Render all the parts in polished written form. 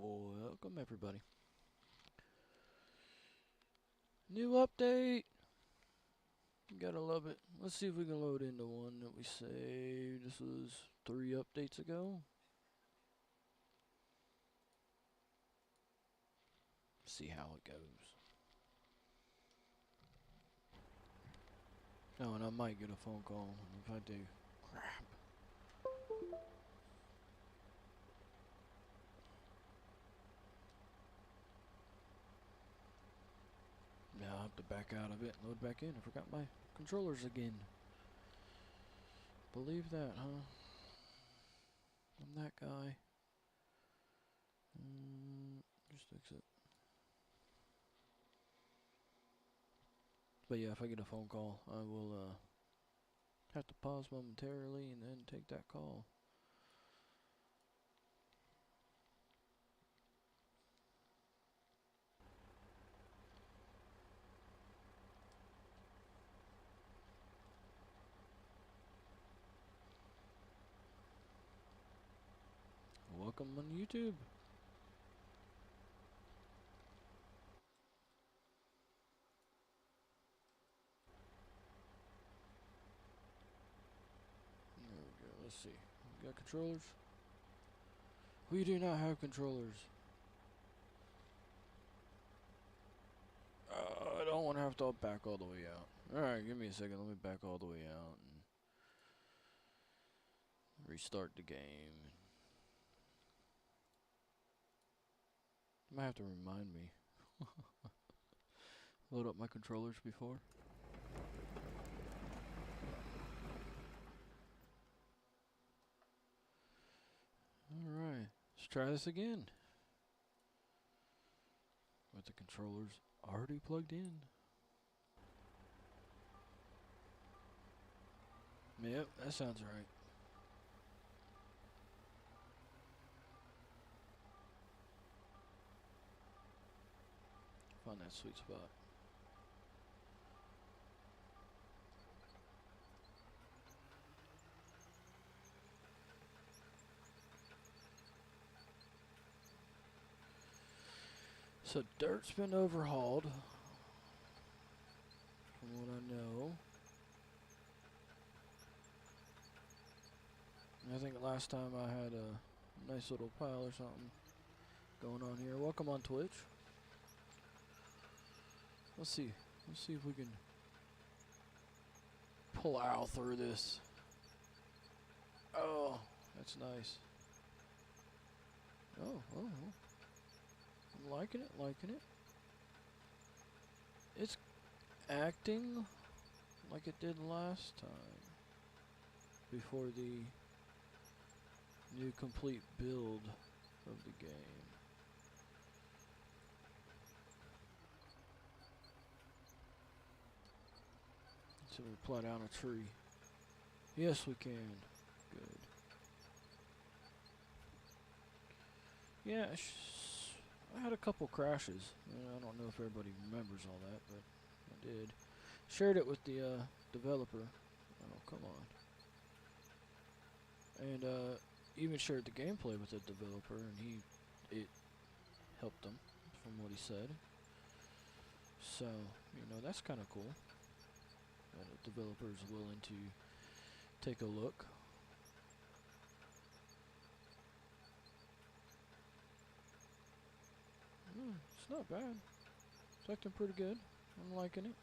Welcome everybody. New update! Gotta love it. Let's see if we can load into one that we saved. This was 3 updates ago. See how it goes. Oh, and I might get a phone call. If I do, crap. Now I'll have to back out of it and load back in. I forgot my controllers again. Believe that, huh? I'm that guy. Just fix it. But yeah, if I get a phone call, I will have to pause momentarily and then take that call. Welcome on YouTube. There we go. Let's see. We got controllers. We do not have controllers. I don't want to have to back all the way out. Alright, give me a second. Let me back all the way out and restart the game. You might have to remind me. Load up my controllers before. Alright, let's try this again. With the controllers already plugged in. Yep, that sounds right. Find that sweet spot. So dirt's been overhauled, from what I know. I think last time I had a nice little pile or something going on here. Welcome on Twitch. Let's see if we can plow through this. Oh, that's nice. Oh. I'm liking it. It's acting like it did last time. Before the new complete build of the game. So we plow down a tree. Yes, we can. Good. Yeah, I had a couple crashes. I don't know if everybody remembers all that, but I did. Shared it with the developer. Oh, come on. And even shared the gameplay with the developer, and it helped him, from what he said. So, you know, that's kind of cool. That a developer is willing to take a look. It's not bad. It's acting pretty good. I'm liking it.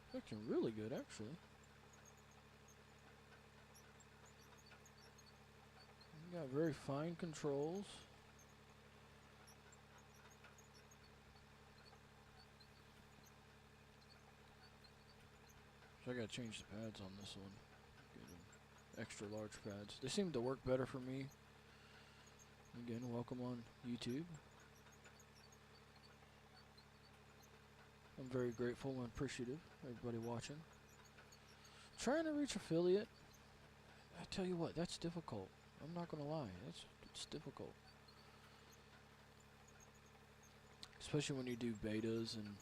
It's acting really good, actually. You got very fine controls. So I gotta change the pads on this one. Get extra large pads. They seem to work better for me. Again, welcome on YouTube. I'm very grateful and appreciative of everybody watching. Trying to reach affiliate. I tell you what, that's difficult. I'm not gonna lie, it's difficult. Especially when you do betas and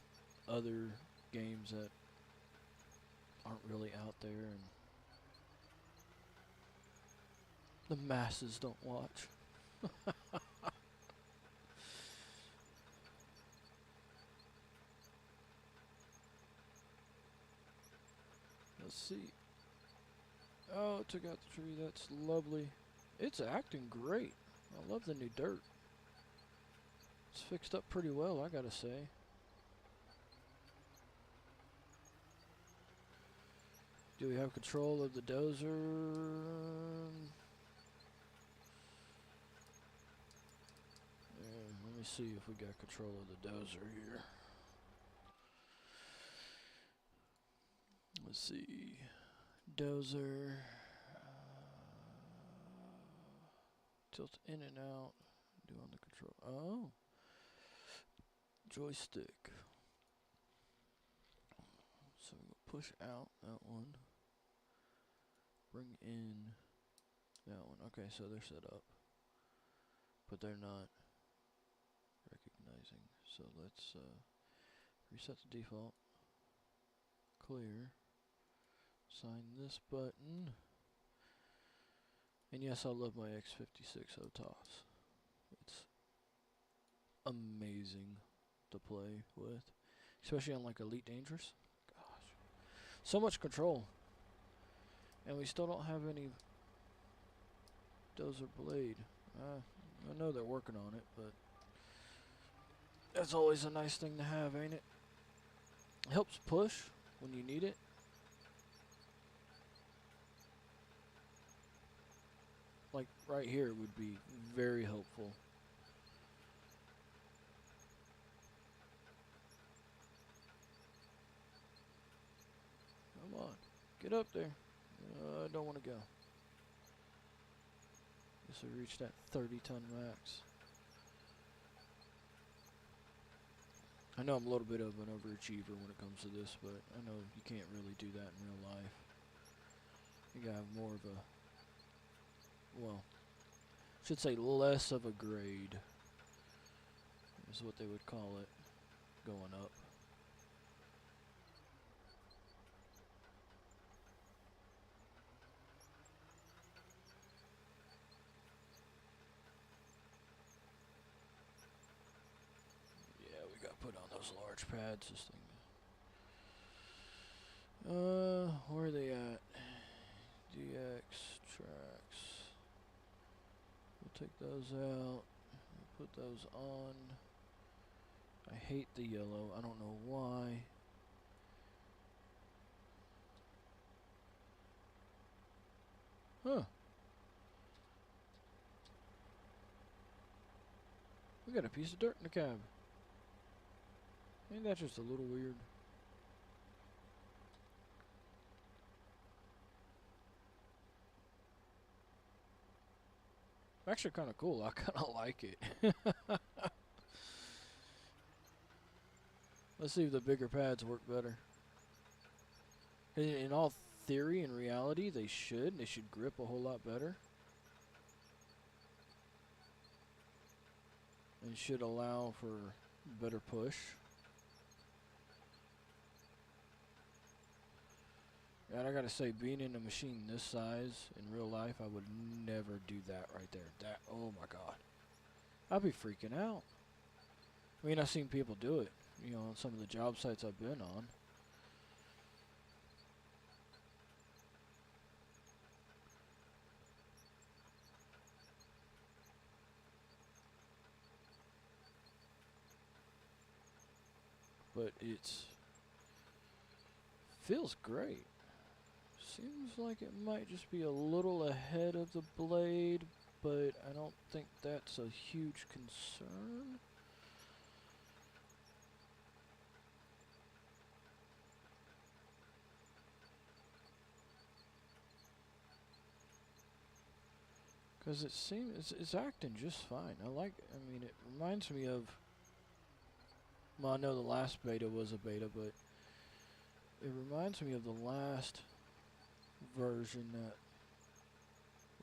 other games that aren't really out there, and The masses don't watch. Let's see. Oh, it took out the tree. That's lovely. It's acting great. I love the new dirt. It's fixed up pretty well, I gotta say. Do we have control of the dozer? Yeah, let me see if we got control of the dozer here. Let's see. Dozer. Tilt in and out. Do on the control. Oh. Joystick. So we'll push out that one. Bring in that one. Okay, so they're set up. But they're not recognizing. So let's reset the default. Clear. Sign this button. And yes, I love my X56 OTOS. It's amazing to play with. Especially on like Elite Dangerous. Gosh. So much control. And we still don't have any dozer blade. I know they're working on it, but that's always a nice thing to have, ain't it? It helps push when you need it. Like right here would be very helpful. Come on, get up there. I don't want to go. Guess we reached that 30-ton max. I know I'm a little bit of an overachiever when it comes to this, but I know you can't really do that in real life. You gotta have more of a, well, I should say less of a grade, is what they would call it, going up. Yeah, we gotta put on those large pads, this thing. Where are they at? DX tracks. We'll take those out. We'll put those on. I hate the yellow. I don't know why. Huh. We got a piece of dirt in the cab. Ain't that just a little weird? Actually kind of cool. I kind of like it. Let's see if the bigger pads work better. In all theory and reality, they should. They should grip a whole lot better. And should allow for better push. And I gotta say, being in a machine this size in real life, I would never do that right there. That, oh my god. I'd be freaking out. I mean, I've seen people do it, you know, on some of the job sites I've been on. But it's feels great. Seems like it might just be a little ahead of the blade, but I don't think that's a huge concern. Because it seems it's acting just fine. I mean, it reminds me of, well, I know the last beta was a beta, but it reminds me of the last version that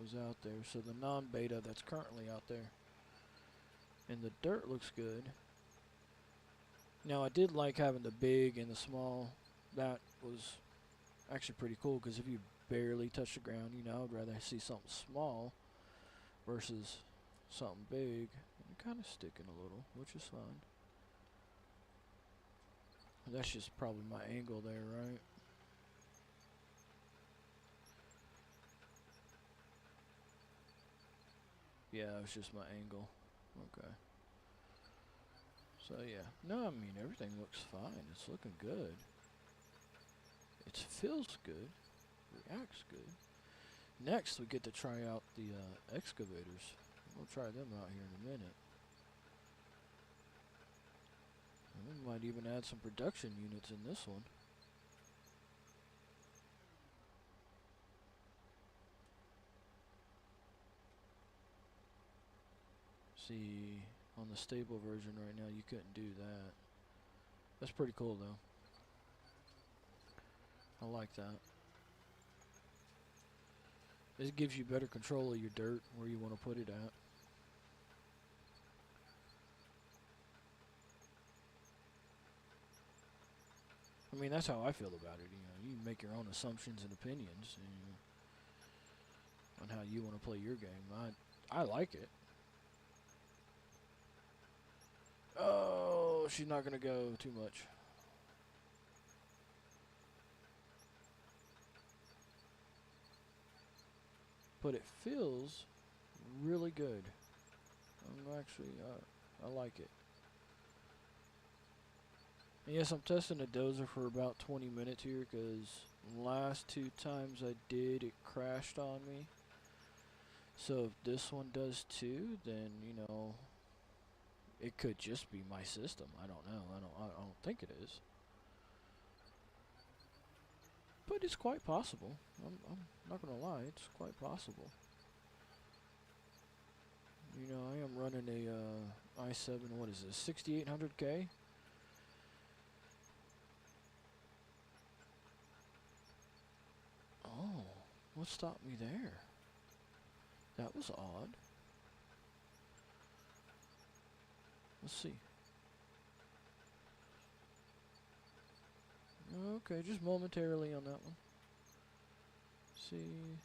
was out there. So the non-beta that's currently out there. And the dirt looks good. Now, I did like having the big and the small. That was actually pretty cool, because if you barely touch the ground, you know, I'd rather see something small versus something big and kind of sticking a little, which is fine. That's just probably my angle there, right? Yeah, it's just my angle. Okay. So yeah, no, I mean everything looks fine. It's looking good. It feels good. Reacts good. Next, we get to try out the excavators. We'll try them out here in a minute. And we might even add some production units in this one. See, on the stable version right now, you couldn't do that. That's pretty cool, though. I like that. This gives you better control of your dirt, where you want to put it at. I mean, that's how I feel about it. You know, you make your own assumptions and opinions, you know, on how you want to play your game. I like it. Oh, she's not gonna go too much. But it feels really good. I'm actually, I like it. And yes, I'm testing the dozer for about 20 minutes here because last 2 times I did, it crashed on me. So if this one does too, then, you know, it could just be my system. I don't know. I don't think it is. But it's quite possible. I'm not gonna lie, it's quite possible. You know, I am running a i7, what is this, 6800K? Oh, what stopped me there? That was odd. Let's see. Okay, just momentarily on that one. See.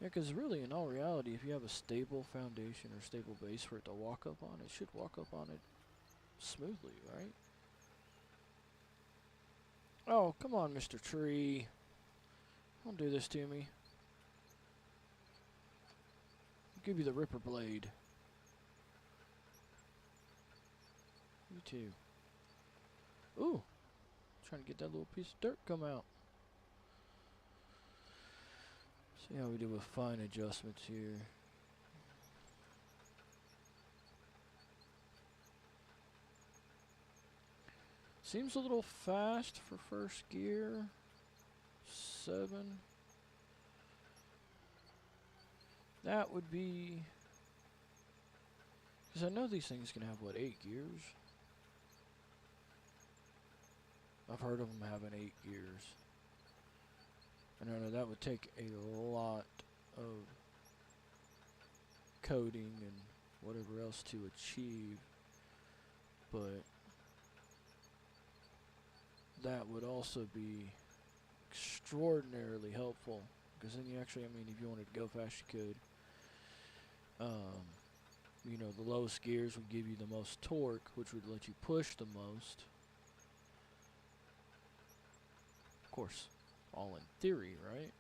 Yeah, because really, in all reality, if you have a stable foundation or stable base for it to walk up on, it should walk up on it smoothly, right? Oh, come on, Mr. Tree. Don't do this to me. I'll give you the Ripper Blade. You too. Ooh. Trying to get that little piece of dirt come out. See how we do with fine adjustments here. Seems a little fast for first gear. 7. That would be... Because I know these things can have, what, 8 gears? I've heard of them having 8 gears. And I know that would take a lot of coding and whatever else to achieve. But that would also be extraordinarily helpful. Because then you actually, I mean, if you wanted to go fast, you could. You know, the lowest gears would give you the most torque, which would let you push the most. Of course, all in theory, right?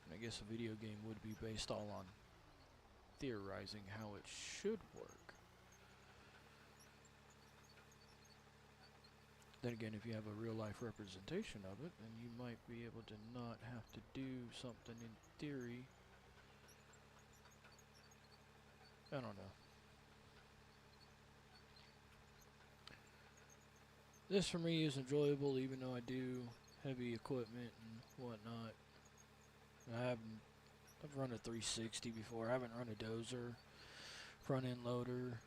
And I guess a video game would be based all on theorizing how it should work. Then again, if you have a real-life representation of it, then you might be able to not have to do something in theory. I don't know. This for me is enjoyable, even though I do heavy equipment and whatnot. I've run a 360 before. I haven't run a dozer, front end loader,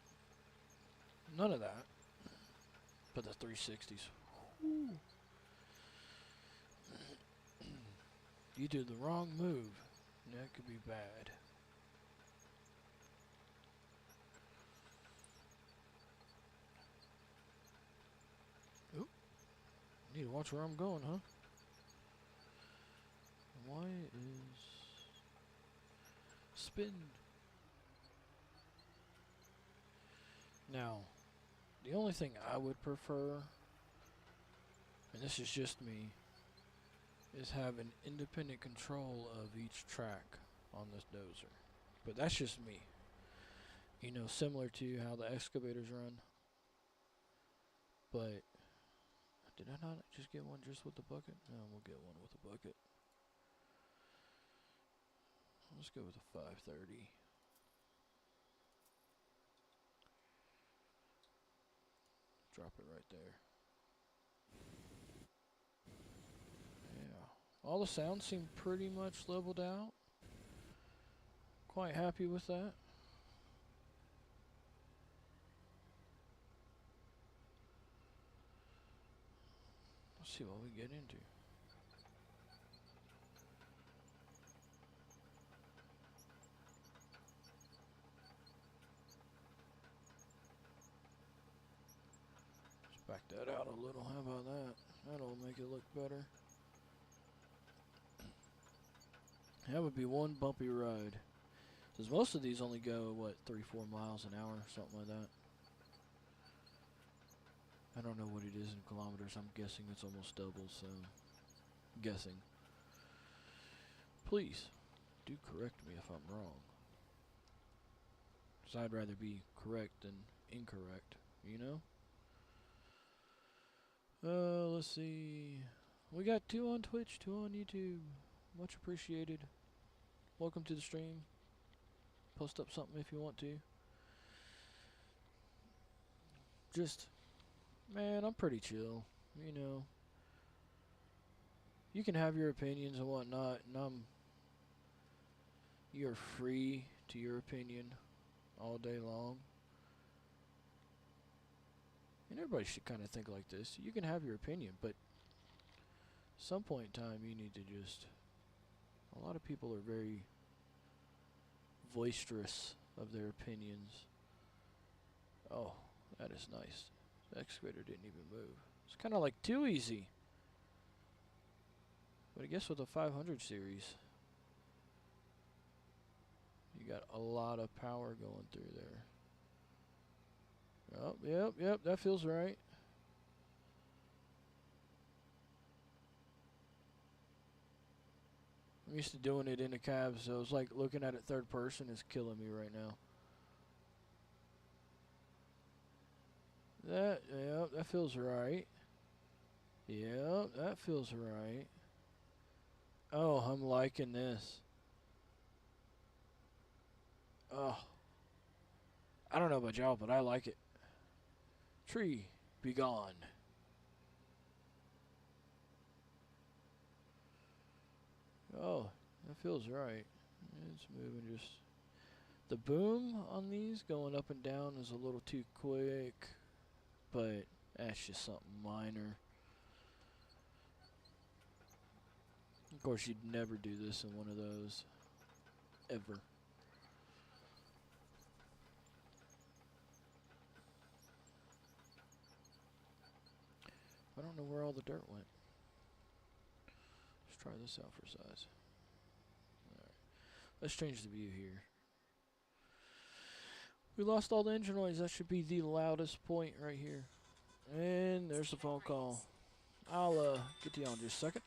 none of that. But the 360s, whew. You do the wrong move, that could be bad. Oop. Need to watch where I'm going, huh? why is spin? Now, the only thing I would prefer, and this is just me, is have an independent control of each track on this dozer. But that's just me. You know, similar to how the excavators run. But did I not just get one just with the bucket? No, we'll get one with the bucket. Let's go with a 530. Drop it right there. Yeah. All the sounds seem pretty much leveled out. Quite happy with that. Let's see what we get into. Let's back that out a little. How about that? That'll make it look better. That would be one bumpy ride. Because most of these only go, what, 3-4 miles an hour, something like that. I don't know what it is in kilometers. I'm guessing it's almost double, so guessing. Please, do correct me if I'm wrong. Because I'd rather be correct than incorrect, you know? Let's see. We got 2 on Twitch, 2 on YouTube. Much appreciated. Welcome to the stream. Post up something if you want to. Just, man, I'm pretty chill, you know. You can have your opinions and whatnot, and you're free to your opinion all day long. And everybody should kind of think like this. You can have your opinion, but some point in time you need to just... A lot of people are very boisterous of their opinions. Oh, that is nice. The excavator didn't even move. It's kind of like too easy. But I guess with the 500 series, you got a lot of power going through there. Oh, yep, that feels right. I'm used to doing it in a cab, so it's like looking at it third person is killing me right now. That feels right. Yep, that feels right. Oh, I'm liking this. Oh. I don't know about y'all, but I like it. Tree, be gone. Oh, that feels right. It's moving just... The boom on these going up and down is a little too quick, but that's just something minor. Of course, you'd never do this in one of those. Ever. I don't know where all the dirt went. Let's try this out for size. Alright. Let's change the view here. We lost all the engine noise. That should be the loudest point right here. And there's the phone call. I'll get to you in just a second.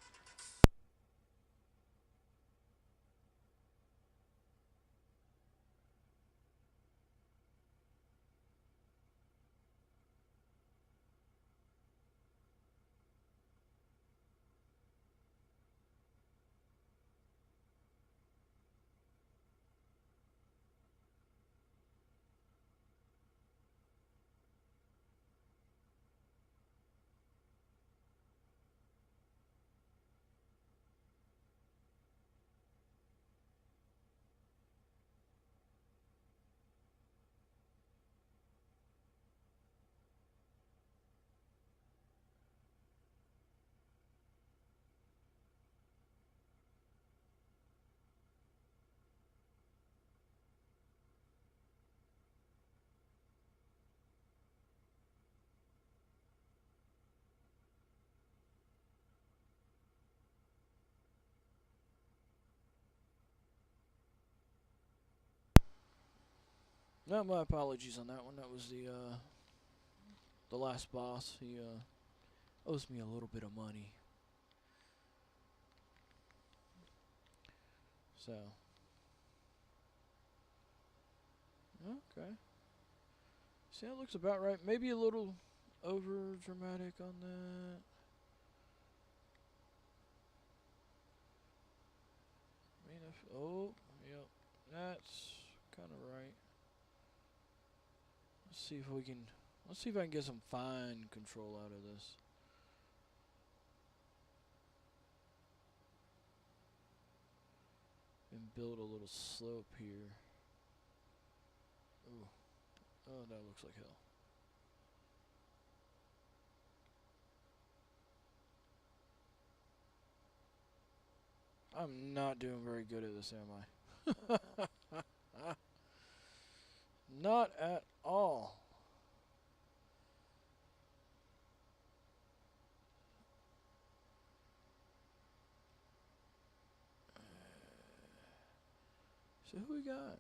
No, my apologies on that one. That was the last boss. He owes me a little bit of money. So. Okay. See, that looks about right. Maybe a little over dramatic on that. I mean, if oh, yep, that's kind of right. Let's see if we can. Let's see if I can get some fine control out of this. And build a little slope here. Ooh. Oh, that looks like hell. I'm not doing very good at this, am I? Not at all. So who we got?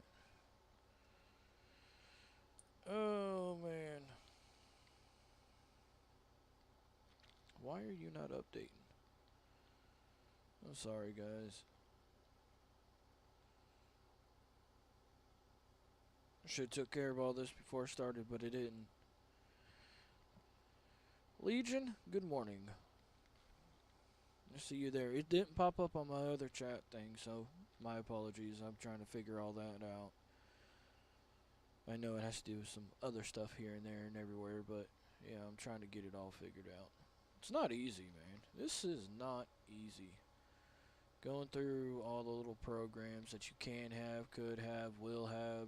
Oh man. Why are you not updating? I'm sorry, guys. Should have took care of all this before I started, but it didn't. Legion, good morning. I see you there. It didn't pop up on my other chat thing, so my apologies. I'm trying to figure all that out. I know it has to do with some other stuff here and there and everywhere, but yeah, I'm trying to get it all figured out. It's not easy, man. This is not easy. Going through all the little programs that you can have, could have, will have.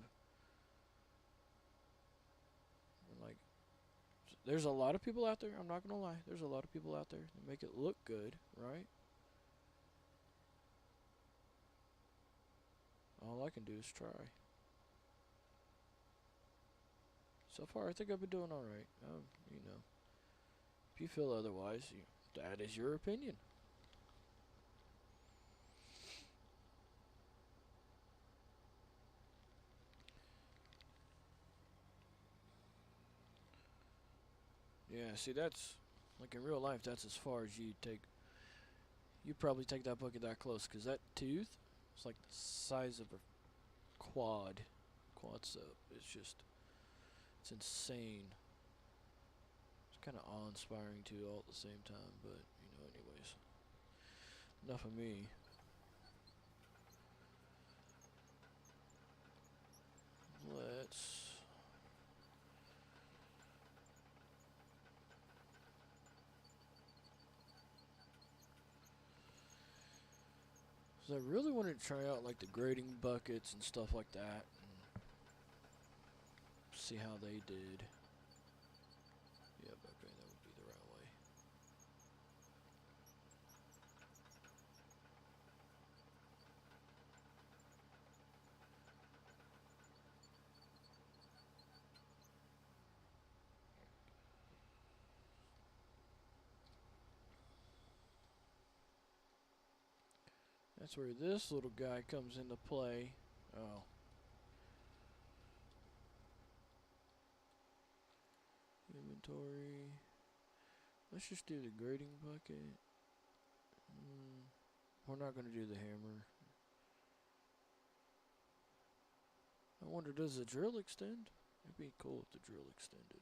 Like, there's a lot of people out there, I'm not going to lie. There's a lot of people out there that make it look good, right? All I can do is try. So far, I think I've been doing alright. You know, if you feel otherwise, that is your opinion. Yeah, see, that's, like in real life, that's as far as you take. You probably take that bucket that close, because that tooth is like the size of a quad. Quad's up. It's just, it's insane. It's kind of awe-inspiring too, all at the same time. But anyways, enough of me. Let's. So I really wanted to try out like the grading buckets and stuff like that, and see how they did. Yep, okay, that would be the right way. That's where this little guy comes into play. Oh. Inventory. Let's just do the grading bucket. We're not going to do the hammer. I wonder, does the drill extend? It'd be cool if the drill extended.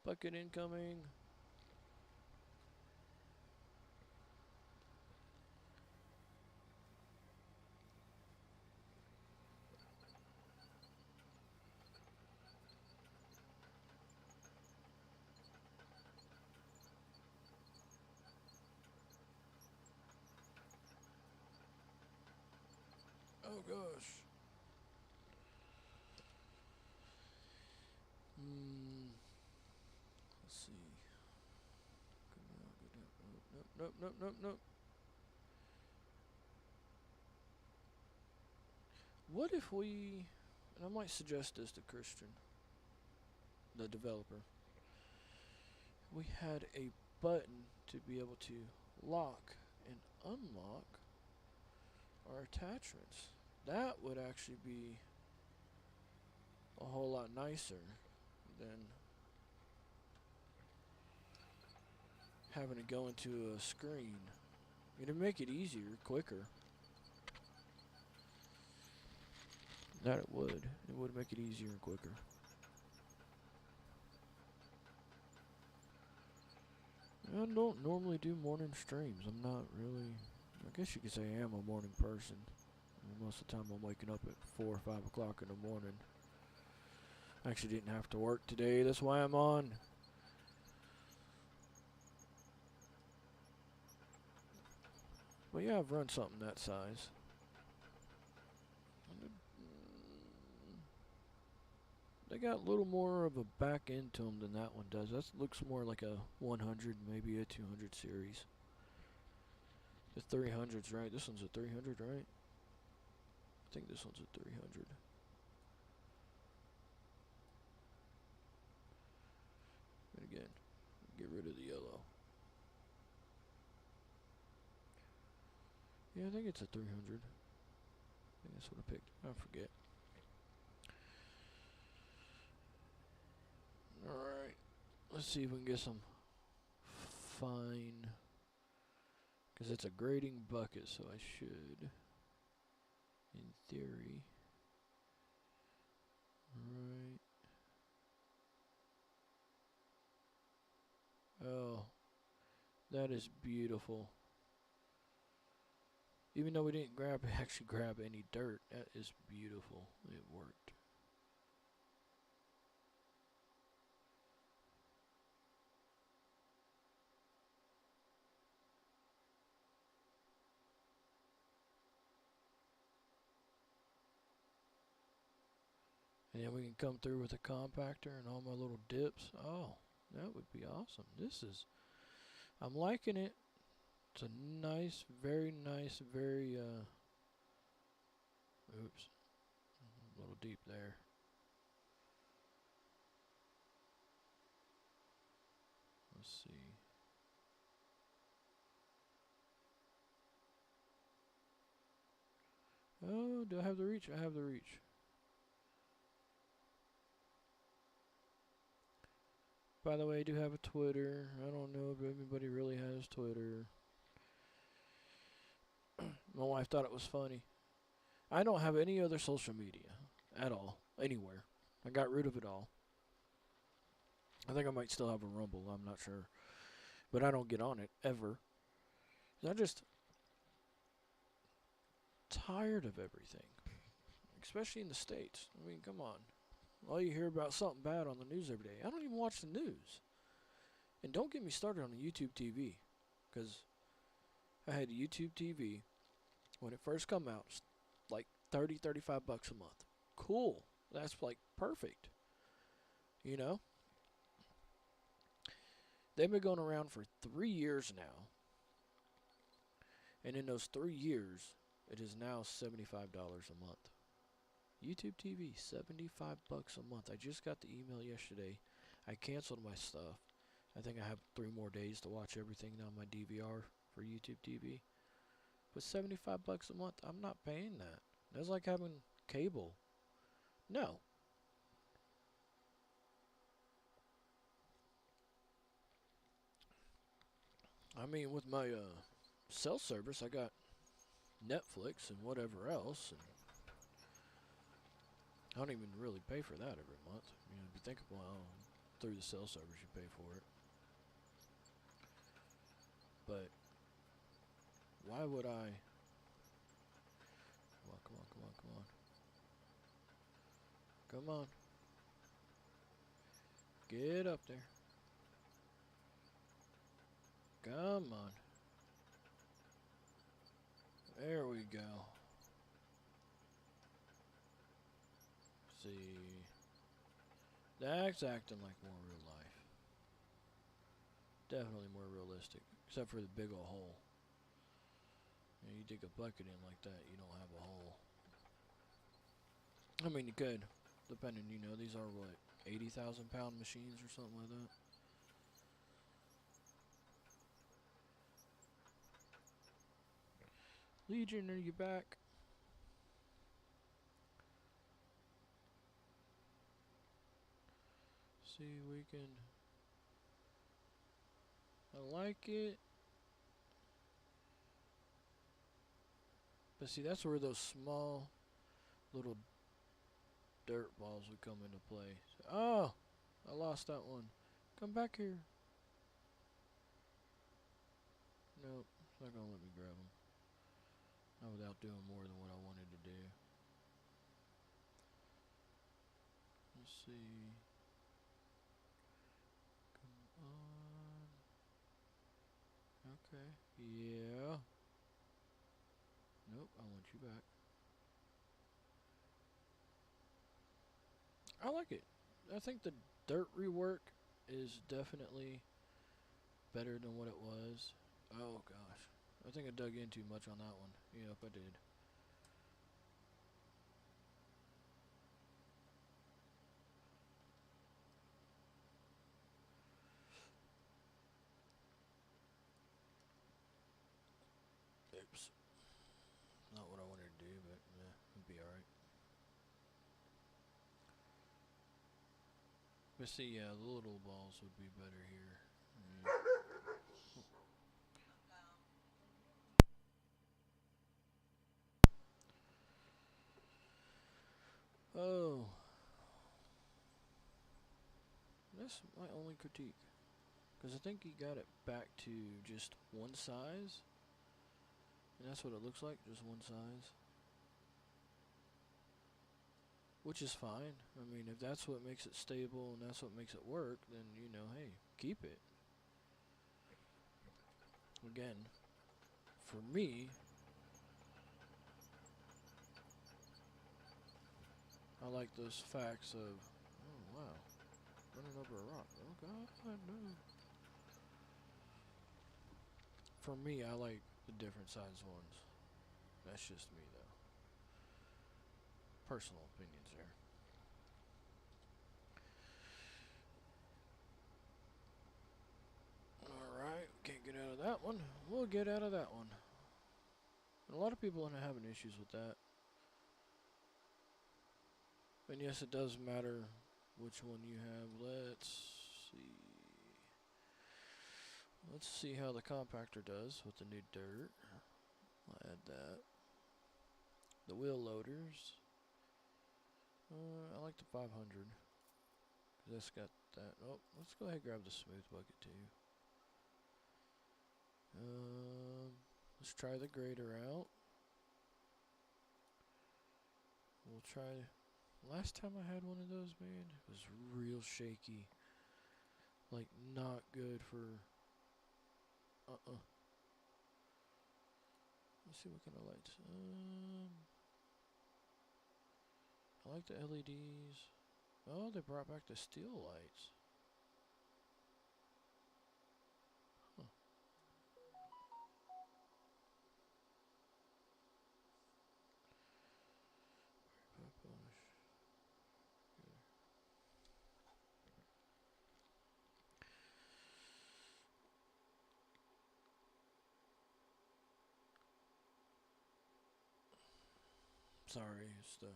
Bucket incoming. Oh gosh. Let's see. Nope, nope, nope, nope. What if we, and I might suggest this to Christian, the developer, we had a button to be able to lock and unlock our attachments. That would actually be a whole lot nicer than having to go into a screen. It'd make it easier, quicker. That it would. It would make it easier and quicker. I don't normally do morning streams. I'm not really... I guess you could say I am a morning person. Most of the time I'm waking up at 4 or 5 o'clock in the morning. I actually didn't have to work today. That's why I'm on. But yeah, I've run something that size. They got a little more of a back end to them than that one does. That looks more like a 100, maybe a 200 series. The 300's right. This one's a 300, right? I think this one's a 300. And again, get rid of the yellow. Yeah, I think it's a 300. I think that's what I picked. I forget. Alright. Let's see if we can get some fine. Because it's a grading bucket, so I should, in theory. Right. Oh, that is beautiful. Even though we didn't actually grab any dirt, that is beautiful. It worked. And then we can come through with a compactor and all my little dips. Oh, that would be awesome. I'm liking it. It's a nice, very, oops, a little deep there. Let's see. Oh, do I have the reach? I have the reach. By the way, I do have a Twitter. I don't know if anybody really has Twitter. My wife thought it was funny. I don't have any other social media at all, anywhere. I got rid of it all. I think I might still have a Rumble, I'm not sure. But I don't get on it, ever. I'm just tired of everything. Especially in the States. I mean, come on. All you hear about something bad on the news every day. I don't even watch the news. And don't get me started on the YouTube TV. Because I had YouTube TV when it first come out. Like 30, 35 bucks a month. Cool. That's like perfect. You know? They've been going around for 3 years now. And in those 3 years, it is now $75 a month. YouTube TV, 75 bucks a month. I just got the email yesterday. I canceled my stuff. I think I have 3 more days to watch everything on my DVR for YouTube TV. But 75 bucks a month, I'm not paying that. That's like having cable. No. I mean, with my cell service, I got Netflix and whatever else. And I don't even really pay for that every month. You know, if you think about through the cell service, you pay for it. But why would I? Come on, come on, come on, come on. Come on. Get up there. Come on. There we go. See. That's acting like more real life. Definitely more realistic. Except for the big old hole. You dig a bucket in like that, you don't have a hole. I mean, you could. Depending, you know, these are what? 80,000 pound machines or something like that. Legion, are you back? See, we can. I like it. But see, that's where those small little dirt balls would come into play. Oh! I lost that one. Come back here. Nope, it's not gonna let me grab them. Not without doing more than what I wanted to do. Let's see. Come on. Okay. Yeah. Nope, I want you back. I like it. I think the dirt rework is definitely better than what it was. Oh gosh. I think I dug in too much on that one. Yep, I did. Oops. Not what I wanted to do, but it'd be alright. But see, yeah, the little balls would be better here. Oh, that's my only critique. Because I think he got it back to just one size. And that's what it looks like, just one size. Which is fine. I mean, if that's what makes it stable and that's what makes it work, then, you know, hey, keep it. Again, for me, I like those facts of, oh, wow, running over a rock. Oh, God, no. For me, I like the different size ones. That's just me, though. Personal opinions there. Alright, can't get out of that one. We'll get out of that one. And a lot of people are having issues with that. And yes, it does matter which one you have. See. Let's see how the compactor does with the new dirt. I'll add that. The wheel loaders. I like the 500. That's got that. Oh, let's go ahead and grab the smooth bucket too. Let's try the grader out. We'll try. Last time I had one of those, man, it was real shaky. Like, not good for. Let's see what kind of lights. I like the LEDs. Oh, they brought back the steel lights. Huh. Sorry, it's the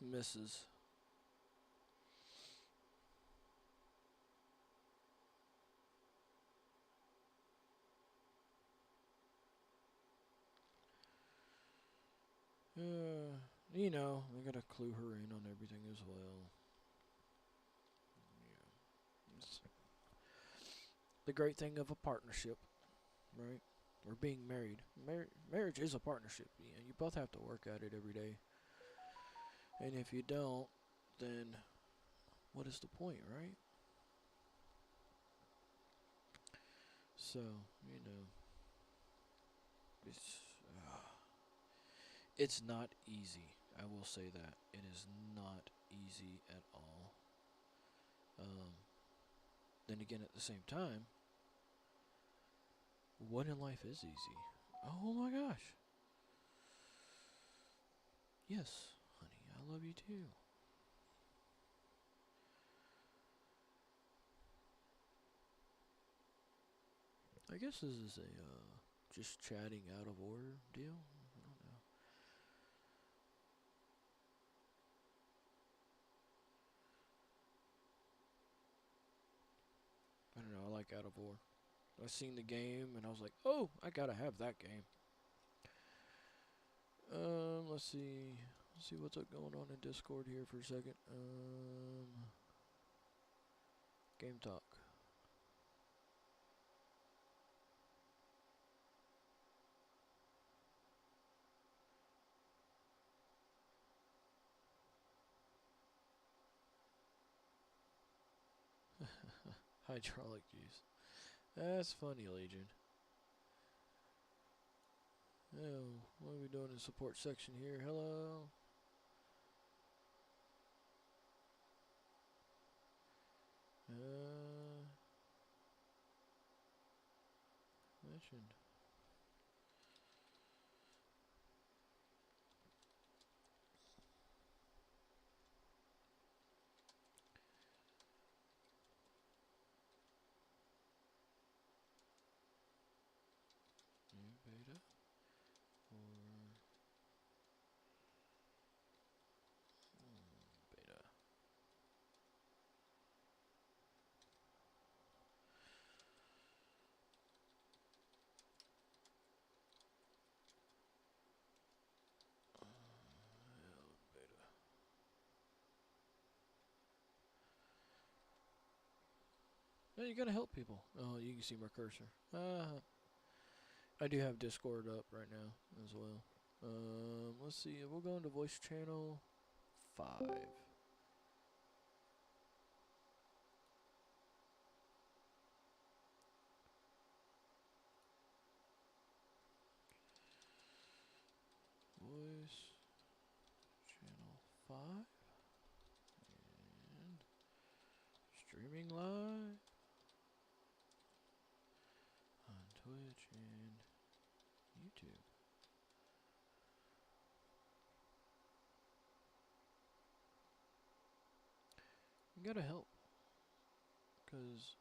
misses. You know, I gotta clue her in on everything as well. Yeah. It's the great thing of a partnership, right? Or being married. Marriage is a partnership. You know, you both have to work at it every day. And if you don't, then what is the point, right? So, you know, it's it's not easy. I will say that it is not easy at all. Then again, at the same time, what in life is easy? Oh my gosh. Yes, honey, I love you too. I guess this is a just chatting out of order deal. I don't like out of War. I seen the game and I was like, oh, I gotta have that game. Let's see. Let's see what's up going on in Discord here for a second. Game talk. Hydraulic juice. That's funny, Legion. Oh, what are we doing in the support section here? Hello. Mentioned. New beta or beta. Beta. No, you gotta help people. Oh, you can see my cursor. I do have Discord up right now as well. Let's see. We'll go into voice channel 5. Voice channel 5 and streaming live on Twitch and YouTube. You gotta help, because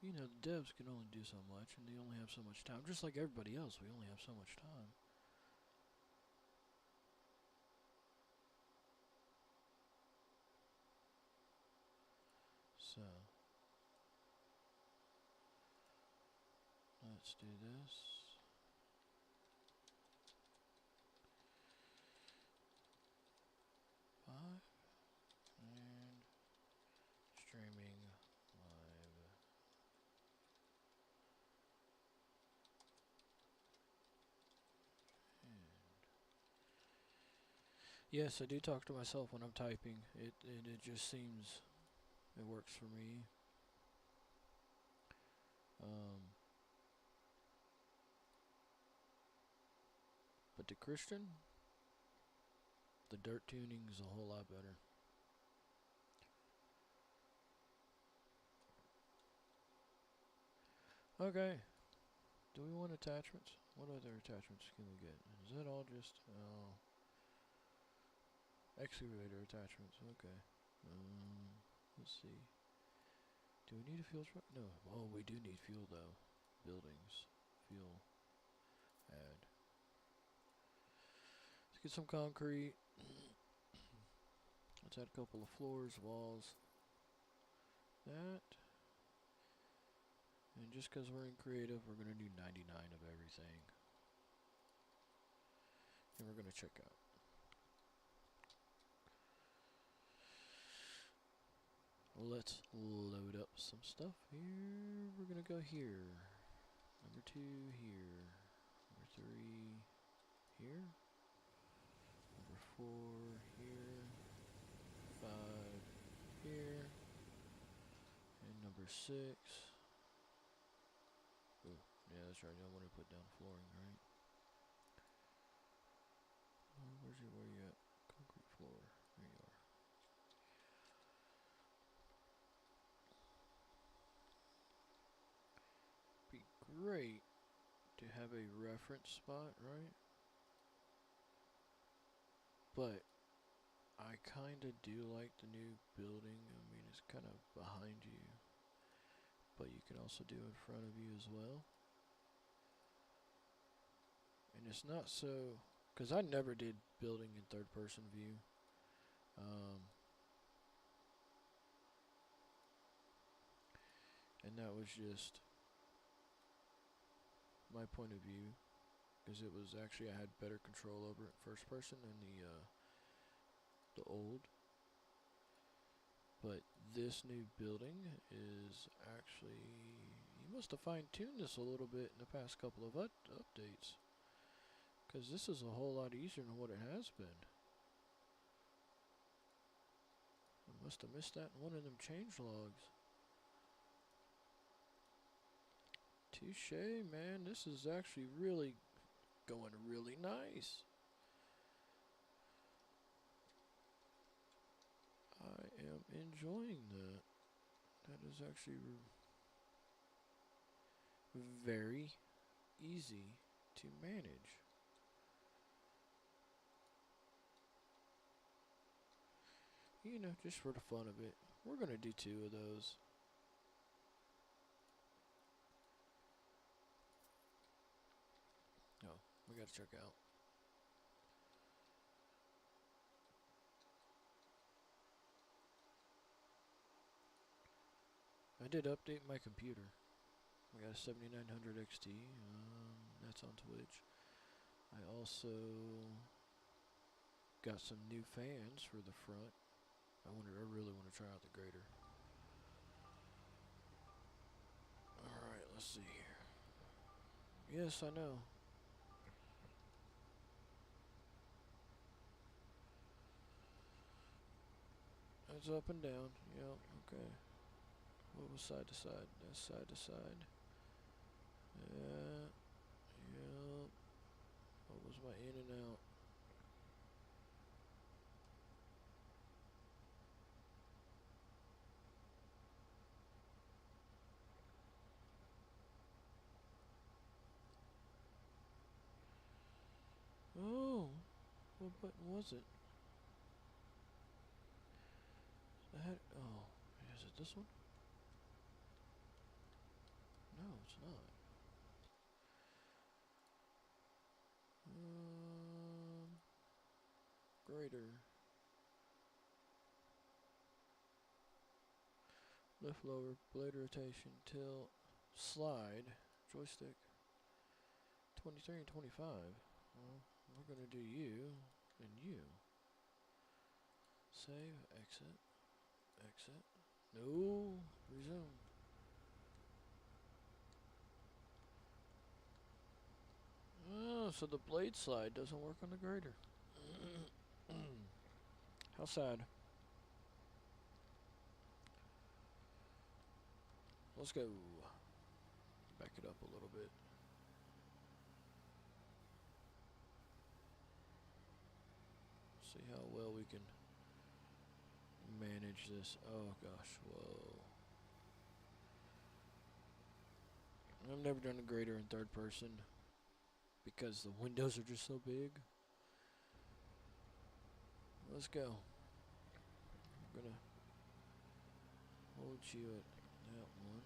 you know the devs can only do so much and they only have so much time. Just like everybody else, we only have so much time. So let's do this. Five and streaming live. And yes, I do talk to myself when I'm typing. It just seems it works for me. But the Christian, the dirt tuning is a whole lot better. Okay. Do we want attachments? What other attachments can we get? Is that all just excavator attachments? Okay. Let's see. Do we need a fuel truck? No. Oh, we do need fuel though. Buildings. Fuel. Add. Let's get some concrete. Let's add a couple of floors, walls. That. And just because we're in creative, we're going to do 99 of everything. And we're going to check out. Let's load up some stuff here. We're going to go here. Number 2 here. Number 3 here. Number 4 here. 5 here. And number 6. Oh, yeah, that's right. I want to put down flooring, right? Where you at? Concrete floor. There you are. Be great to have a reference spot, right? But I kinda do like the new building. I mean, it's kind of behind you, but you can also do in front of you as well. And it's not so, because I never did building in third person view. And that was just my point of view, because it was actually, I had better control over it first person than the old. But this new building is actually, you must have fine-tuned this a little bit in the past couple of updates, because this is a whole lot easier than what it has been. I must have missed that in one of them change logs. Touche, man. This is actually really going really nice. I am enjoying that. That is actually very easy to manage. You know, just for the fun of it. We're going to do 2 of those. Oh, we got to check out. I did update my computer. I got a 7900 XT. That's on Twitch. I also got some new fans for the front. I really want to try out the grader. Alright, let's see here. Yes, I know. It's up and down. Yep, okay. What was side to side? That's side to side. Yeah. Yep. What was my in and out? Oh, what button was it? I had, oh, is it this one? No, it's not. Grader. Lift, lower, blade rotation, tilt, slide, joystick. 23 and 25. Well, we're gonna do you and you. Save, exit, exit. No, resume. Oh, so the blade slide doesn't work on the grader. How sad. Let's go. Back it up a little bit. See how well we can manage this. Oh gosh, whoa. I've never done a grader in third person because the windows are just so big. Let's go. I'm gonna hold you at that one.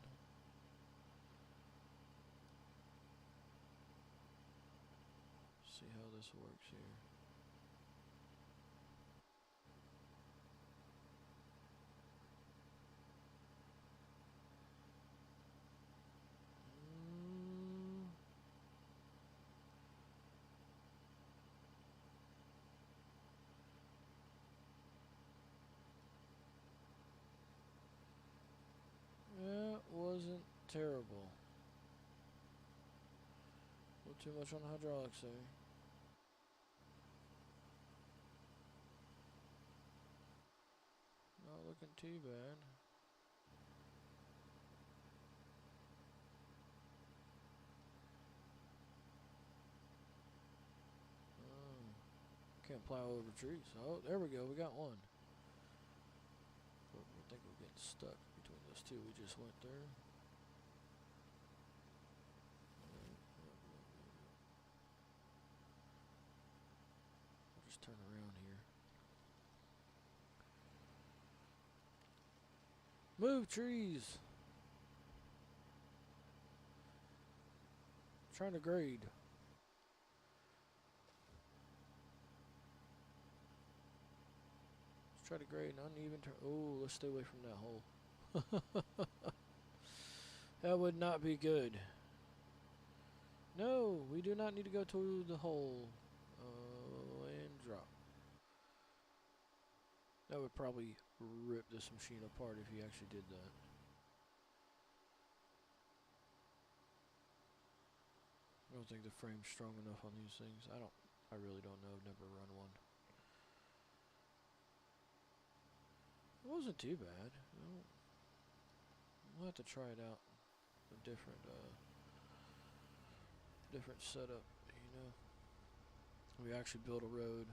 See how this works here. That wasn't terrible. A little too much on the hydraulics there. Not looking too bad. Can't plow over trees. Oh, there we go. We got one. But I think we're getting stuck between those two we just went through. I'll just turn around here. Move trees! Trying to grade. Let's try to grade an uneven turn. Oh, let's stay away from that hole. That would not be good. No, we do not need to go to the hole. And drop. That would probably rip this machine apart if he actually did that. I don't think the frame's strong enough on these things. I really don't know. I've never run one. It wasn't too bad. We'll have to try it out. A different setup, you know. We actually built a road.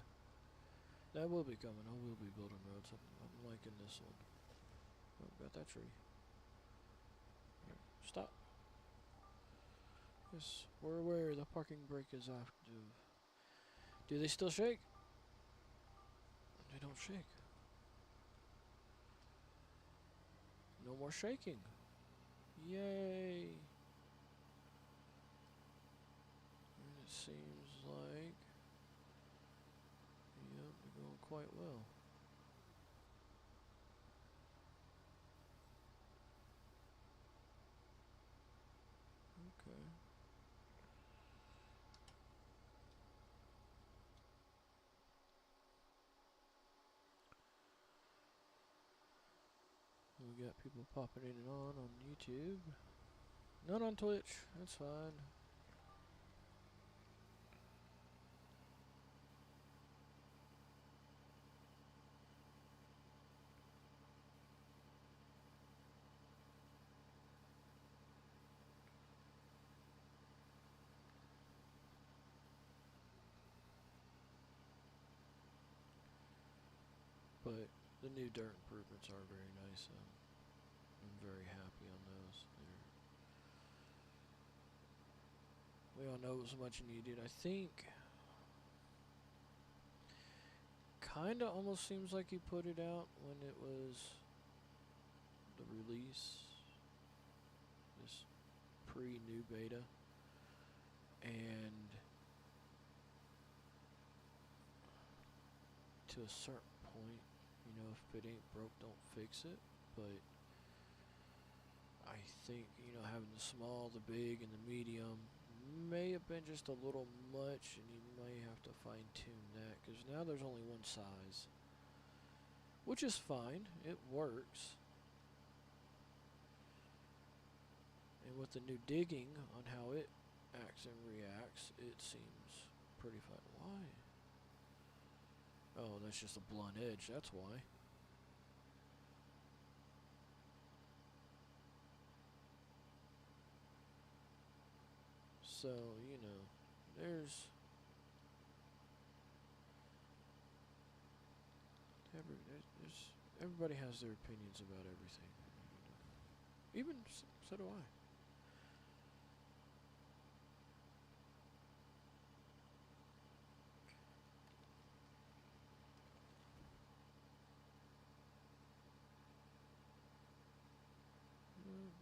That will be coming. I will be building roads. I'm liking this one. Oh, got that tree. Right, stop. Yes, we're aware the parking brake is active. Do they still shake? They don't shake. No more shaking. Yay. And it seems like, yep, they're going quite well. Okay. We got people popping in and on YouTube. None on Twitch. That's fine. But the new dirt improvements are very nice. I'm very happy on those. We all know it was much needed. I think kinda almost seems like he put it out when it was the release. This pre-new beta. And to a certain point, you know, if it ain't broke, don't fix it. But I think, you know, having the small, the big, and the medium may have been just a little much, and you may have to fine-tune that, because now there's only one size, which is fine. It works. And with the new digging on how it acts and reacts, it seems pretty fun. Why? Oh, that's just a blunt edge, that's why. So, you know, everybody has their opinions about everything. You know. Even so do I.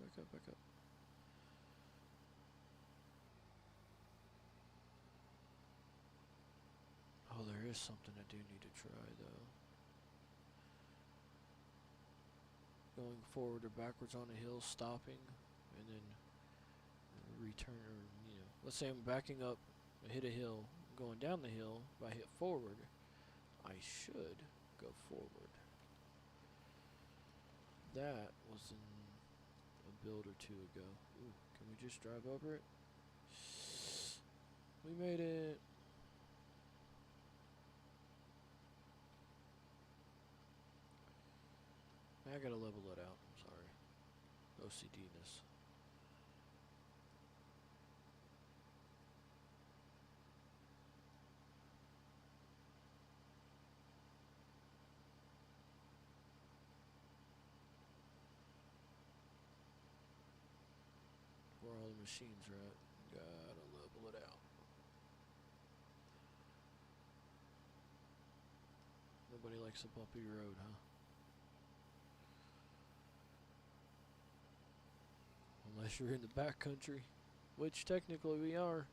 Back up, back up. Oh, there is something I do need to try, though. Going forward or backwards on a hill, stopping, and then return, or, you know, let's say I'm backing up, I hit a hill, going down the hill, if I hit forward, I should go forward. That was in a build or two ago. Ooh, can we just drive over it? We made it. I gotta level it out. I'm sorry. OCD-ness. Where all the machines are at. Gotta level it out. Nobody likes a bumpy road, huh? Unless you're in the back country, which technically we are.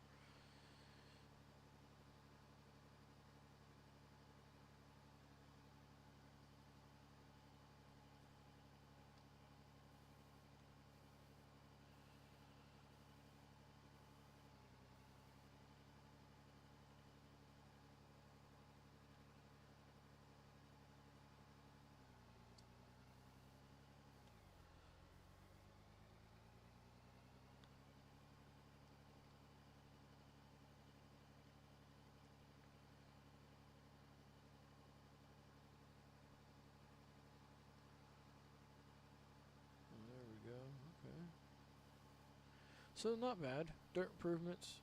So not bad. Dirt improvements.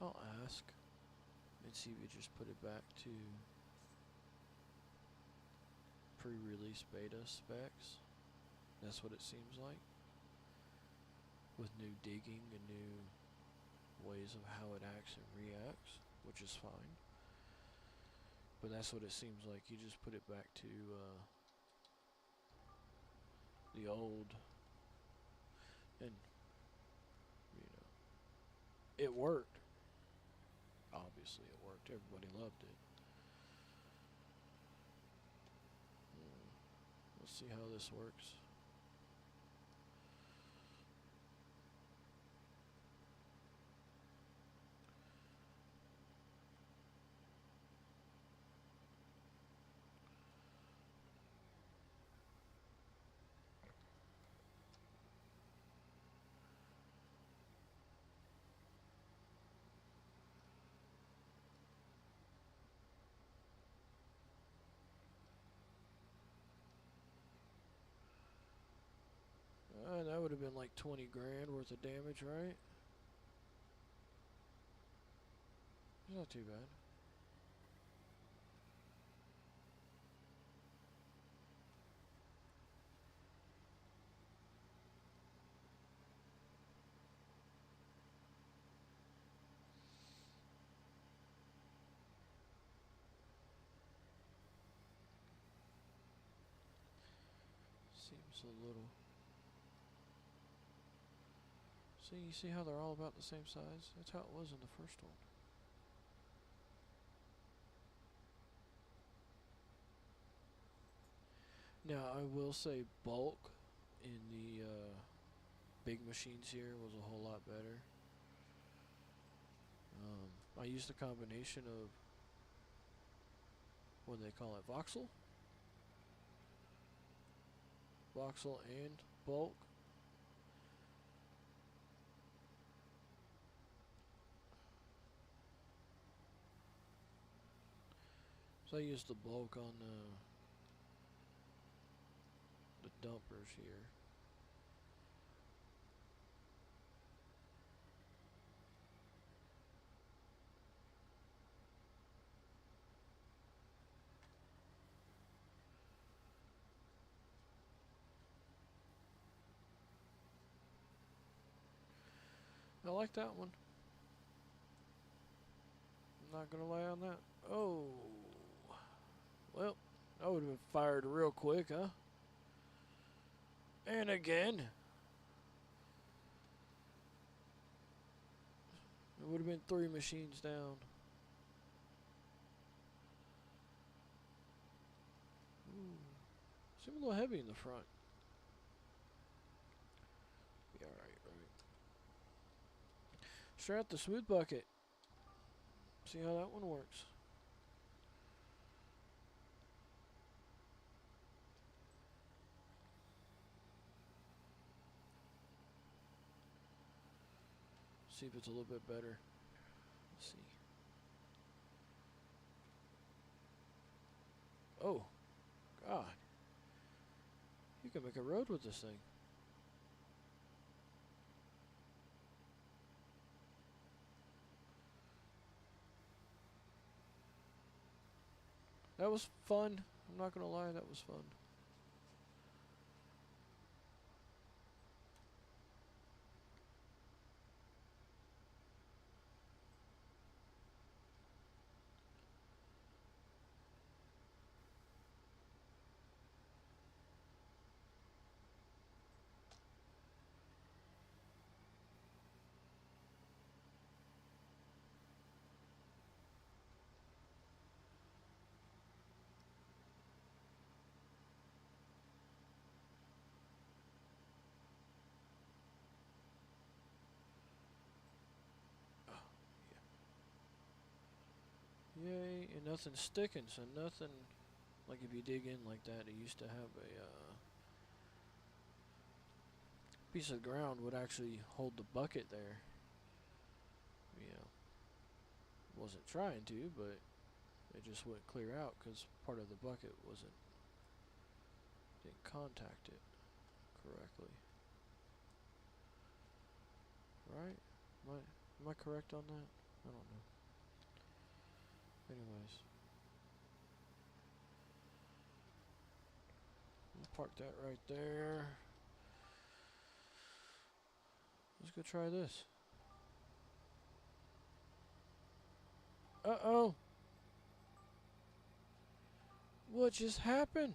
I'll ask and see if we just put it back to pre-release beta specs. That's what it seems like. With new digging and new ways of how it acts and reacts, which is fine. But that's what it seems like. You just put it back to the old, and you know, it worked. Obviously, it worked. Everybody loved it. Let's see how this works. That would have been like 20 grand worth of damage, right? It's not too bad. Seems a little... See, you see how they're all about the same size? That's how it was in the first one. Now, I will say bulk in the big machines here was a whole lot better. I used a combination of, what do they call it, voxel? Voxel and bulk. So I used the bulk on the dumpers here. I like that one. I'm not gonna lie on that. Oh, well, that would have been fired real quick, huh? And again. It would have been 3 machines down. Ooh. Seem a little heavy in the front. Be alright, right? Start the smooth bucket. See how that one works. See if it's a little bit better. Let's see. Oh, God. You can make a road with this thing. That was fun. I'm not gonna lie, that was fun. Yay, and nothing sticking, so nothing, like if you dig in like that, it used to have a piece of ground would actually hold the bucket there. You know, wasn't trying to, but it just wouldn't clear out because part of the bucket didn't contact it correctly. Right? Am I correct on that? I don't know. Anyways. We'll park that right there. Let's go try this. Uh-oh. What just happened?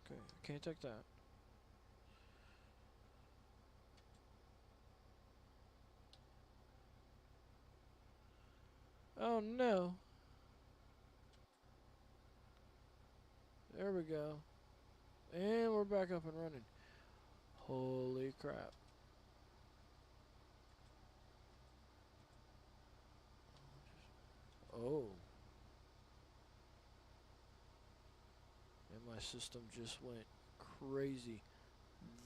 Okay, I can't take that. Oh no. There we go. And we're back up and running. Holy crap. Oh. And my system just went crazy.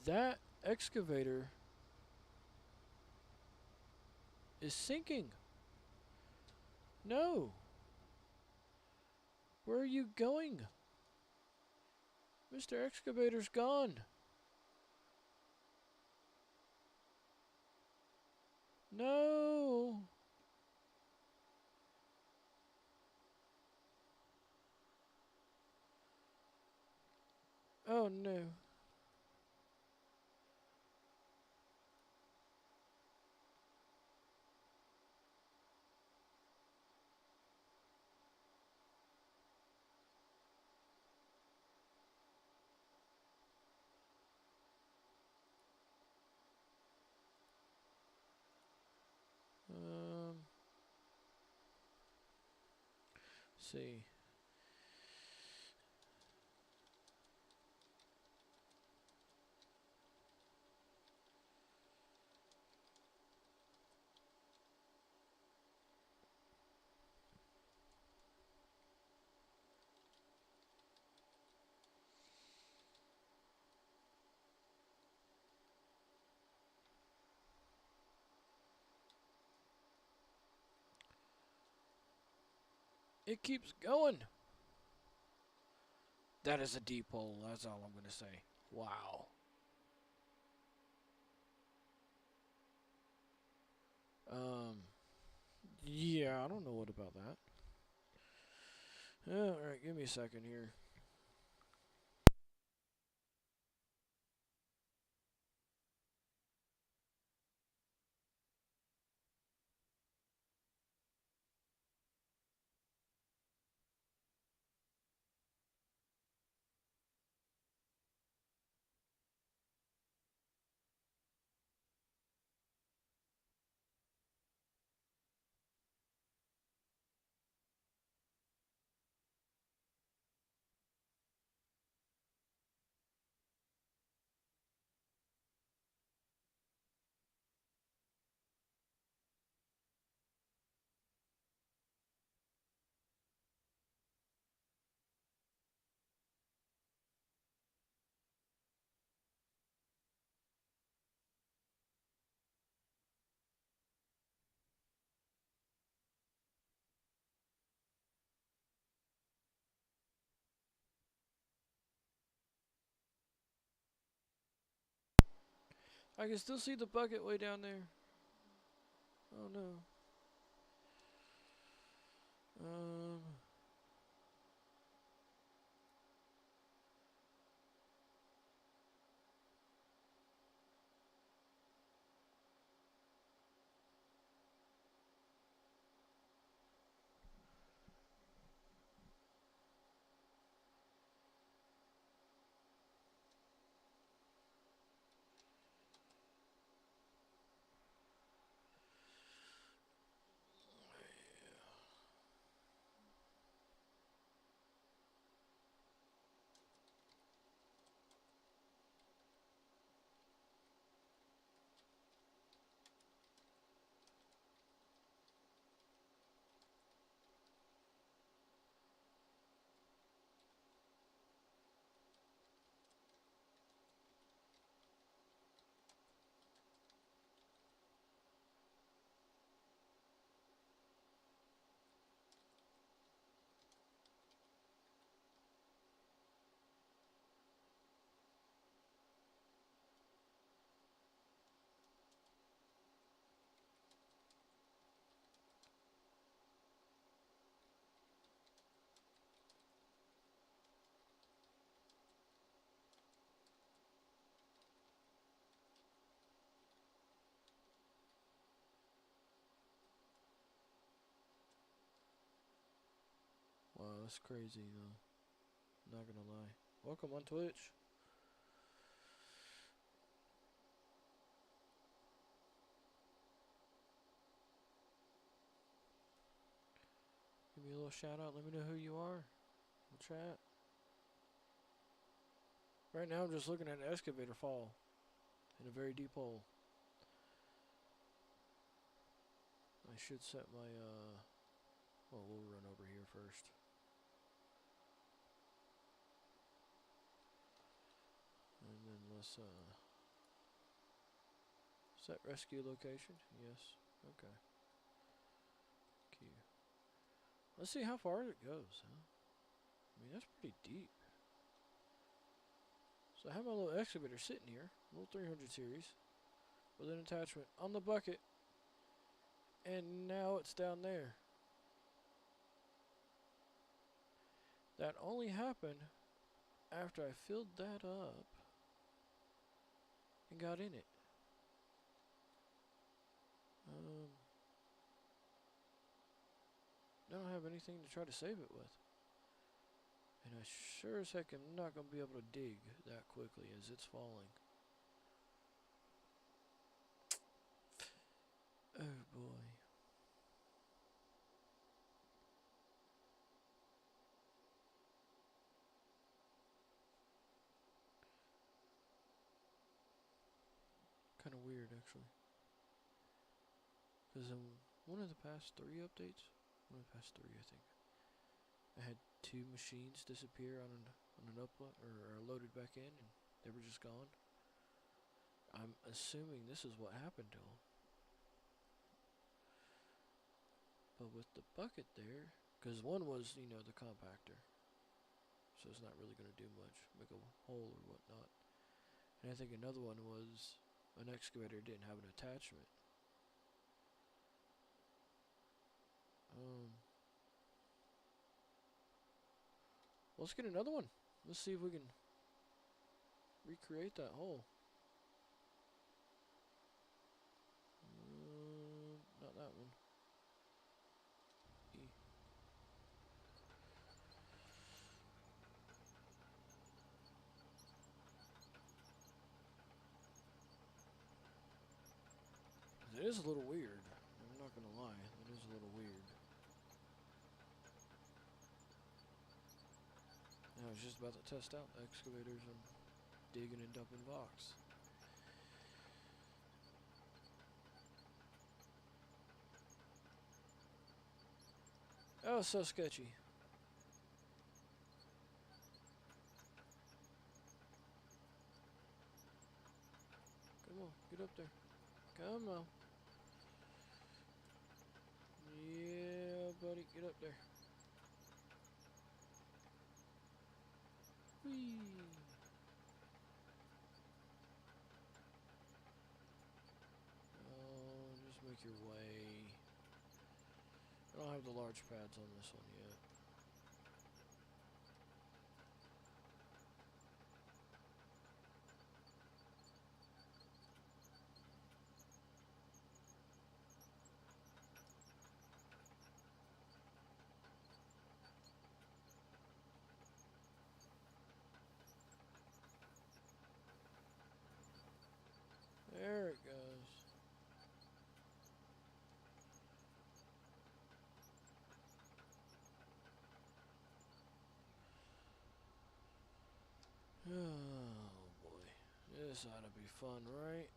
That excavator is sinking. No. Where are you going? Mr. Excavator's gone. No. Oh no. See. It keeps going. That is a deep hole. That's all I'm going to say. Wow. Yeah, I don't know what about that. Alright, give me a second here. I can still see the bucket way down there. Oh no. Um. it's crazy though. Not gonna lie. Welcome on Twitch. Give me a little shout out. Let me know who you are. We'll chat. Right now I'm just looking at an excavator fall in a very deep hole. I should set my well, we'll run over here first. And then let's set rescue location. Yes. Okay. Q. Let's see how far it goes, huh? I mean, that's pretty deep. So I have my little excavator sitting here, little 300 series, with an attachment on the bucket, and now it's down there. That only happened after I filled that up and got in it. I don't have anything to try to save it with. And I sure as heck am not going to be able to dig that quickly as it's falling. Oh boy. Kind of weird actually. Because one of the past 3 updates, one of the past 3 I think, I had 2 machines disappear on an upload or loaded back in, and they were just gone. I'm assuming this is what happened to them. But with the bucket there, because one was, you know, the compactor, so it's not really going to do much, make a hole or whatnot. And I think another one was an excavator didn't have an attachment. Let's get another one. Let's see if we can recreate that hole. Not that one. E. It is a little weird. I'm not gonna lie. It is a little weird. I was just about to test out excavators and digging and dumping blocks. Oh, it's so sketchy. Come on, get up there. Come on. Yeah, buddy, get up there. Whee! Oh, just make your way. I don't have the large pads on this one yet. There it goes. Oh boy. This ought to be fun, right?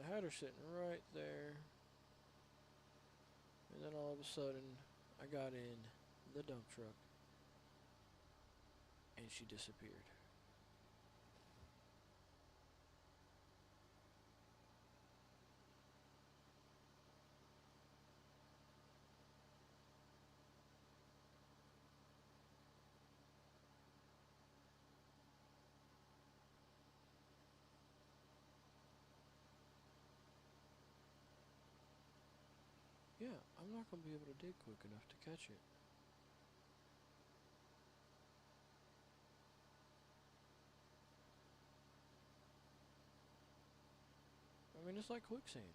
I had her sitting right there. And then all of a sudden, I got in the dump truck. And she disappeared. Yeah, I'm I'm not going to be able to dig quick enough to catch it. I mean, it's like quicksand.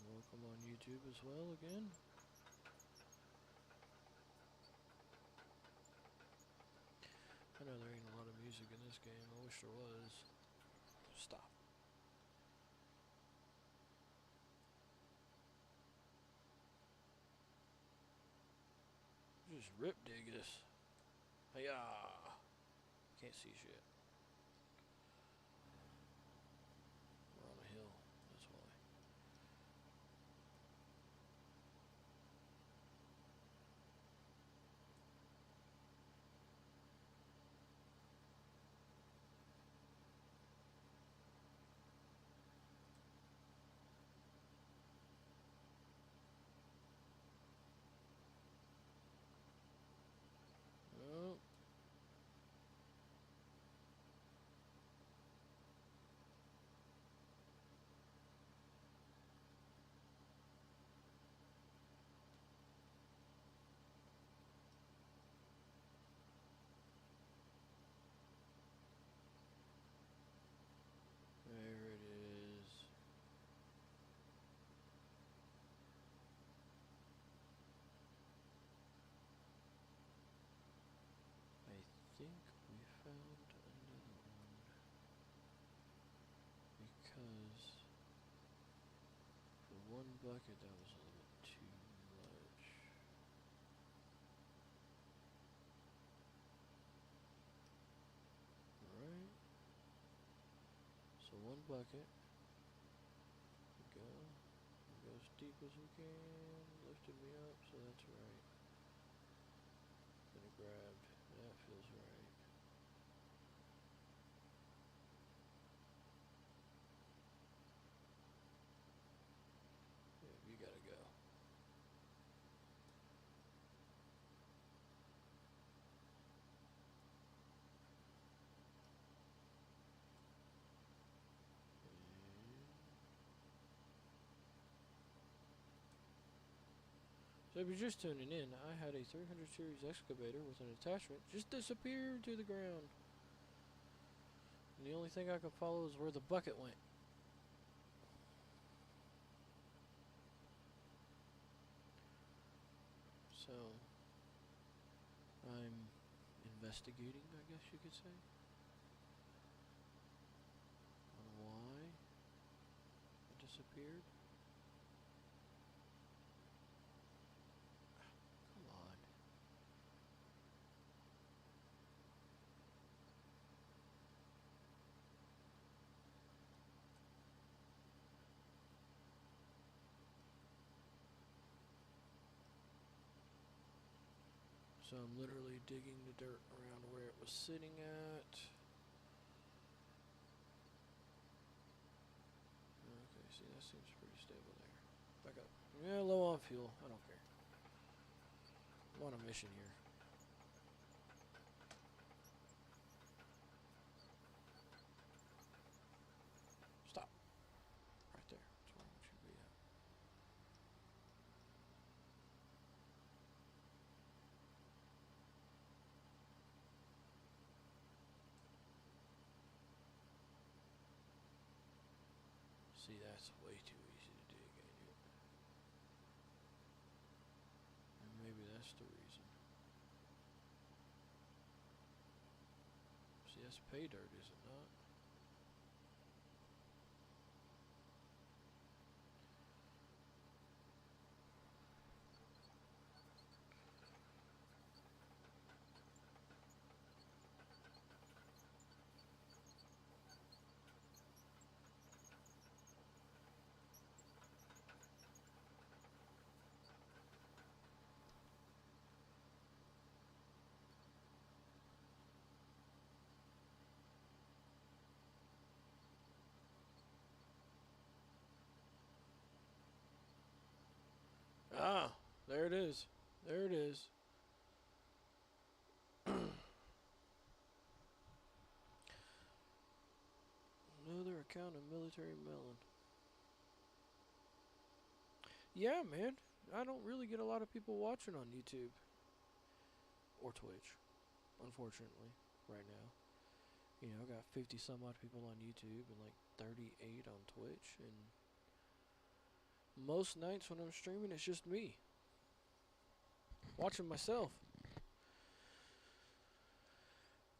Welcome on YouTube as well again. I know there ain't a lot of music in this game. I wish there was. Stop. Just rip dig this. Hiya! Can't see shit. We're on a hill. That's why. Oh. There it is. I think we found another one. Because for one bucket that was a little too much. Right? So one bucket. Go. Go as deep as we can. Lifted me up, so that's right. Then it grabbed. That feels right. Yeah, you gotta go. So if you're just tuning in, I had a 300 series excavator with an attachment just disappear to the ground. And the only thing I could follow is where the bucket went. So I'm investigating, I guess you could say, on why it disappeared. Come on. So I'm literally digging the dirt around where it was sitting at. Okay, see, that seems pretty stable there. Back up. Yeah, low on fuel. I don't care. I'm on a mission here. Stop. Right there. That's where I want you to be at. See, that's way too easy to dig, ain't it? And maybe that's the reason. See, that's pay dirt, is it not? is. There it is. Another account of Military Melon. Yeah, man. I don't really get a lot of people watching on YouTube. Or Twitch. Unfortunately. Right now. You know, I got 50 some odd people on YouTube and like 38 on Twitch. And most nights when I'm streaming, it's just me. Watching myself.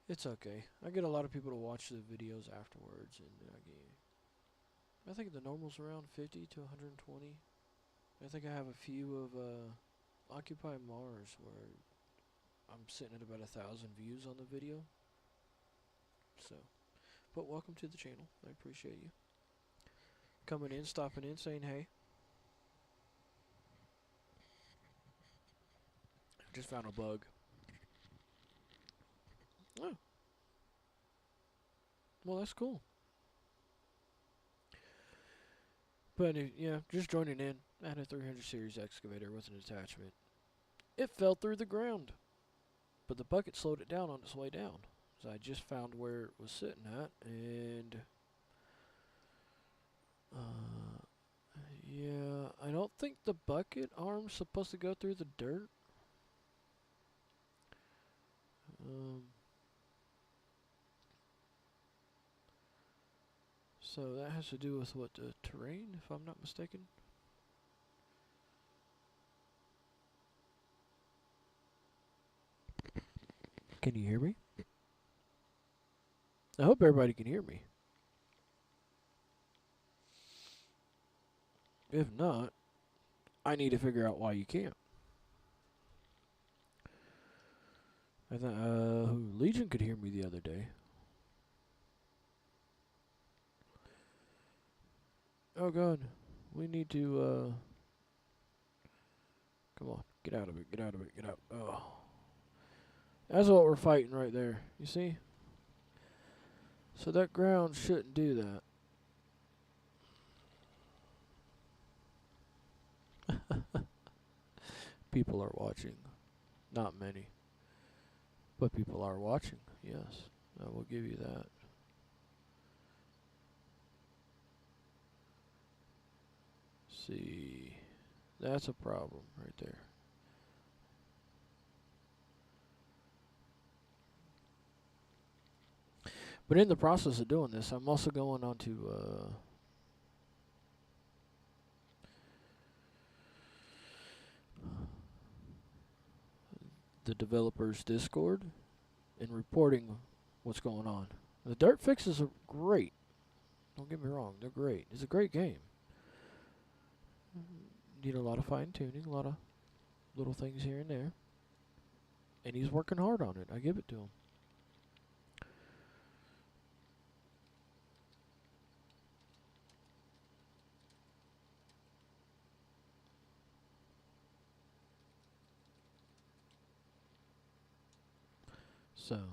It's okay. I get a lot of people to watch the videos afterwards, and I think the normal's around 50 to 120. I think I have a few of Occupy Mars where I'm sitting at about 1,000 views on the video. So, but welcome to the channel. I appreciate you coming in, stopping in, saying hey. I just found a bug. Oh, well, that's cool. But yeah, just joining in. I had a 300 series excavator with an attachment. It fell through the ground, but the bucket slowed it down on its way down. So I just found where it was sitting at, and yeah, I don't think the bucket arm's supposed to go through the dirt. So that has to do with what, the terrain, if I'm not mistaken. Can you hear me? I hope everybody can hear me. If not, I need to figure out why you can't. I thought Legion could hear me the other day. Oh god, we need to come on, get out of it, get out of it, get out. Oh, that's what we're fighting right there. You see? So that ground shouldn't do that. People are watching. Not many. But people are watching, yes. I will give you that. See. That's a problem right there. But in the process of doing this, I'm also going on to the developers Discord and reporting what's going on. The dirt fixes are great. Don't get me wrong, they're great. It's a great game. Need a lot of fine tuning, a lot of little things here and there. And he's working hard on it. I give it to him. So, anyways.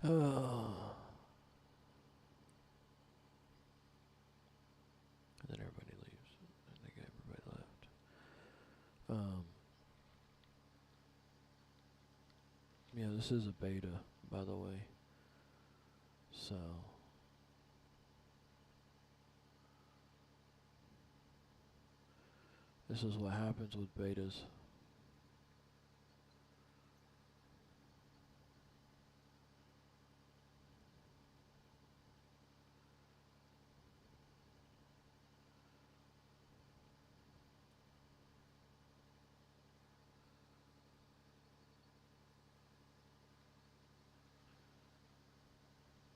Oh. And then everybody leaves. I think everybody left. Yeah, this is a beta, by the way. So, this is what happens with betas.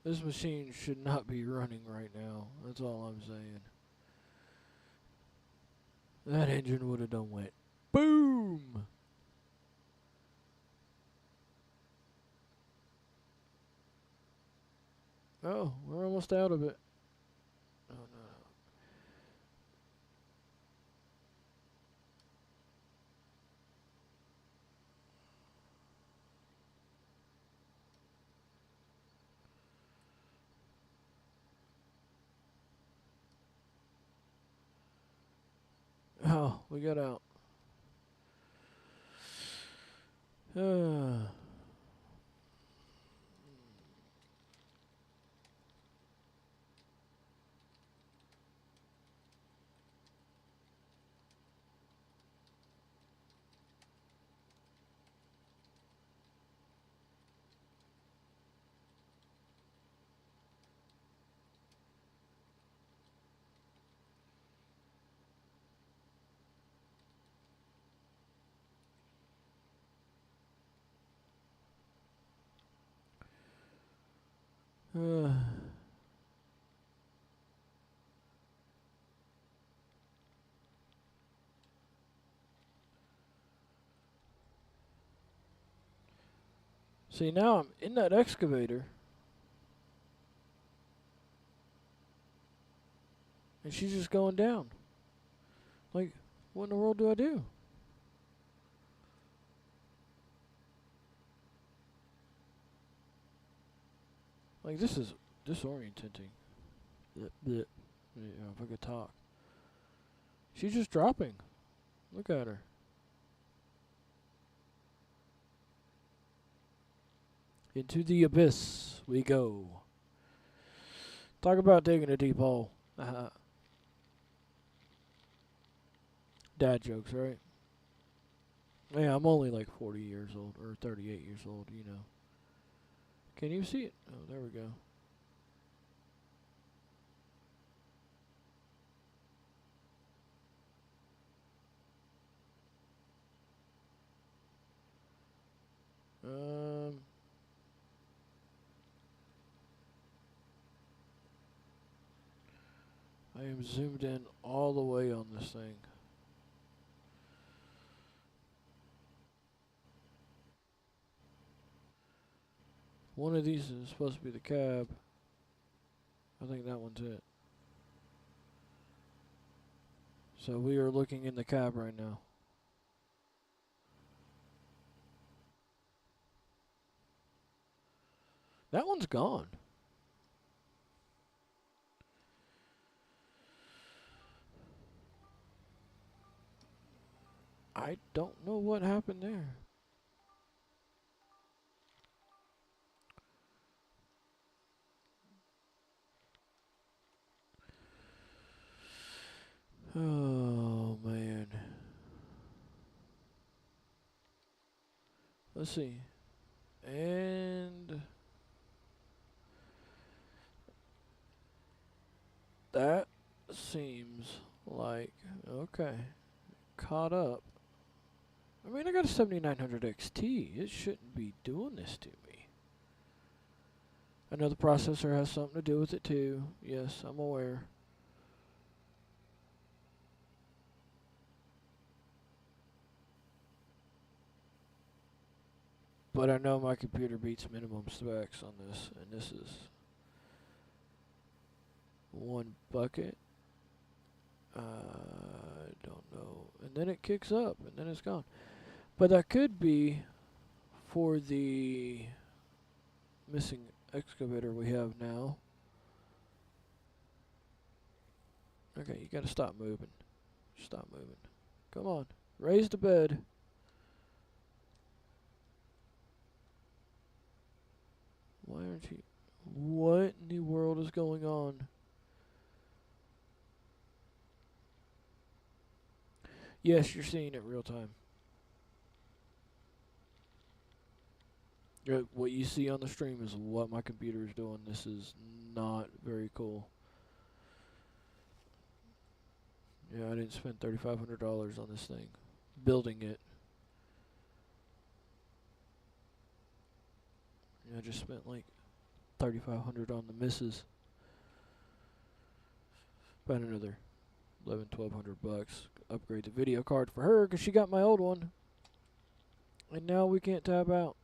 This machine should not be running right now. That's all I'm saying. That engine would have done went boom. Oh, we're almost out of it. Oh no. Oh, we got out. See, now I'm in that excavator. And she's just going down. Like, what in the world do I do? Like, this is disorienting. Blech. Yeah, if I could talk. She's just dropping. Look at her. Into the abyss we go. Talk about digging a deep hole. Dad jokes, right? Yeah, I'm only like 40 years old, or 38 years old, you know. Can you see it? Oh, there we go. I am zoomed in all the way on this thing. One of these is supposed to be the cab. I think that one's it. So we are looking in the cab right now. That one's gone. I don't know what happened there. Oh, man. Let's see. And that seems like, okay, caught up. I mean, I got a 7900 XT. It shouldn't be doing this to me. I know the processor has something to do with it too. Yes, I'm aware. But I know my computer beats minimum specs on this, and this is one bucket. I don't know. And then it kicks up, and then it's gone. But that could be for the missing excavator we have now. Okay, you gotta stop moving. Stop moving. Come on. Raise the bed. Why aren't you... What in the world is going on? Yes, you're seeing it real time. What you see on the stream is what my computer is doing. This is not very cool. Yeah, I didn't spend $3,500 on this thing. Building it. Yeah, I just spent like $3,500 on the missus. About another 1,200 bucks. Upgrade the video card for her because she got my old one. And now we can't tab out.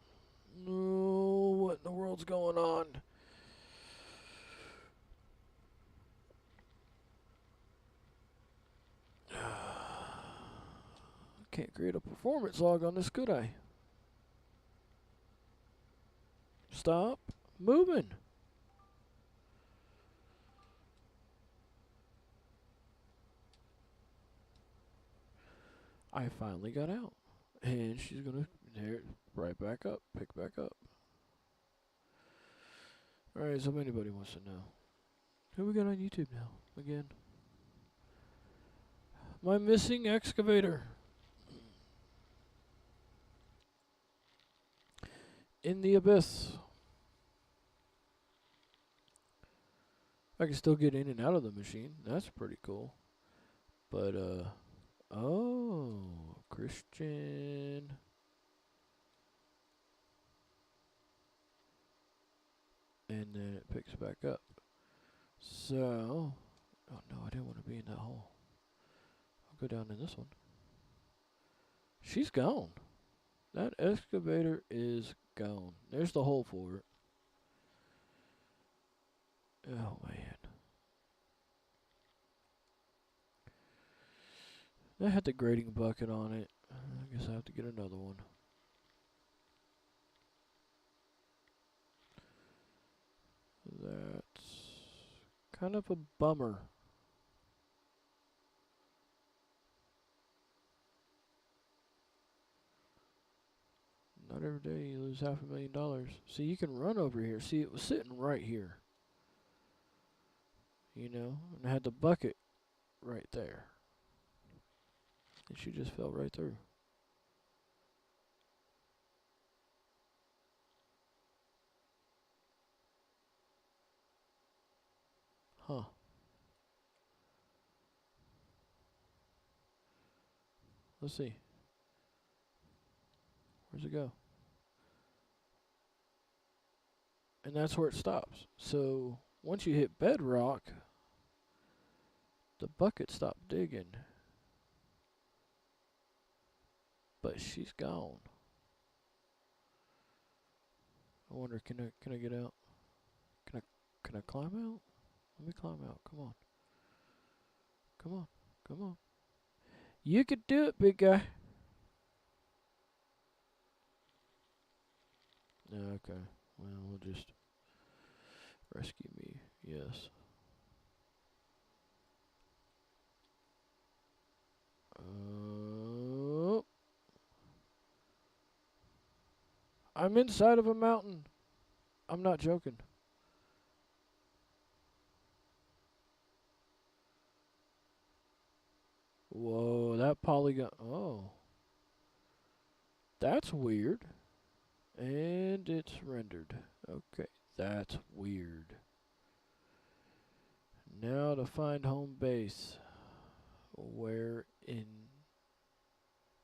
No, what in the world's going on? Can't create a performance log on this, could I? Stop moving. I finally got out. And she's gonna right back up, pick back up. Alright, so if anybody wants to know, who we got on YouTube now? Again. My missing excavator. In the abyss. I can still get in and out of the machine. That's pretty cool. But, oh, Christian. And then it picks back up. So, oh no, I didn't want to be in that hole. I'll go down in this one. She's gone. That excavator is gone. There's the hole for it. Oh man. That had the grading bucket on it. I guess I have to get another one. That's kind of a bummer. Not every day you lose $500,000. See, you can run over here. See, it was sitting right here. You know, and I had the bucket right there. And she just fell right through. Huh. Let's see. Where's it go? And that's where it stops. So once you hit bedrock, the bucket stopped digging. But she's gone. I wonder, can I get out? Can I climb out? Let me climb out. Come on. Come on. Come on. You could do it, big guy. Okay. Well, we'll just rescue me. Yes. I'm inside of a mountain. I'm not joking. Whoa, that polygon. Oh. That's weird. And it's rendered. Okay, that's weird. Now to find home base. Where in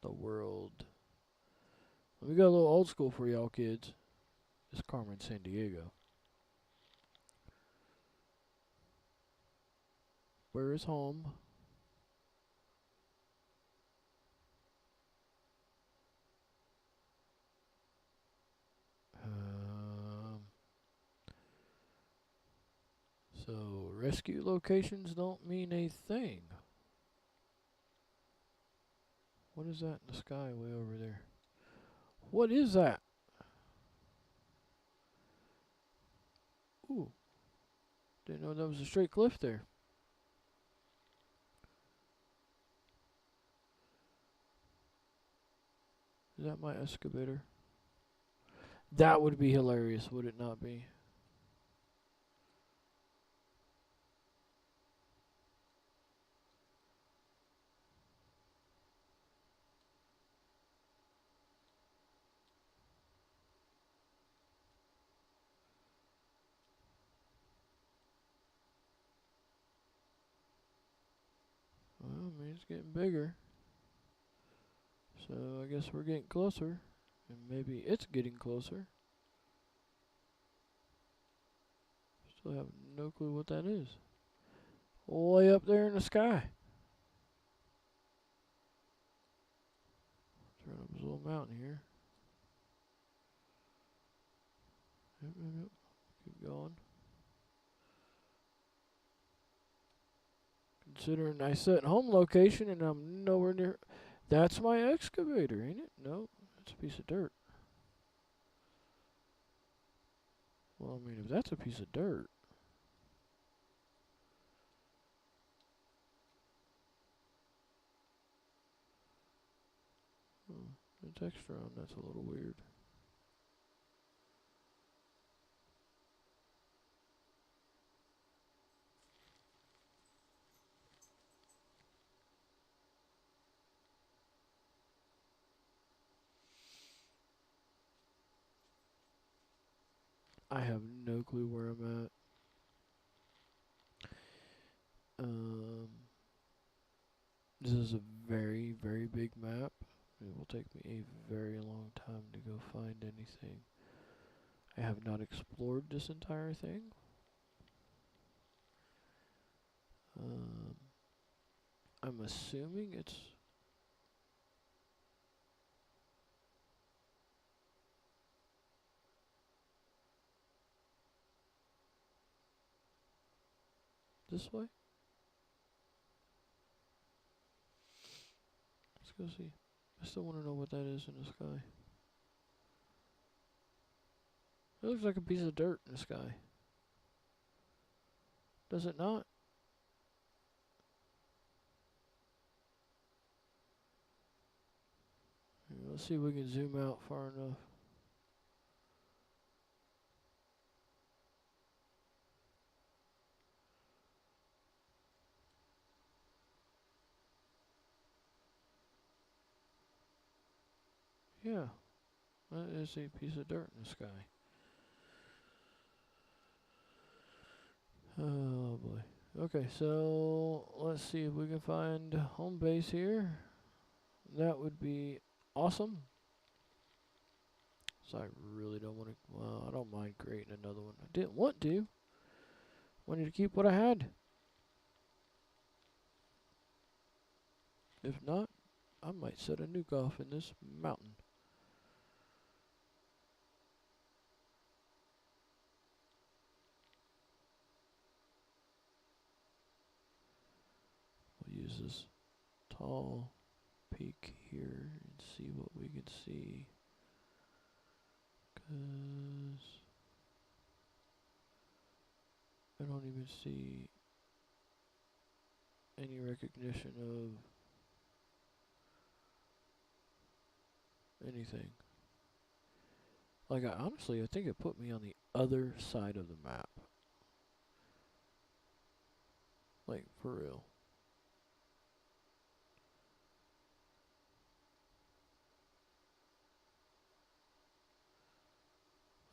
the world? Let me go a little old school for y'all kids. It's Carmen Sandiego. Where is home? So rescue locations don't mean a thing. What is that in the sky way over there? What is that? Ooh. Didn't know that was a straight cliff there. Is that my excavator? That would be hilarious, would it not be? Well, I mean, it's getting bigger. So I guess we're getting closer. And maybe it's getting closer. Still have no clue what that is. Way up there in the sky. Let's run up this little mountain here. Yep. Keep going. Considering I set home location and I'm nowhere near. That's my excavator, ain't it? No, it's a piece of dirt. Well, I mean, if that's a piece of dirt. The texture on that's a little weird. I have no clue where I'm at. This is a very, very big map. It will take me a very long time to go find anything. I have not explored this entire thing. I'm assuming it's this way. Let's go see. I still want to know what that is in the sky. It looks like a piece of dirt in the sky. Does it not? Here, let's see if we can zoom out far enough. Yeah, that is a piece of dirt in the sky. Oh boy. Okay, so let's see if we can find home base here. That would be awesome. So I really don't want to. Well, I don't mind creating another one. I didn't want to. Wanted to keep what I had. If not, I might set a nuke off in this mountain. We'll use this tall peak here and see what we can see. 'Cause I don't even see any recognition of anything. Like, honestly, I think it put me on the other side of the map. Like, for real.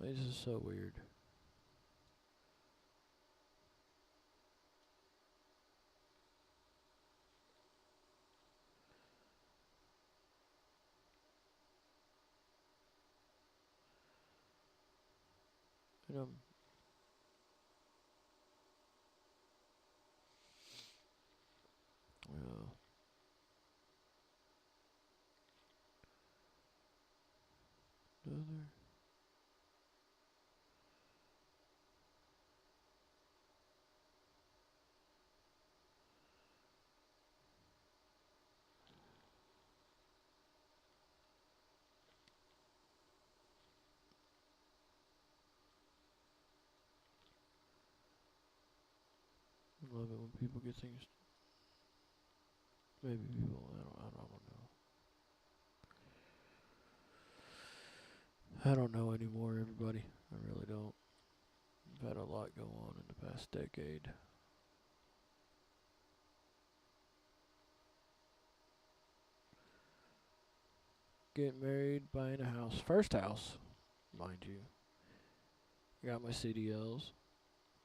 This is so weird. And well, another. I love it when people get things. Maybe people. I don't know. I don't know anymore, everybody. I really don't. I've had a lot go on in the past decade. Getting married, buying a house. First house, mind you. Got my CDLs.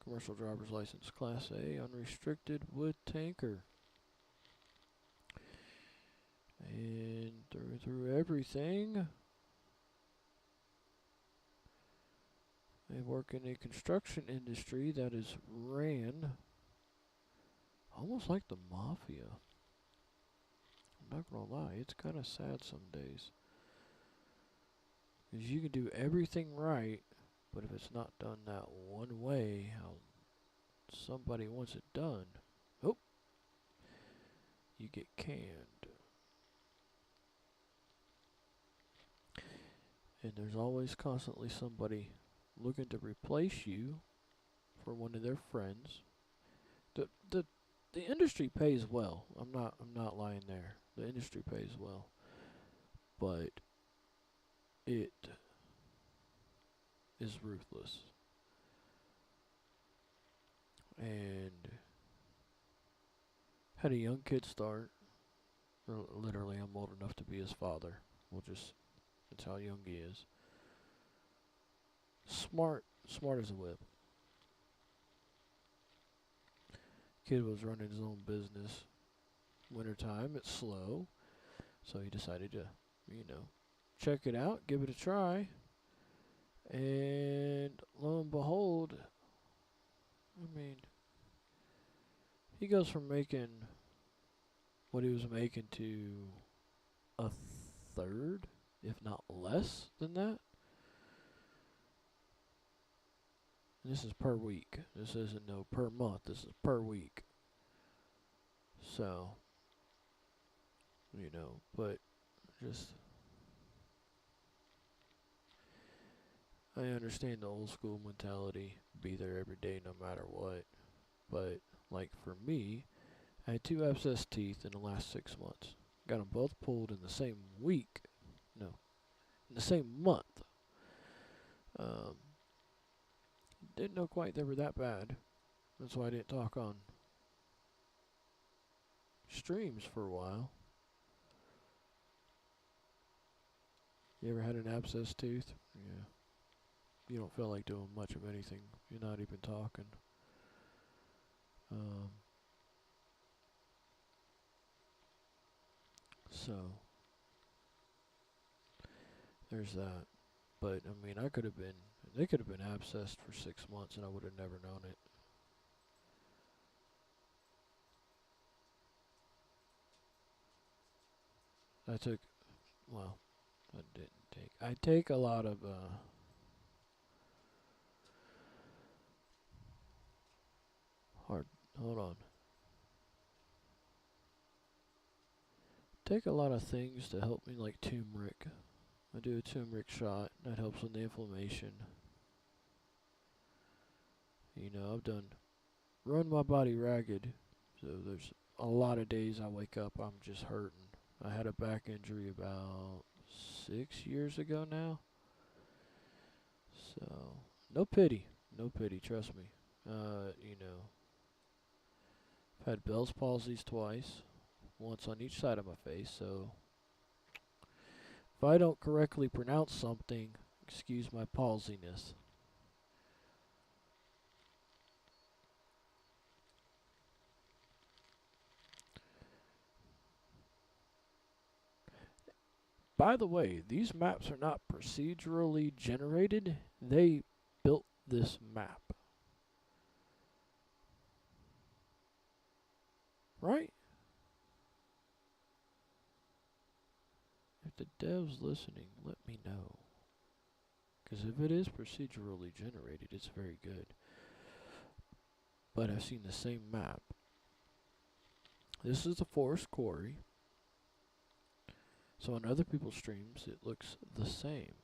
Commercial driver's license, Class A, unrestricted wood tanker. And through everything. They work in a construction industry that is ran almost like the mafia. I'm not gonna lie, it's kind of sad some days. Because you can do everything right, but if it's not done that one way, how somebody wants it done, oh, you get canned. And there's always constantly somebody looking to replace you for one of their friends. The the the industry pays well. I'm not lying there. The industry pays well. But it is ruthless. And had a young kid start. Literally, I'm old enough to be his father. That's how young he is. Smart as a whip. Kid was running his own business. Wintertime, it's slow. So he decided to, check it out, give it a try. And lo and behold, he goes from making what he was making to a third, if not less than that. And this is per week. This isn't no per month. This is per week. So, but just I understand the old school mentality, be there every day no matter what. But like for me, I had 2 abscess teeth in the last 6 months. Got them both pulled in the same week. No, in the same month. Didn't know quite they were that bad. That's why I didn't talk on streams for a while. You ever had an abscess tooth? Yeah. You don't feel like doing much of anything. You're not even talking. So there's that. But they could have been abscessed for 6 months and I would have never known it. I didn't take. I take a lot of hold on. Take a lot of things to help me, like turmeric. I do a turmeric shot that helps with the inflammation. I've run my body ragged, so there's a lot of days I wake up I'm just hurting. I had a back injury about 6 years ago now. So no pity, trust me. I've had Bell's palsies twice, once on each side of my face. So if I don't correctly pronounce something, excuse my palsiness. By the way, these maps are not procedurally generated. They built this map. Right? If the dev's listening, let me know. Because if it is procedurally generated, it's very good. But I've seen the same map. This is the forest quarry. So on other people's streams, it looks the same.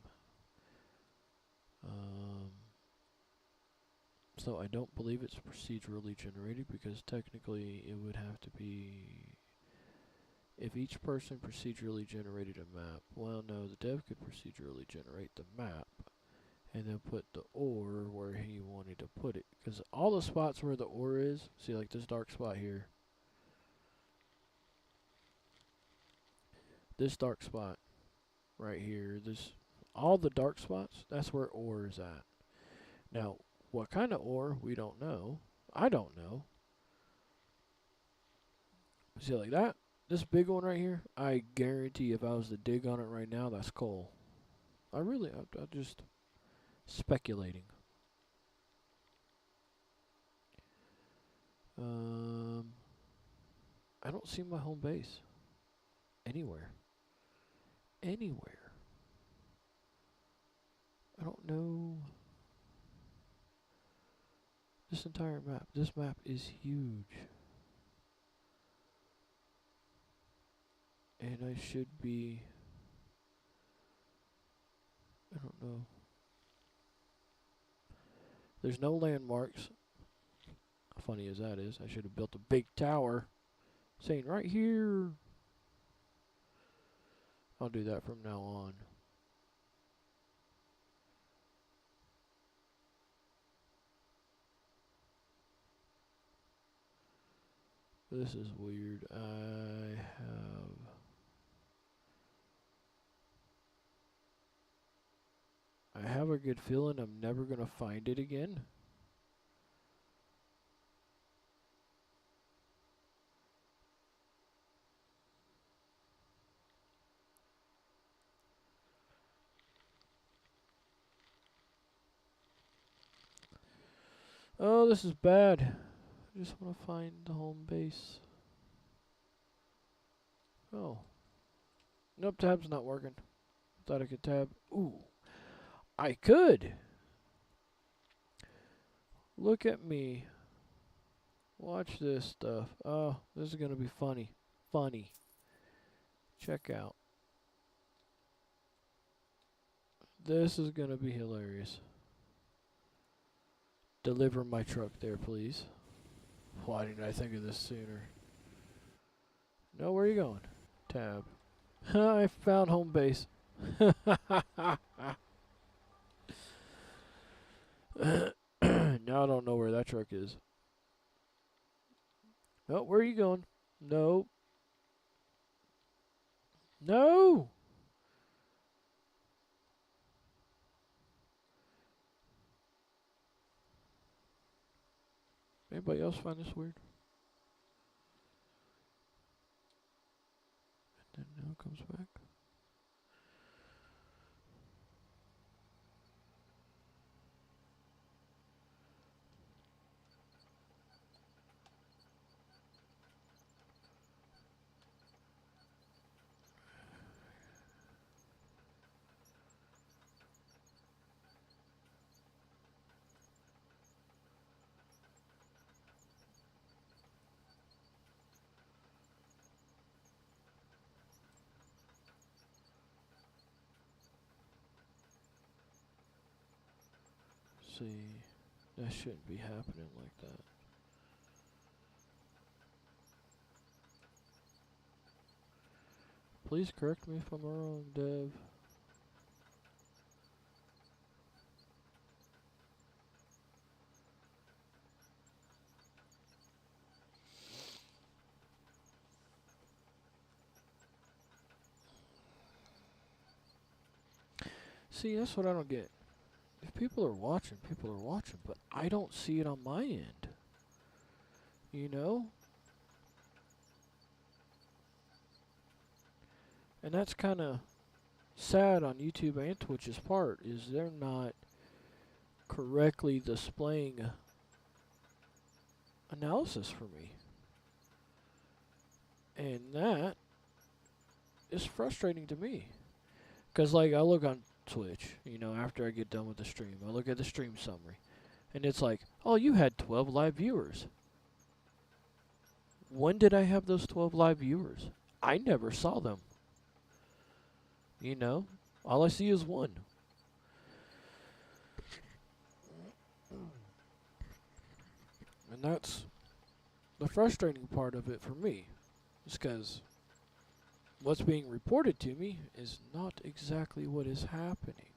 So I don't believe it's procedurally generated because technically it would have to be if each person procedurally generated a map. Well, no, the dev could procedurally generate the map and then put the ore where he wanted to put it. Because all the spots where the ore is, see like this dark spot here, this dark spot right here, all the dark spots, that's where ore is at. Now, what kind of ore, we don't know. I don't know. See like that? This big one right here, I guarantee if I was to dig on it right now, that's coal. I'm just speculating. I don't see my home base anywhere. Anywhere. I don't know. This entire map. This map is huge. And I should be... I don't know. There's no landmarks. How funny as that is. I should have built a big tower saying right here. I'll do that from now on. This is weird. I have a good feeling I'm never gonna find it again. Oh, this is bad. I just want to find the home base. Oh. Nope, tab's not working. Thought I could tab. Ooh. I could! Look at me. Watch this stuff. Oh, this is gonna be funny. Funny. Check out. This is gonna be hilarious. Deliver my truck there, please. Why didn't I think of this sooner? No, where are you going? Tab. I found home base. Now I don't know where that truck is. Oh, where are you going? No. No! Anybody else find this weird? And then now it comes back. See, that shouldn't be happening like that. Please correct me if I'm wrong, Dev. See, that's what I don't get. If people are watching, but I don't see it on my end. You know? And that's kind of sad on YouTube and Twitch's part, is they're not correctly displaying analysis for me. And that is frustrating to me. Because, like, I look on Twitch, you know, after I get done with the stream, I look at the stream summary, and it's like, oh, you had 12 live viewers. When did I have those 12 live viewers? I never saw them. You know, all I see is one. And that's the frustrating part of it for me. Is because what's being reported to me is not exactly what is happening.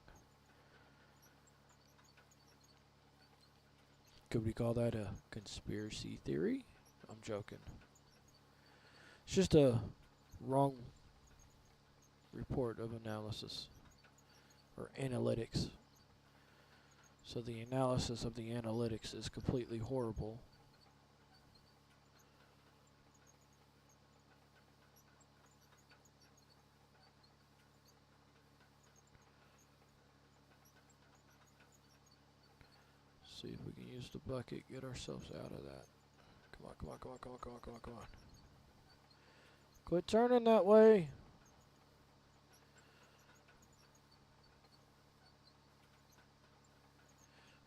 Could we call that a conspiracy theory? I'm joking. It's just a wrong report of analysis or analytics. So the analysis of the analytics is completely horrible. See if we can use the bucket, get ourselves out of that. Come on, come on, come on, come on, come on, come on, come on. Quit turning that way.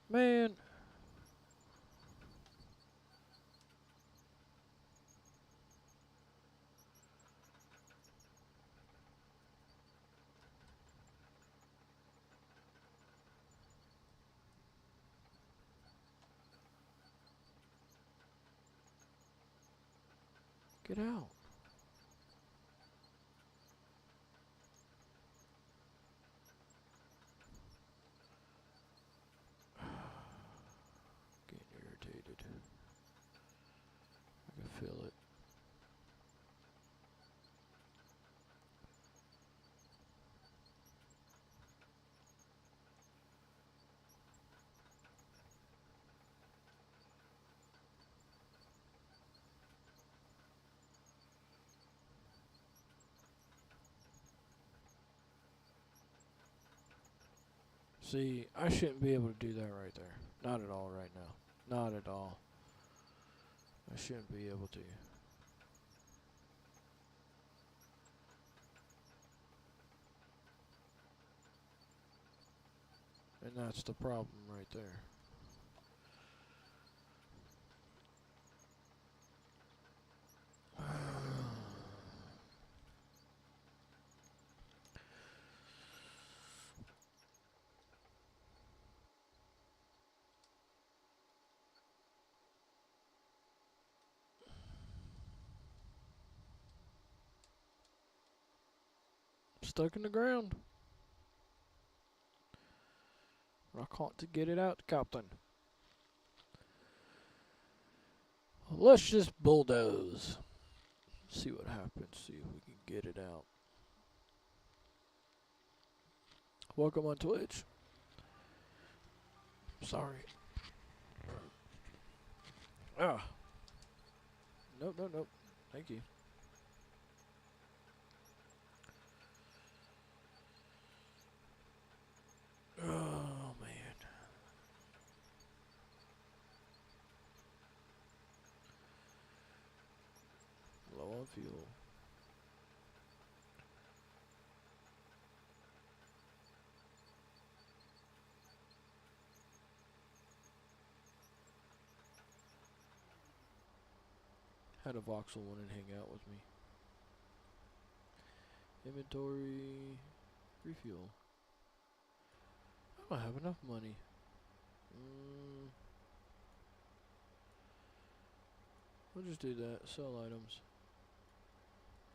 Man. Get out. Getting irritated. I can feel it. See, I shouldn't be able to do that right there. Not at all right now. Not at all. I shouldn't be able to. And that's the problem right there. Stuck in the ground. I can't get it out, Captain. Let's just bulldoze. See what happens. See if we can get it out. Welcome on Twitch. Sorry. Ah. Nope, nope, nope. Thank you. Oh, man. Low on fuel. Had a voxel want to hang out with me. Inventory. Refuel. I don't have enough money. We'll just do that. Sell items.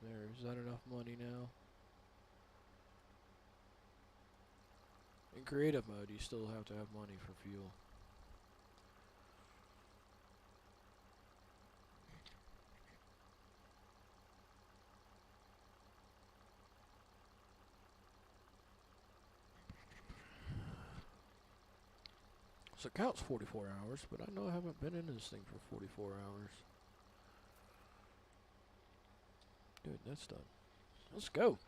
There. Is that enough money now? In creative mode, you still have to have money for fuel. So it counts 44 hours, but I know I haven't been in this thing for 44 hours. Dude, that's done. Let's go.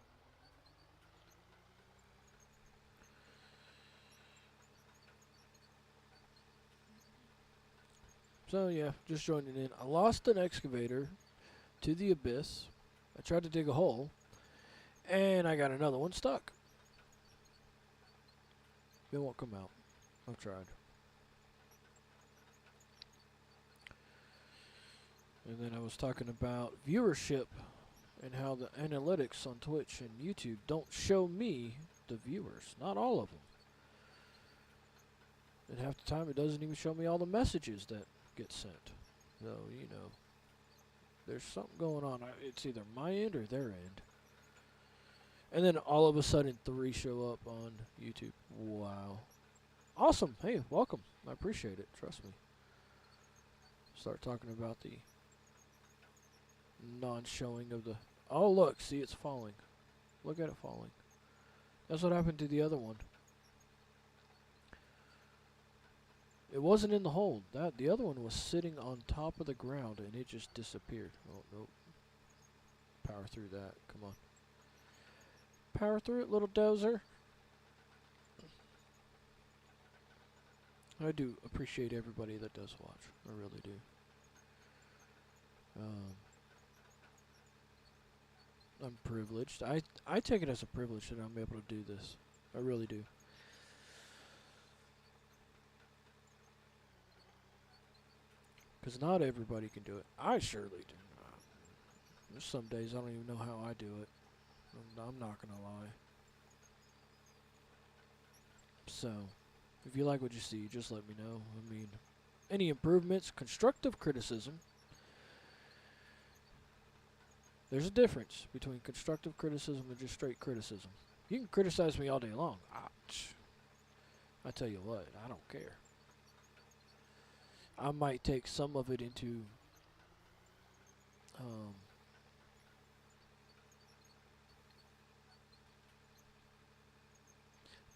So yeah, just joining in. I lost an excavator to the abyss. I tried to dig a hole, and I got another one stuck. It won't come out. I've tried. And then I was talking about viewership and how the analytics on Twitch and YouTube don't show me the viewers. Not all of them. And half the time it doesn't even show me all the messages that get sent. So, you know, there's something going on. It's either my end or their end. And then all of a sudden 3 show up on YouTube. Wow. Awesome. Hey, welcome. I appreciate it. Trust me. Start talking about the non-showing of the... Oh, look. See, it's falling. Look at it falling. That's what happened to the other one. It wasn't in the hole. The other one was sitting on top of the ground, and it just disappeared. Oh, nope. Power through that. Come on. Power through it, little dozer. I do appreciate everybody that does watch. I really do. I'm privileged. I take it as a privilege that I'm able to do this. I really do. Because not everybody can do it. I surely do. There's some days I don't even know how I do it. I'm not going to lie. So, if you like what you see, just let me know. I mean, any improvements, constructive criticism. There's a difference between constructive criticism and just straight criticism. You can criticize me all day long. I tell you what, I don't care. I might take some of it into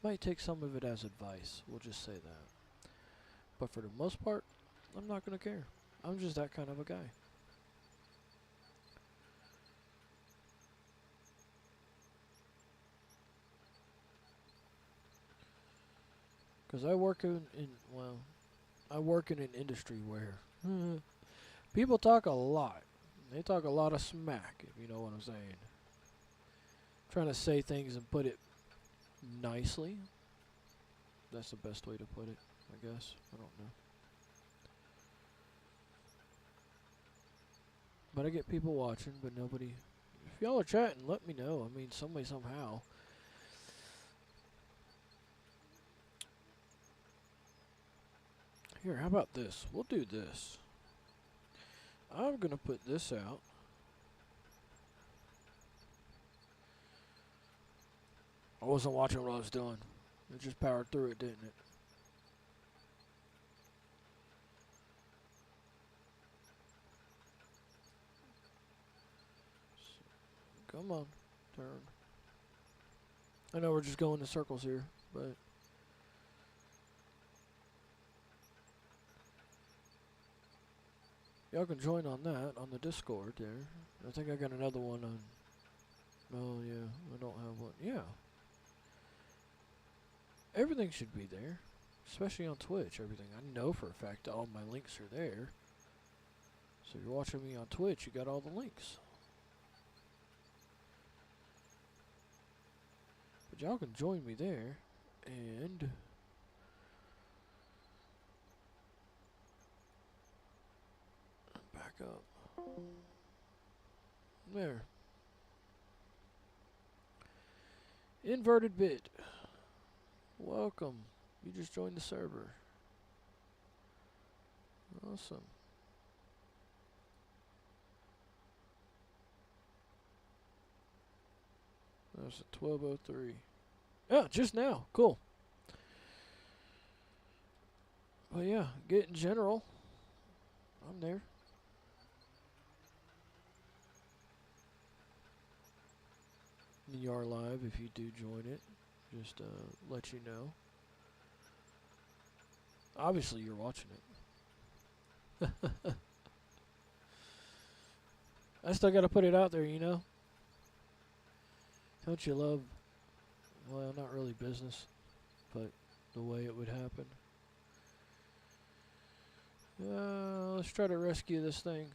might take some of it as advice. We'll just say that. But for the most part, I'm not going to care. I'm just that kind of a guy. Because I work I work in an industry where people talk a lot. They talk a lot of smack, if you know what I'm saying. Trying to say things and put it nicely. That's the best way to put it, I guess. I don't know. But I get people watching, but nobody... If y'all are chatting, let me know. I mean, some way, somehow. Here, how about this? We'll do this. I'm going to put this out. I wasn't watching what I was doing. It just powered through it, didn't it? Come on, turn. I know we're just going in circles here, but... Y'all can join on that, on the Discord there. I think I got another one on... Oh, yeah, I don't have one. Yeah. Everything should be there. Especially on Twitch, everything. I know for a fact all my links are there. So if you're watching me on Twitch, you got all the links. But y'all can join me there. And... back up. There. Inverted bit. Welcome. You just joined the server. Awesome. That's a 12:03. Yeah, just now. Cool. But yeah, get in general. I'm there. You are live if you do join it. Just let you know. Obviously, you're watching it. I still gotta put it out there, you know? Don't you love, well, not really business, but the way it would happen? Let's try to rescue this thing.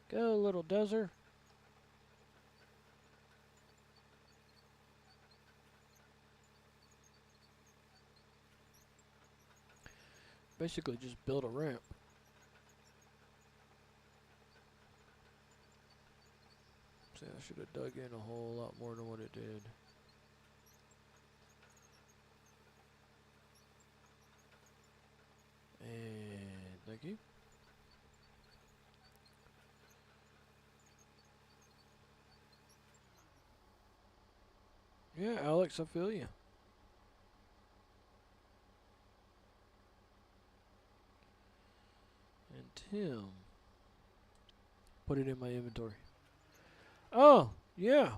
Go, little desert. Basically, just build a ramp. See, I should have dug in a whole lot more than what it did. And thank you. Yeah, Alex, I feel you. And Tim. Put it in my inventory. Oh, yeah.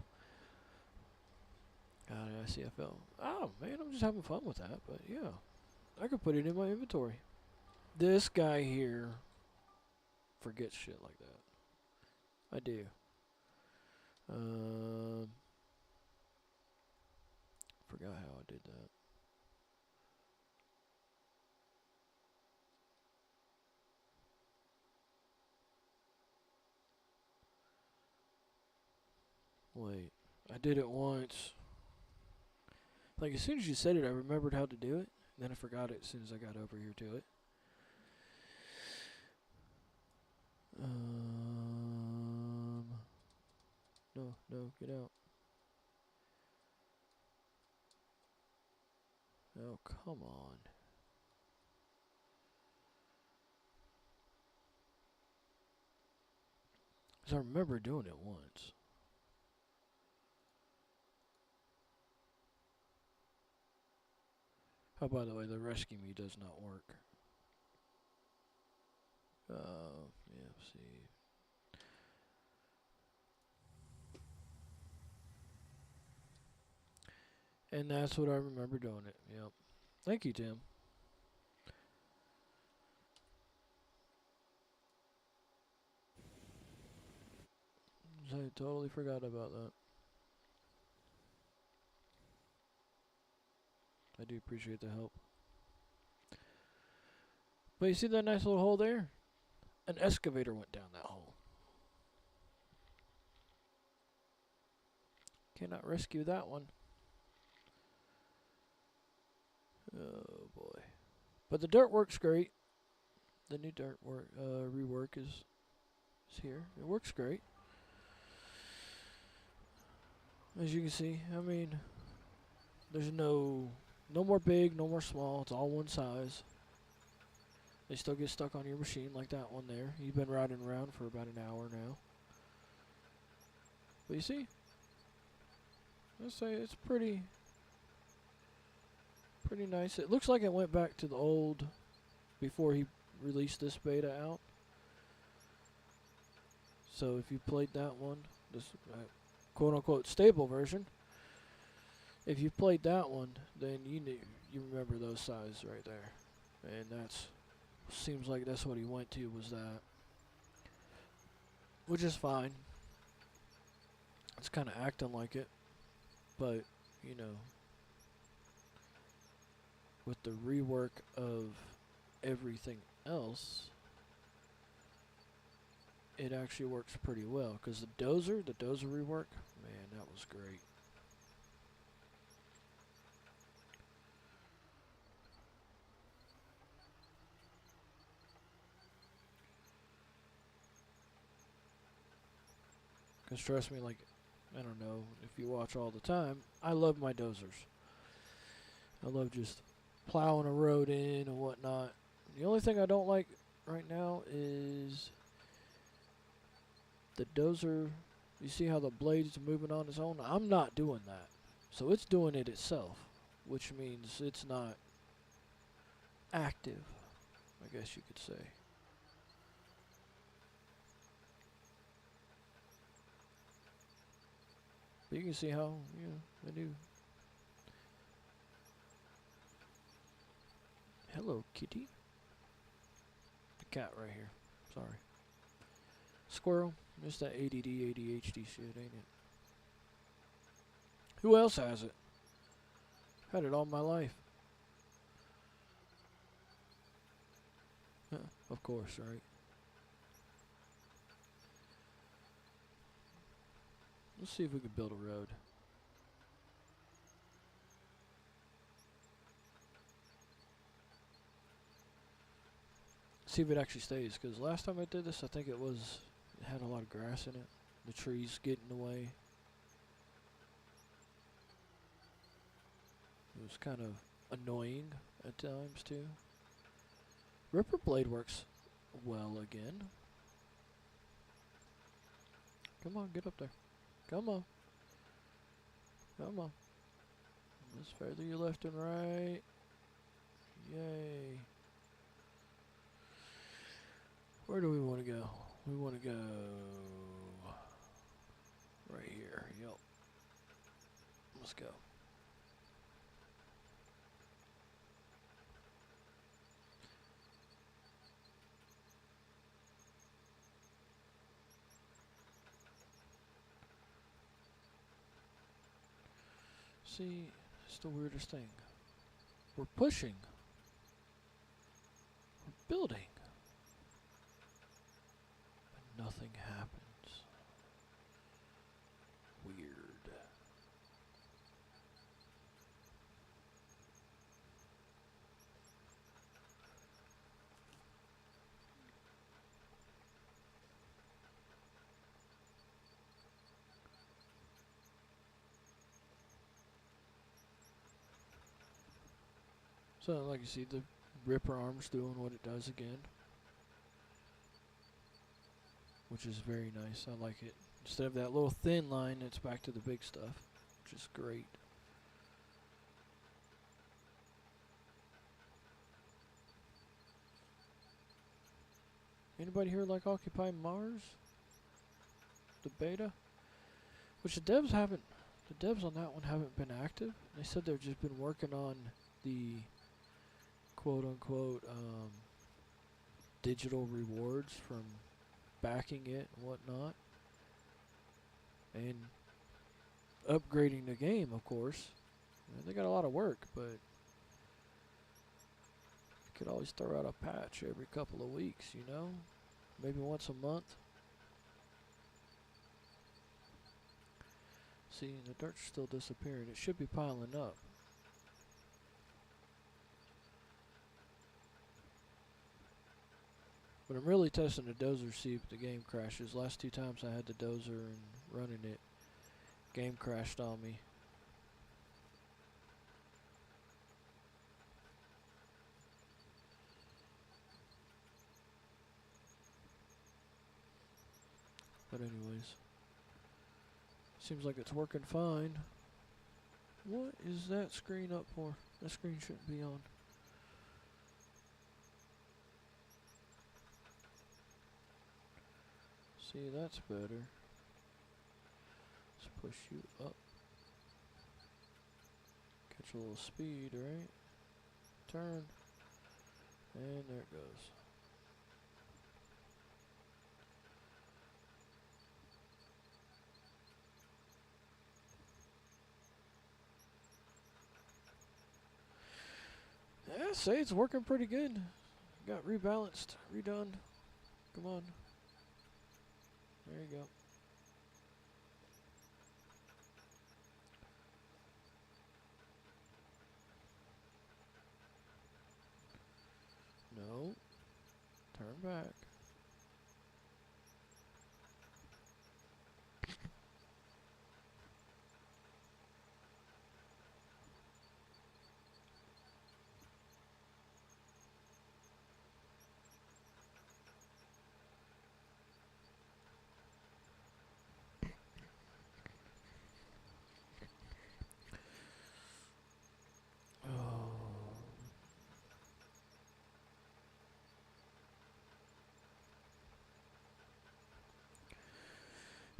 God, ICFL. Oh, man, I'm just having fun with that. But, yeah, I could put it in my inventory. This guy here forgets shit like that. I do. Forgot how I did that. Wait, I did it once. Like, as soon as you said it, I remembered how to do it. Then I forgot it as soon as I got over here to it. No, no, get out. Oh, come on. 'Cause I remember doing it once. Oh, by the way, the rescue me does not work. Yeah, see. And that's what I remember doing it. Yep. Thank you, Tim. I totally forgot about that. I do appreciate the help. But you see that nice little hole there? An excavator went down that hole. Cannot rescue that one. Oh boy. But the dirt works great. The new dirt rework is here. It works great. As you can see, I mean, there's no more big, no more small. It's all one size. They still get stuck on your machine like that one there. You've been riding around for about an hour now. But you see, let's say it's pretty nice. It looks like it went back to the old before he released this beta out. So if you played that one, this quote-unquote stable version, if you played that one, then you remember those sizes right there. And that's seems like that's what he went to, was that. Which is fine. It's kind of acting like it. But, you know, with the rework of everything else, it actually works pretty well. Because the dozer rework, man, that was great. Because trust me, like, I don't know if you watch all the time, I love my dozers. I love just plowing a road in and whatnot. The only thing I don't like right now is the dozer. You see how the blade's moving on its own? I'm not doing that. So it's doing it itself, which means it's not active, I guess you could say. But you can see how, you know, the new... Hello, kitty. The cat right here. Sorry. Squirrel. Just that ADD, ADHD shit, ain't it? Who else has it? Had it all my life. Of course, right? Let's see if we can build a road. See if it actually stays, because last time I did this, I think it had a lot of grass in it. The trees get in the way. It was kind of annoying at times too. Ripper blade works well again. Come on, get up there. Come on. Come on. Let's feather you left and right. Yay. Where do we want to go? We want to go right here. Yep. Let's go. See, it's the weirdest thing. We're pushing. We're building. But nothing happens. Weird. So, like you see, the Ripper arm's doing what it does again, which is very nice. I like it. Instead of that little thin line, it's back to the big stuff, which is great. Anybody here like Occupy Mars? The beta? Which the devs on that one haven't been active. They said they've just been working on the quote-unquote digital rewards from backing it and whatnot. And upgrading the game, of course. And they got a lot of work, but you could always throw out a patch every couple of weeks, you know? Maybe once a month. See, the dirt's still disappearing. It should be piling up. But I'm really testing the dozer, see if the game crashes. Last 2 times I had the dozer and running it, game crashed on me. But anyways, seems like it's working fine. What is that screen up for? That screen shouldn't be on. See, that's better. Let's push you up. Catch a little speed, right? Turn. And there it goes. Yeah, say it's working pretty good. Got rebalanced, redone. Come on. There you go. No. Turn back.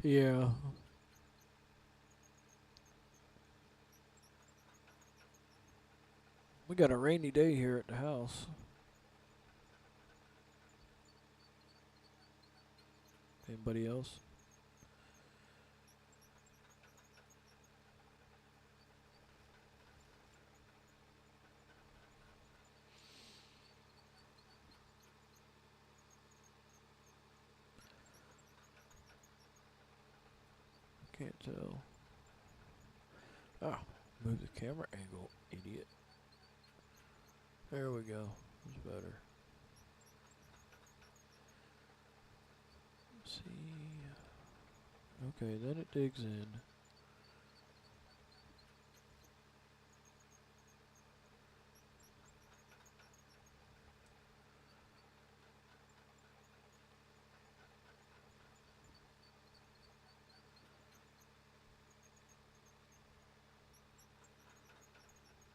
Yeah. We got a rainy day here at the house. Anybody else? Can't tell. Ah, move the camera angle, idiot. There we go. It's better. Let's see. Okay, then it digs in.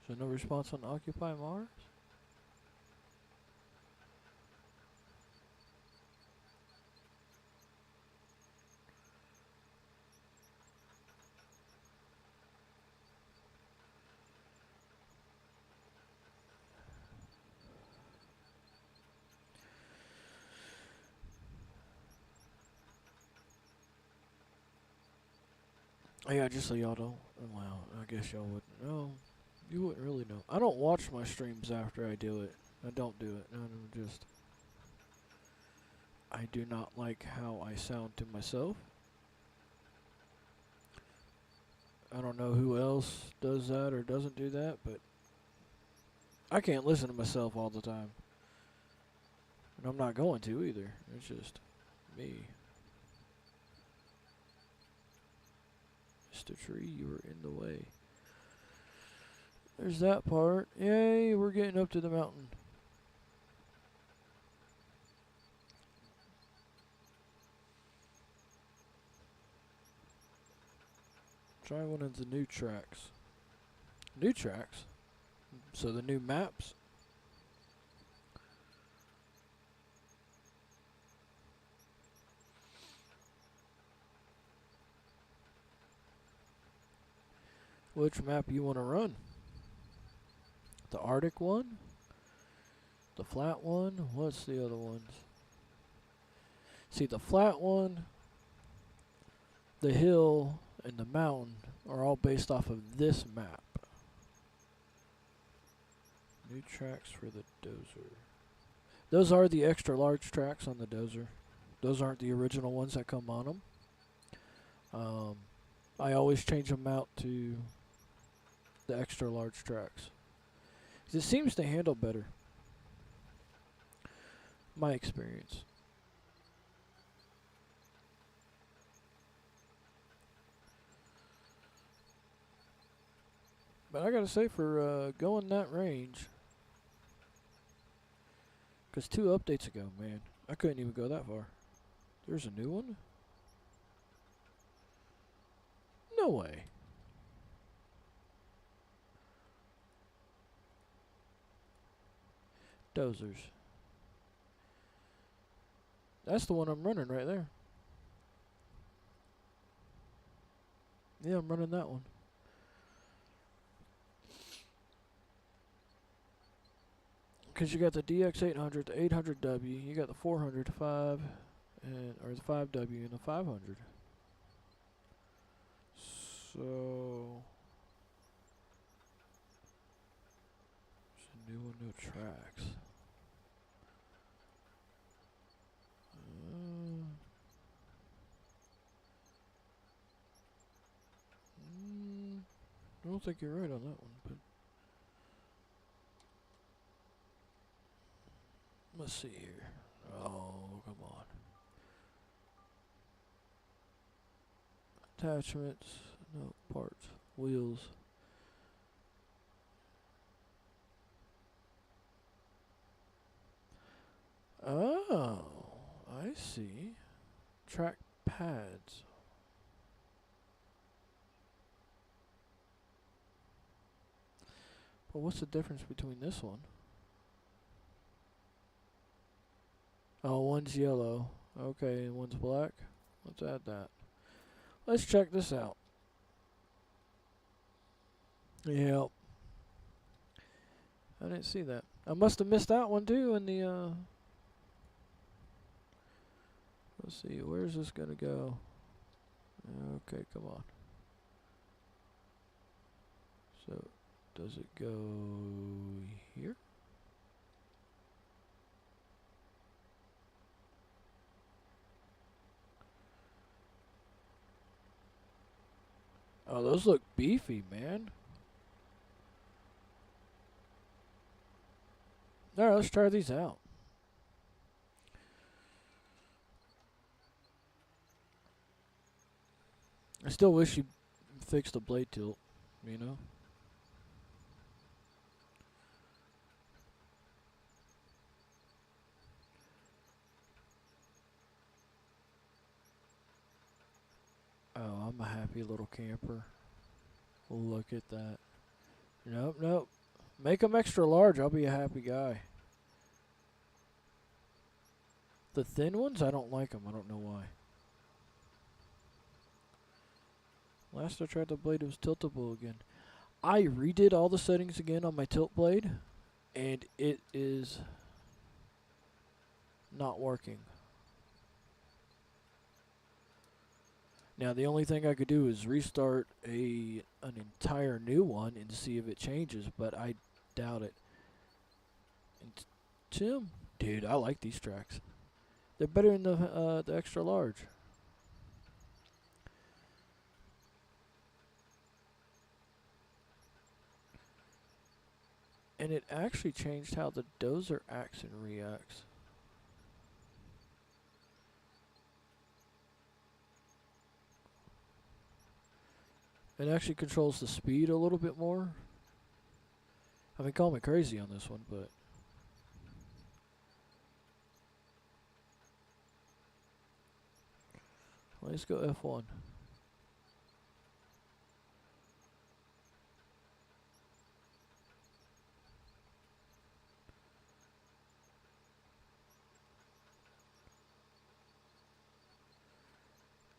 So no response on Occupy Mars? Oh, yeah, just so y'all don't. Well, I guess y'all wouldn't know. You wouldn't really know. I don't watch my streams after I do it. I don't do it. I do not like how I sound to myself. I don't know who else does that or doesn't do that, but I can't listen to myself all the time. And I'm not going to either. It's just me. Mr. Tree, you were in the way. There's that part. Yay, we're getting up to the mountain. Try one of the new tracks. New tracks? So the new maps? Which map you want to run? The Arctic one? The flat one? What's the other ones? See, the flat one, the hill, and the mountain are all based off of this map. New tracks for the Dozer. Those are the extra large tracks on the Dozer. Those aren't the original ones that come on them. I always change them out to the extra large tracks. It seems to handle better. My experience. But I gotta say, for going that range, because 2 updates ago, man, I couldn't even go that far. There's a new one? No way. Dozers. That's the one I'm running right there. Yeah, I'm running that one. Because you got the DX800, the 800W, you got the 400, 5, and or the 5W and the 500. So there's a new one, no tracks. I don't think you're right on that one, but let's see here. Oh, come on. Attachments, no parts, wheels. Oh, I see. Track pads. But what's the difference between this one? Oh, one's yellow. Okay, and one's black. Let's add that. Let's check this out. Yep. I didn't see that. I must have missed that one too in the let's see, where's this gonna go? Okay, come on. So, does it go here? Oh, those look beefy, man. Alright, let's try these out. I still wish you fixed the blade tilt, you know? Oh, I'm a happy little camper. Look at that. Nope, nope. Make them extra large, I'll be a happy guy. The thin ones, I don't like them. I don't know why. Last I tried the blade, it was tiltable again. I redid all the settings again on my tilt blade, and it is not working. Now the only thing I could do is restart an entire new one and see if it changes, but I doubt it. And Tim, dude, I like these tracks. They're better than the extra large. And it actually changed how the Dozer acts and reacts. It actually controls the speed a little bit more. I mean, call me crazy on this one, but let's go F1.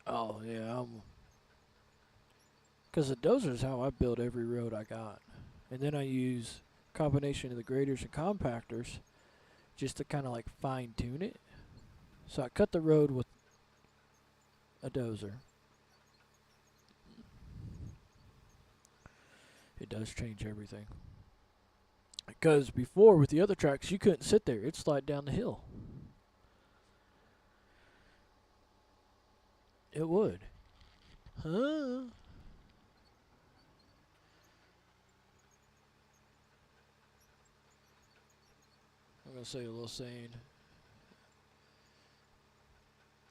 Oh, yeah, because the dozer is how I build every road I got. And then I use combination of the graders and compactors just to kind of like fine tune it. So I cut the road with a dozer. It does change everything. Because before with the other tracks, you couldn't sit there. It'd slide down the hill. It would. Huh? I'm going to say a little saying.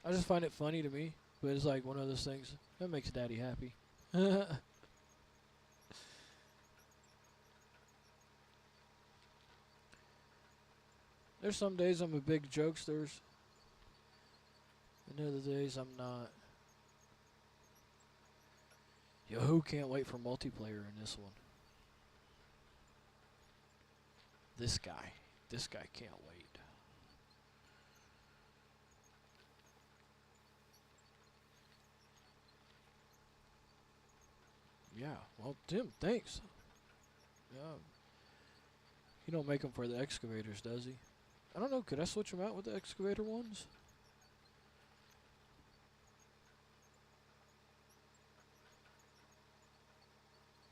I just find it funny to me. But it's like one of those things that makes Daddy happy. There's some days I'm a big jokester, and other days I'm not. Yo, who can't wait for multiplayer in this one? This guy. This guy can't wait. Yeah, well, Tim, thanks. Yeah. He don't make them for the excavators, does he? I don't know, could I switch them out with the excavator ones?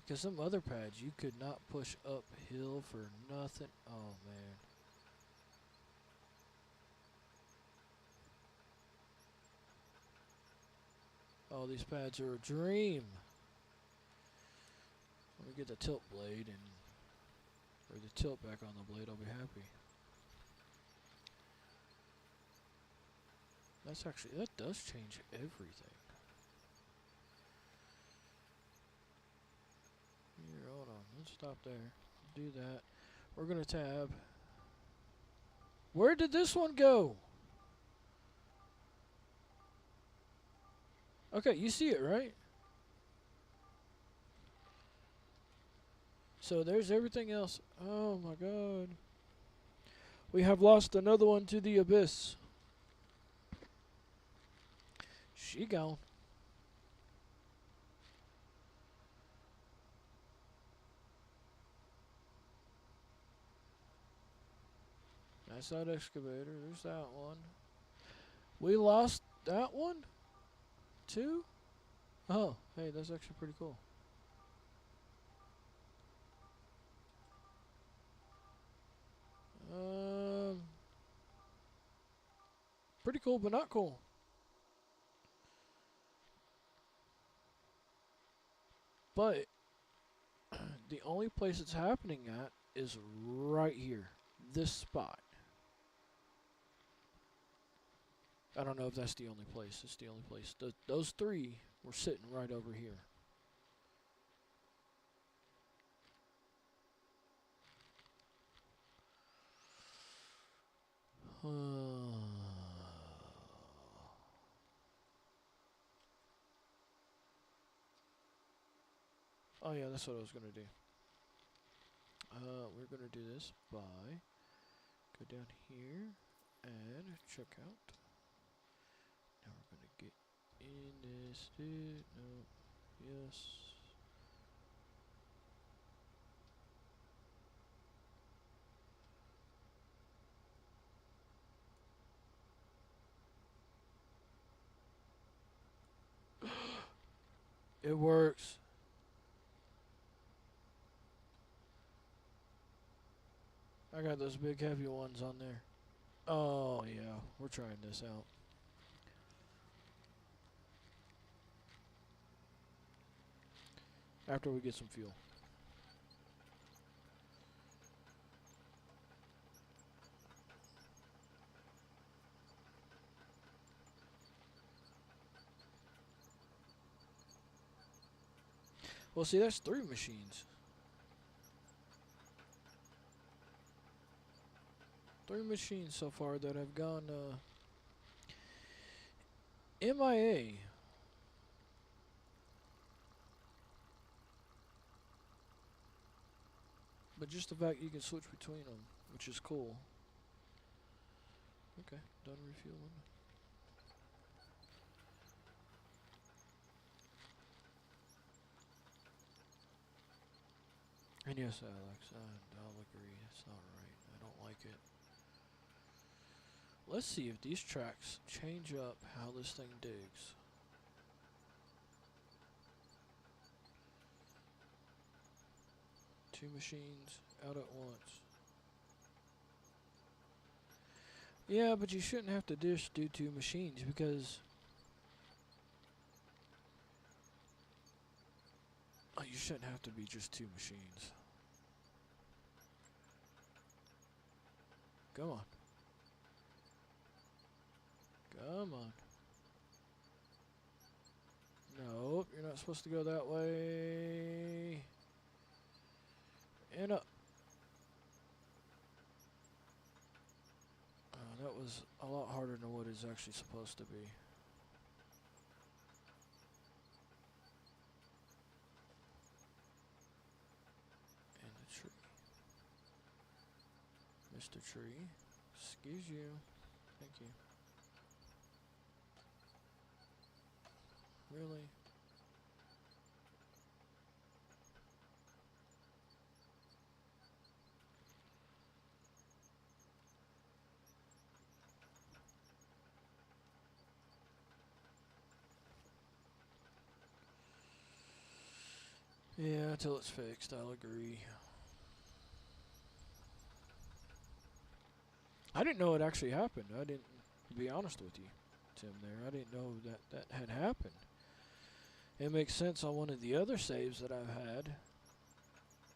Because some other pads you could not push uphill for nothing. Oh, man. Oh, these pads are a dream. Let me get the tilt blade or the tilt back on the blade, I'll be happy. That does change everything. Here, hold on, let's stop there. Do that. We're gonna tab. Where did this one go? Okay, you see it, right? So there's everything else. Oh my god. We have lost another one to the abyss. She gone. That's that excavator. There's that one. We lost that one? Too? Oh, hey, that's actually pretty cool. Pretty cool, but not cool. But the only place it's happening at is right here. This spot. I don't know if that's the only place. It's the only place. Those three were sitting right over here. Oh yeah, that's what I was gonna do. We're gonna do this by go down here and check out. Now we're gonna get in this. No, yes. It works. I got those big heavy ones on there. Oh yeah, we're trying this out. After we get some fuel. Well, see, that's 3 machines. 3 machines so far that have gone MIA. But just the fact you can switch between them, which is cool. Okay, done refueling. And yes, Alex, I'll agree. It's not right. I don't like it. Let's see if these tracks change up how this thing digs. Two machines out at once. Yeah, but you shouldn't have to just do 2 machines because you shouldn't have to be just 2 machines. Come on. Come on. Nope, you're not supposed to go that way. And up. That was a lot harder than what it's actually supposed to be. And the tree. Mr. Tree, excuse you. Thank you. Really? Yeah, until it's fixed, I'll agree. I didn't know it actually happened. I didn't, to be honest with you, Tim, there. I didn't know that that had happened. It makes sense on one of the other saves that I've had.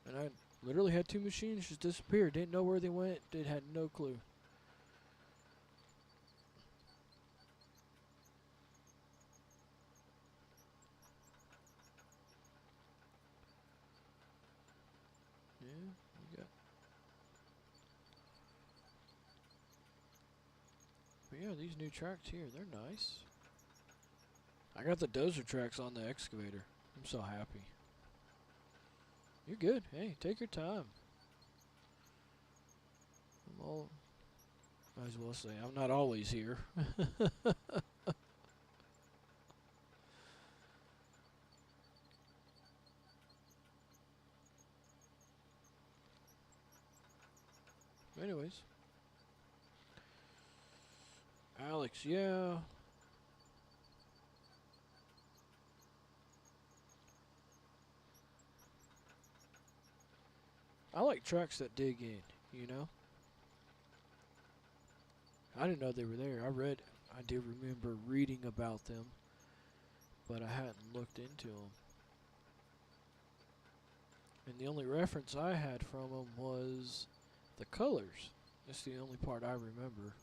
And I literally had 2 machines just disappear. Didn't know where they went. Had no clue. Yeah, you got. But yeah, these new tracks here, they're nice. I got the dozer tracks on the excavator. I'm so happy. You're good. Hey, take your time. I'm all. Might as well say I'm not always here. Anyways. Alex, yeah. I like tracks that dig in, you know? I didn't know they were there. I did remember reading about them, but I hadn't looked into them. And the only reference I had from them was the colors. That's the only part I remember.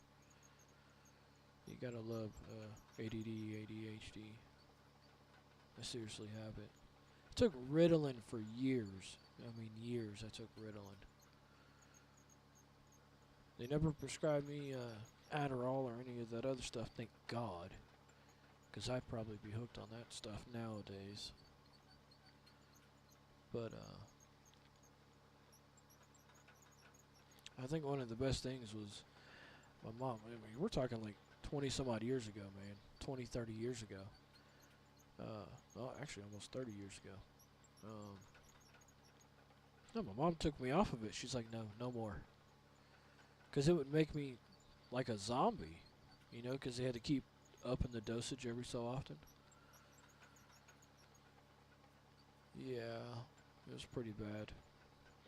You gotta love ADD, ADHD. I seriously have it. I took Ritalin for years. I mean, years I took Ritalin. They never prescribed me Adderall or any of that other stuff, thank God. Because I'd probably be hooked on that stuff nowadays. But, I think one of the best things was my mom. I mean, we're talking like 20 some odd years ago, man. 20, 30 years ago. Well, actually almost 30 years ago. No, my mom took me off of it. She's like, no, no more. Because it would make me like a zombie, you know, because they had to keep upping the dosage every so often. Yeah, it was pretty bad.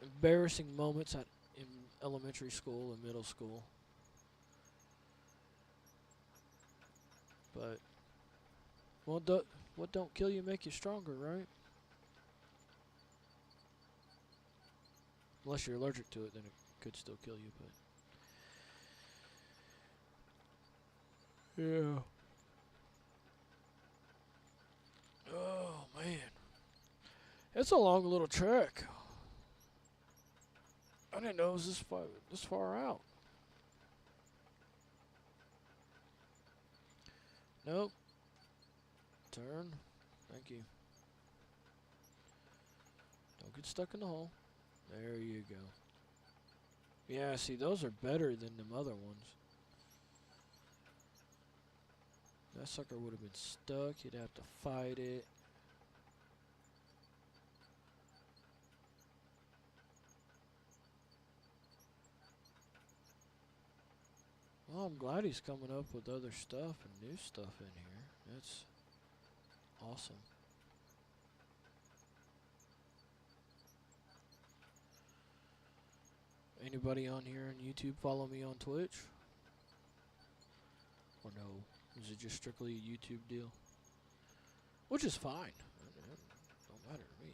Embarrassing moments in elementary school and middle school. But, well, what don't kill you make you stronger, right? Unless you're allergic to it, then it could still kill you, but... Yeah. Oh, man. It's a long little trek. I didn't know it was this far out. Nope. Turn. Thank you. Don't get stuck in the hole. There you go. Yeah, see, those are better than them other ones. That sucker would have been stuck. You'd have to fight it. Well, I'm glad he's coming up with other stuff and new stuff in here. That's awesome. Anybody on here on YouTube follow me on Twitch? Or no? Is it just strictly a YouTube deal? Which is fine. Don't matter to me.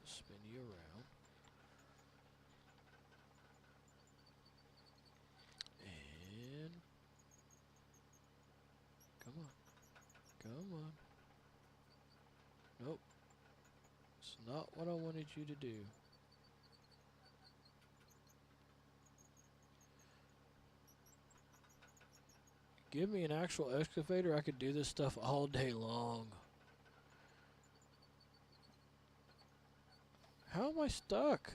Spin you around. And come on. Come on. Nope. It's not what I wanted you to do. Give me an actual excavator, I could do this stuff all day long. How am I stuck?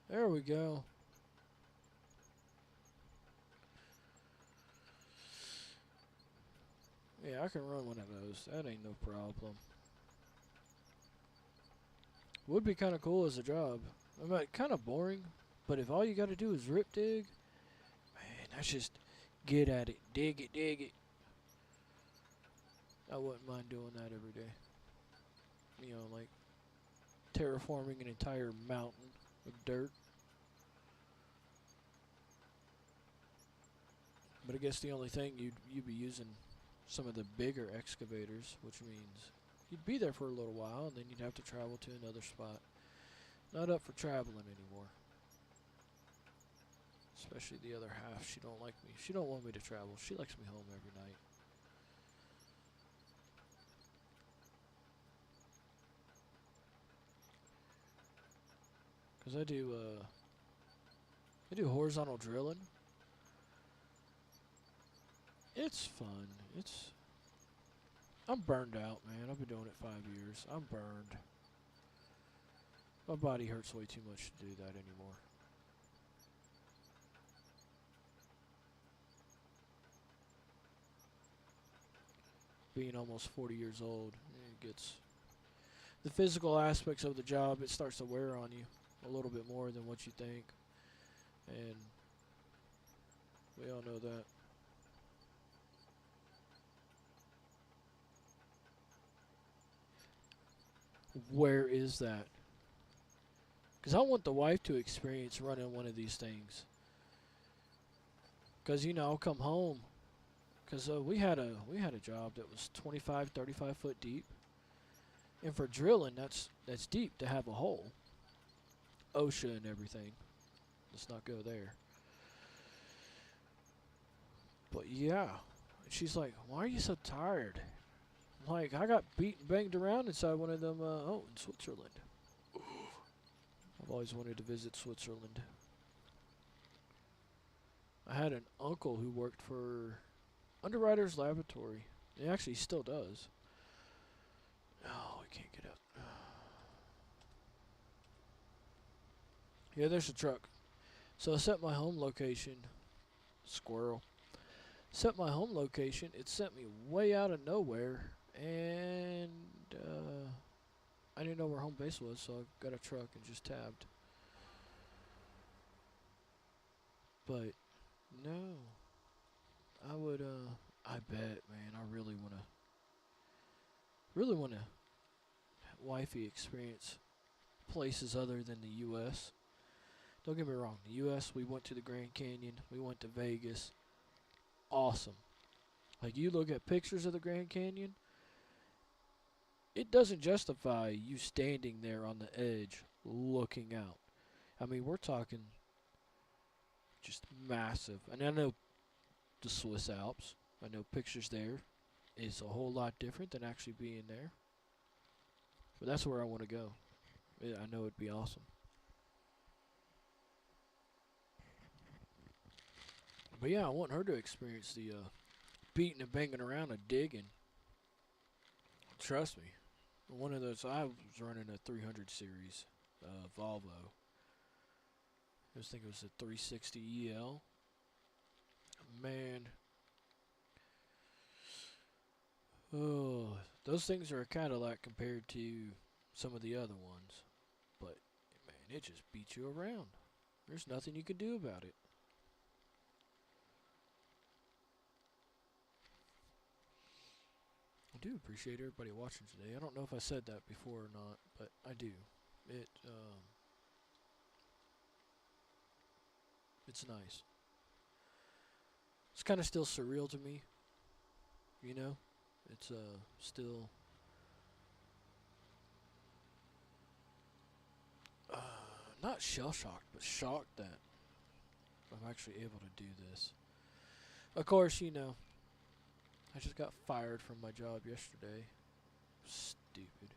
There we go. Yeah, I can run one of those. That ain't no problem. Would be kind of cool as a job. I mean, kind of boring, but if all you got to do is rip dig, man, that's just get at it, dig it, dig it. I wouldn't mind doing that every day. You know, like terraforming an entire mountain of dirt. But I guess the only thing you'd be using some of the bigger excavators, which means you'd be there for a little while, and then you'd have to travel to another spot. Not up for traveling anymore. Especially the other half. She don't like me. She don't want me to travel. She likes me home every night. Cause I do horizontal drilling. It's fun. I'm burned out, man. I've been doing it 5 years. I'm burned. My body hurts way too much to do that anymore. Being almost 40 years old, it gets the physical aspects of the job. It starts to wear on you a little bit more than what you think, and we all know that. Where is that? Because I want the wife to experience running one of these things. Because, you know, I'll come home. Because we had a job that was 25, 35 foot deep. And for drilling, that's deep to have a hole. OSHA and everything. Let's not go there. But yeah. She's like, why are you so tired? I'm like, I got beat and banged around inside one of them, in Switzerland. I've always wanted to visit Switzerland. I had an uncle who worked for Underwriters Laboratory. He actually still does. Oh, I can't get up. Yeah, there's a truck. So I set my home location. Squirrel. Set my home location. It sent me way out of nowhere. And I didn't know where home base was, so I got a truck and just tabbed. But no, I would. I bet, man. I really wanna, wifey experience places other than the U.S. Don't get me wrong. The U.S. We went to the Grand Canyon. We went to Vegas. Awesome. Like you look at pictures of the Grand Canyon. It doesn't justify you standing there on the edge looking out. I mean, we're talking just massive. And I know the Swiss Alps. I know pictures there is a whole lot different than actually being there. But that's where I want to go. I know it'd be awesome. But yeah, I want her to experience the beating and banging around and digging. Trust me. One of those, I was running a 300 series Volvo. I think it was a 360 EL. Man. Oh, those things are a Cadillac compared to some of the other ones. But, man, it just beats you around. There's nothing you can do about it. I do appreciate everybody watching today. I don't know if I said that before or not, but I do. It's nice. It's kind of still surreal to me, you know. It's still not shell shocked, but shocked that I'm actually able to do this. Of course, you know, I just got fired from my job yesterday. Stupid.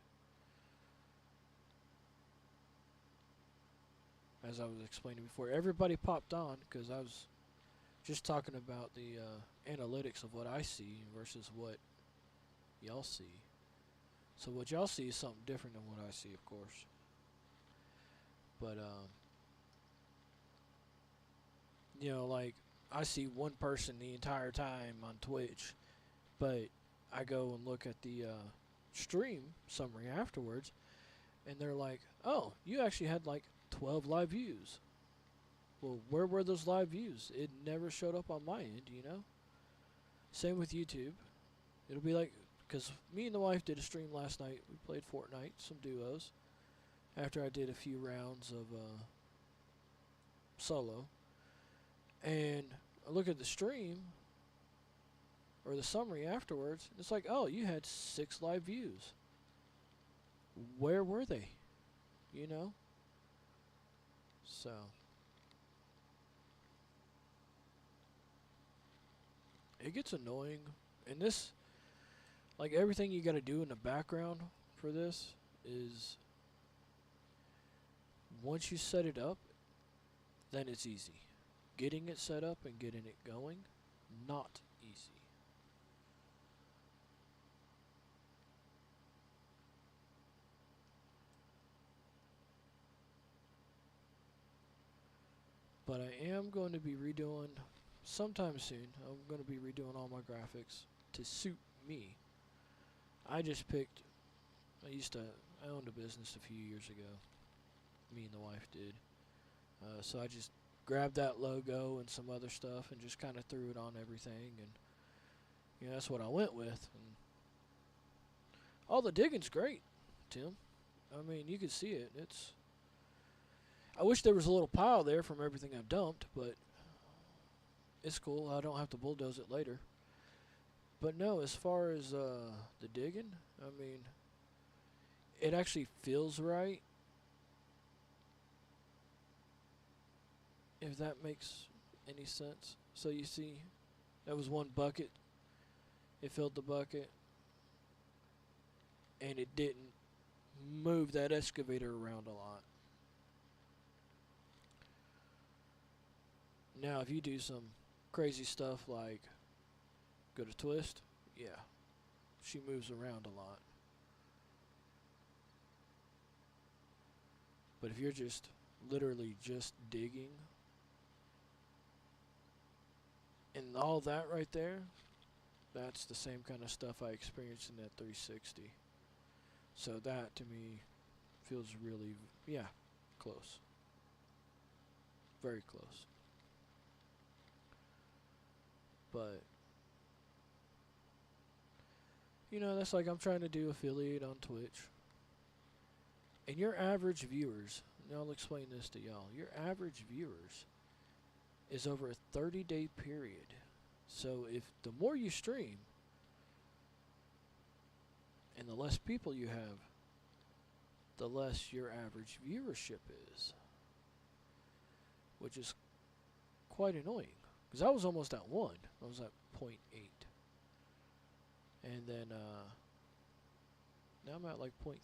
As I was explaining before, everybody popped on because I was just talking about the analytics of what I see versus what y'all see. So what y'all see is something different than what I see, of course. But you know, like I see one person the entire time on Twitch, but I go and look at the stream summary afterwards, and they're like, "Oh, you actually had like 12 live views." Well, where were those live views? It never showed up on my end, you know? Same with YouTube. It'll be like, because me and the wife did a stream last night. We played Fortnite, some duos, after I did a few rounds of solo. And I look at the stream, or the summary afterwards, and it's like, oh, you had 6 live views. Where were they? You know? So... it gets annoying, and this, like everything you gotta do in the background for this is, once you set it up, then it's easy. Getting it set up and getting it going, not easy. But I am going to be redoing, sometime soon, I'm going to be redoing all my graphics to suit me. I just picked, I owned a business a few years ago. Me and the wife did. So I just grabbed that logo and some other stuff and just kind of threw it on everything, and you know, that's what I went with. And all the digging's great, Tim. I mean, you can see it. I wish there was a little pile there from everything I've dumped, but it's cool. I don't have to bulldoze it later. But no, as far as the digging, I mean, it actually feels right. If that makes any sense. So you see, that was one bucket. It filled the bucket. And it didn't move that excavator around a lot. Now, if you do some crazy stuff like go to twist, yeah, she moves around a lot. But if you're just literally just digging, and all that right there, that's the same kind of stuff I experienced in that 360. So that, to me, feels really, yeah, close. Very close. But, you know, that's like I'm trying to do affiliate on Twitch. And your average viewers, and I'll explain this to y'all, your average viewers is over a 30-day period. So if the more you stream, and the less people you have, the less your average viewership is. Which is quite annoying. Because I was almost at 1. I was at 0.8. And then, now I'm at like 0.3.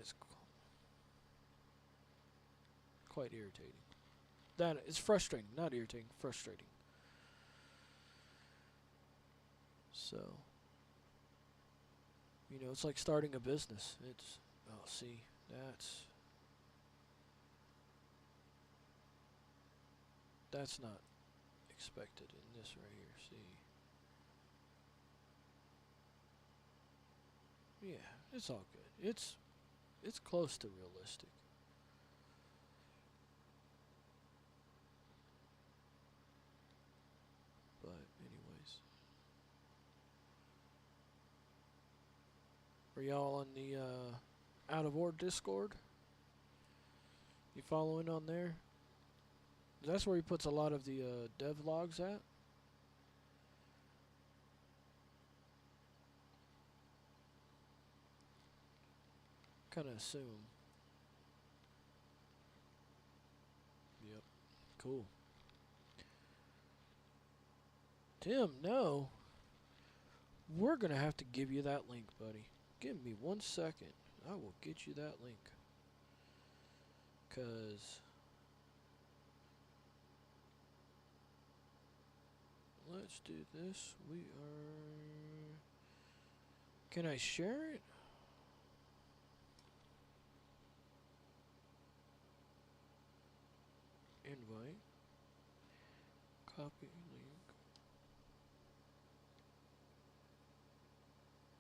it's quite irritating. That it's frustrating, not irritating, frustrating. So, you know, it's like starting a business. It's, oh, see, that's not expected in this right here. See, yeah, it's all good. It's close to realistic. But anyways, are y'all on the Out of Order Discord? You following on there? That's where he puts a lot of the dev logs at. Kind of assume. Yep. Cool. Tim, no. We're going to have to give you that link, buddy. Give me 1 second. I will get you that link. Because let's do this. We are... Can I share it? Invite. Copy link.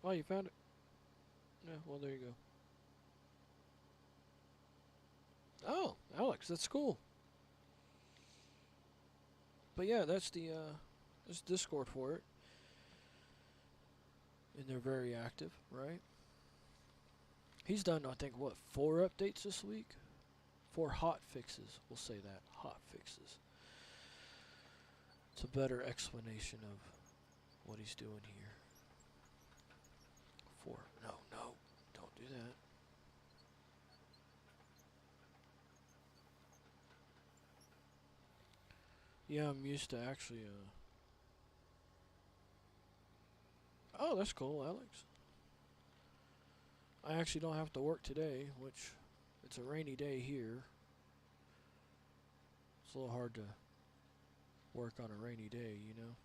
Oh, you found it? Yeah, well, there you go. Oh, Alex, that's cool. But yeah, that's the there's Discord for it. And they're very active, right? He's done, I think, what, 4 updates this week? 4 hot fixes. We'll say that. Hot fixes. It's a better explanation of what he's doing here. 4. No, don't do that. Yeah, I'm used to actually, Oh, that's cool, Alex. I actually don't have to work today, which it's a rainy day here. It's a little hard to work on a rainy day, you know?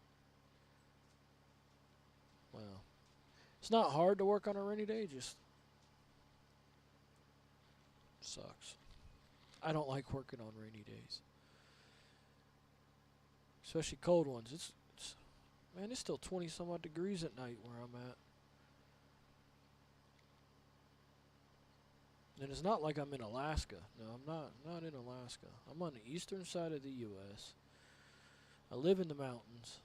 Well, it's not hard to work on a rainy day, just sucks. I don't like working on rainy days. Especially cold ones. Man, it's still 20 some odd degrees at night where I'm at. And it's not like I'm in Alaska. No, I'm not in Alaska. I'm on the eastern side of the US. I live in the mountains.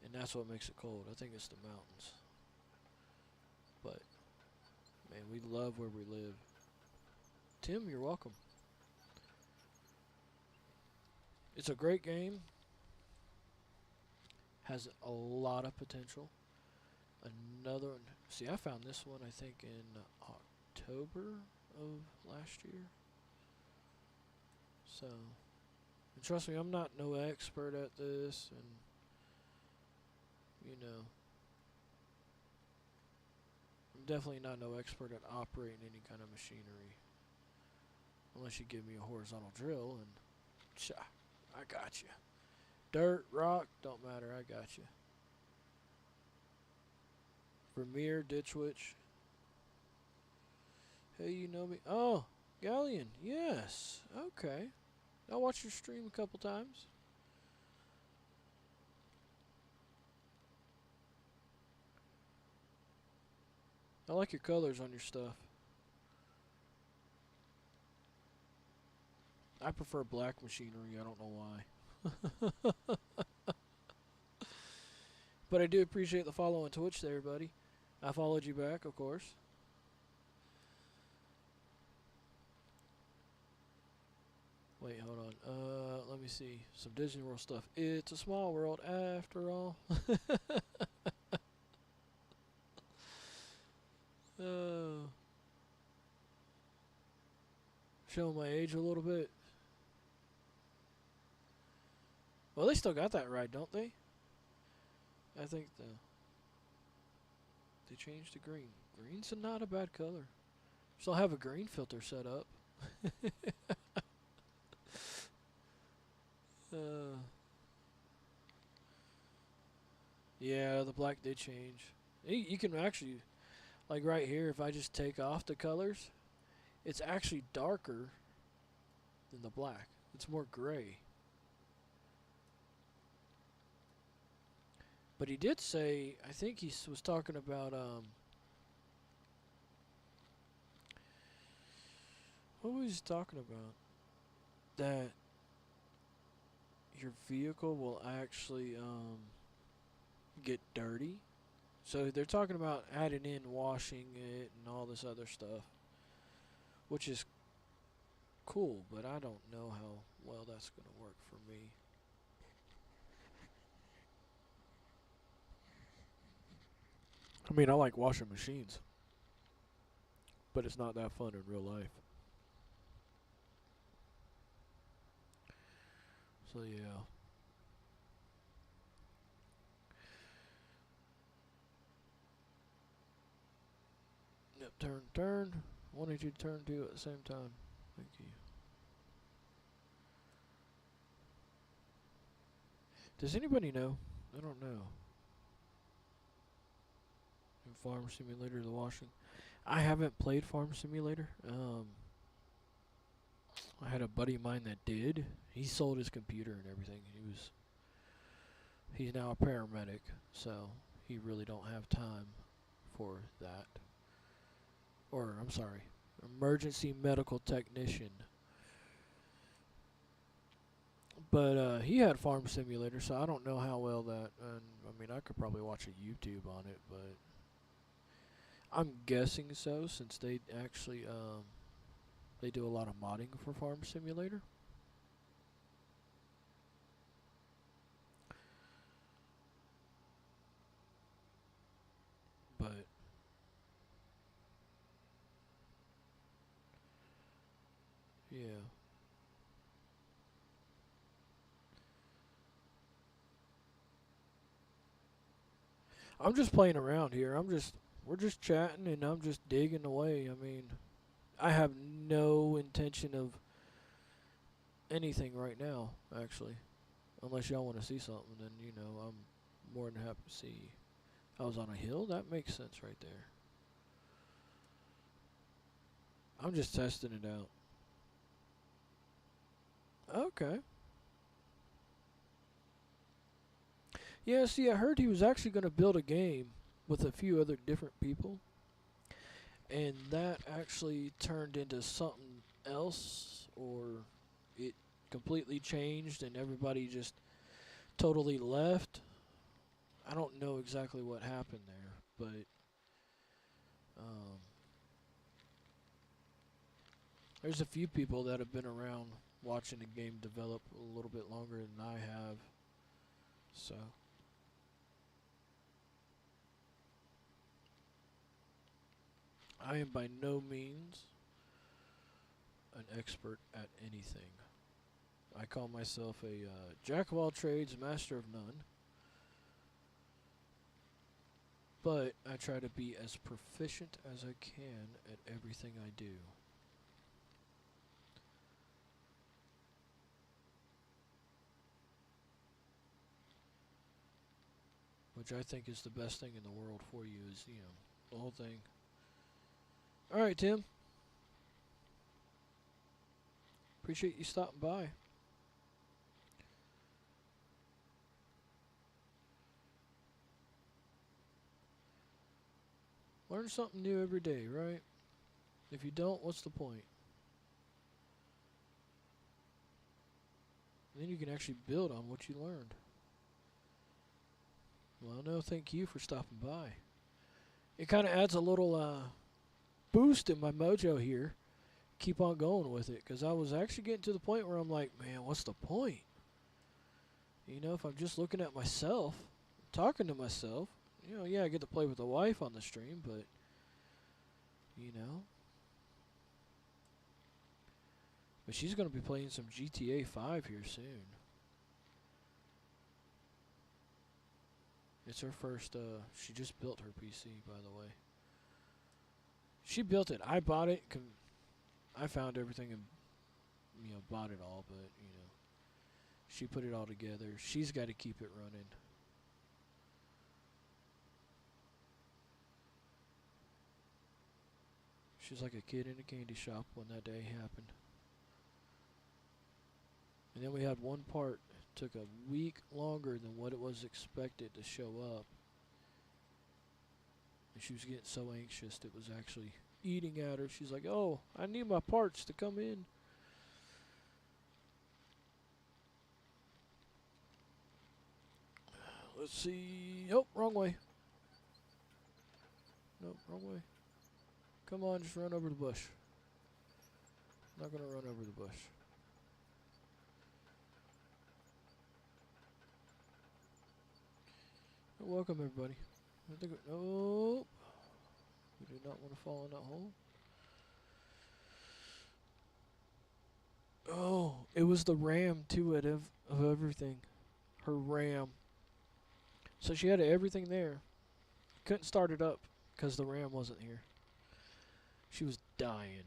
And that's what makes it cold. I think it's the mountains. But man, we love where we live. Tim, you're welcome. It's a great game. Has a lot of potential. Another one. See, I found this one, I think, in October of last year. So, and trust me, I'm not no expert at this, and you know, I'm definitely not no expert at operating any kind of machinery. Unless you give me a horizontal drill, and I got you. Dirt, rock, don't matter, I got you. Vermeer, Ditch Witch. Hey, you know me? Oh, Galleon, yes. Okay. I watched your stream a couple times. I like your colors on your stuff. I prefer black machinery, I don't know why. But I do appreciate the follow on Twitch there, buddy. I followed you back, of course. Wait, hold on. Let me see. Some Disney World stuff. It's a small world after all. Showing my age a little bit. Well, they still got that right, don't they? I think they changed to green. Green's not a bad color. Still have a green filter set up. uh, yeah, the black did change. You can actually, like right here, if I just take off the colors, it's actually darker than the black. It's more gray. But he did say, I think he was talking about, what was he talking about? That your vehicle will actually, get dirty. So they're talking about adding in washing it and all this other stuff, which is cool, but I don't know how well that's going to work for me. I mean, I like washing machines, but it's not that fun in real life. So yeah. Yep, turn. Wanted you to turn two at the same time. Thank you. Does anybody know? I don't know. In Farm Simulator, the washing. I haven't played Farm Simulator. I had a buddy of mine that did. He sold his computer and everything. He's now a paramedic, so he really don't have time for that. Or I'm sorry, emergency medical technician. But he had Farm Simulator, so I don't know how well that. And I mean, I could probably watch a YouTube on it, but I'm guessing so, since they actually they do a lot of modding for Farm Simulator. But yeah, I'm just playing around here. We're just chatting and I'm just digging away. I mean, I have no intention of anything right now, actually. Unless y'all want to see something, then I'm more than happy to see. I was on a hill. That makes sense right there. I'm just testing it out. Okay. Yeah, see, I heard he was actually going to build a game with a few other different people, and that actually turned into something else, or it completely changed and everybody just totally left. I don't know exactly what happened there, but um, there's a few people that have been around watching the game develop a little bit longer than I have. So, I am by no means an expert at anything. I call myself a jack of all trades, master of none. But I try to be as proficient as I can at everything I do. Which I think is the best thing in the world for you is, the whole thing. Alright, Tim. Appreciate you stopping by. Learn something new every day, right? If you don't, what's the point? And then you can actually build on what you learned. Well, no, thank you for stopping by. It kind of adds a little boost in my mojo here. Keep on going with it, because I was actually getting to the point where I'm like, man, what's the point? If I'm just looking at myself, talking to myself, yeah, I get to play with the wife on the stream, but, you know. But she's going to be playing some GTA 5 here soon. It's her first, she just built her PC, by the way. She built it. I bought it. I found everything and bought it all, but she put it all together. She's got to keep it running. She's like a kid in a candy shop when that day happened. And then we had one part. Took a week longer than what it was expected to show up. And she was getting so anxious it was actually eating at her. She's like, oh, I need my parts to come in. Let's see. Oh, wrong way. Nope, wrong way. Come on, just run over the bush. Not going to run over the bush. Welcome, everybody. I think nope. We do not want to fall in that hole. Oh, it was the RAM to it of everything. Her RAM. So she had everything there. Couldn't start it up because the RAM wasn't here. She was dying.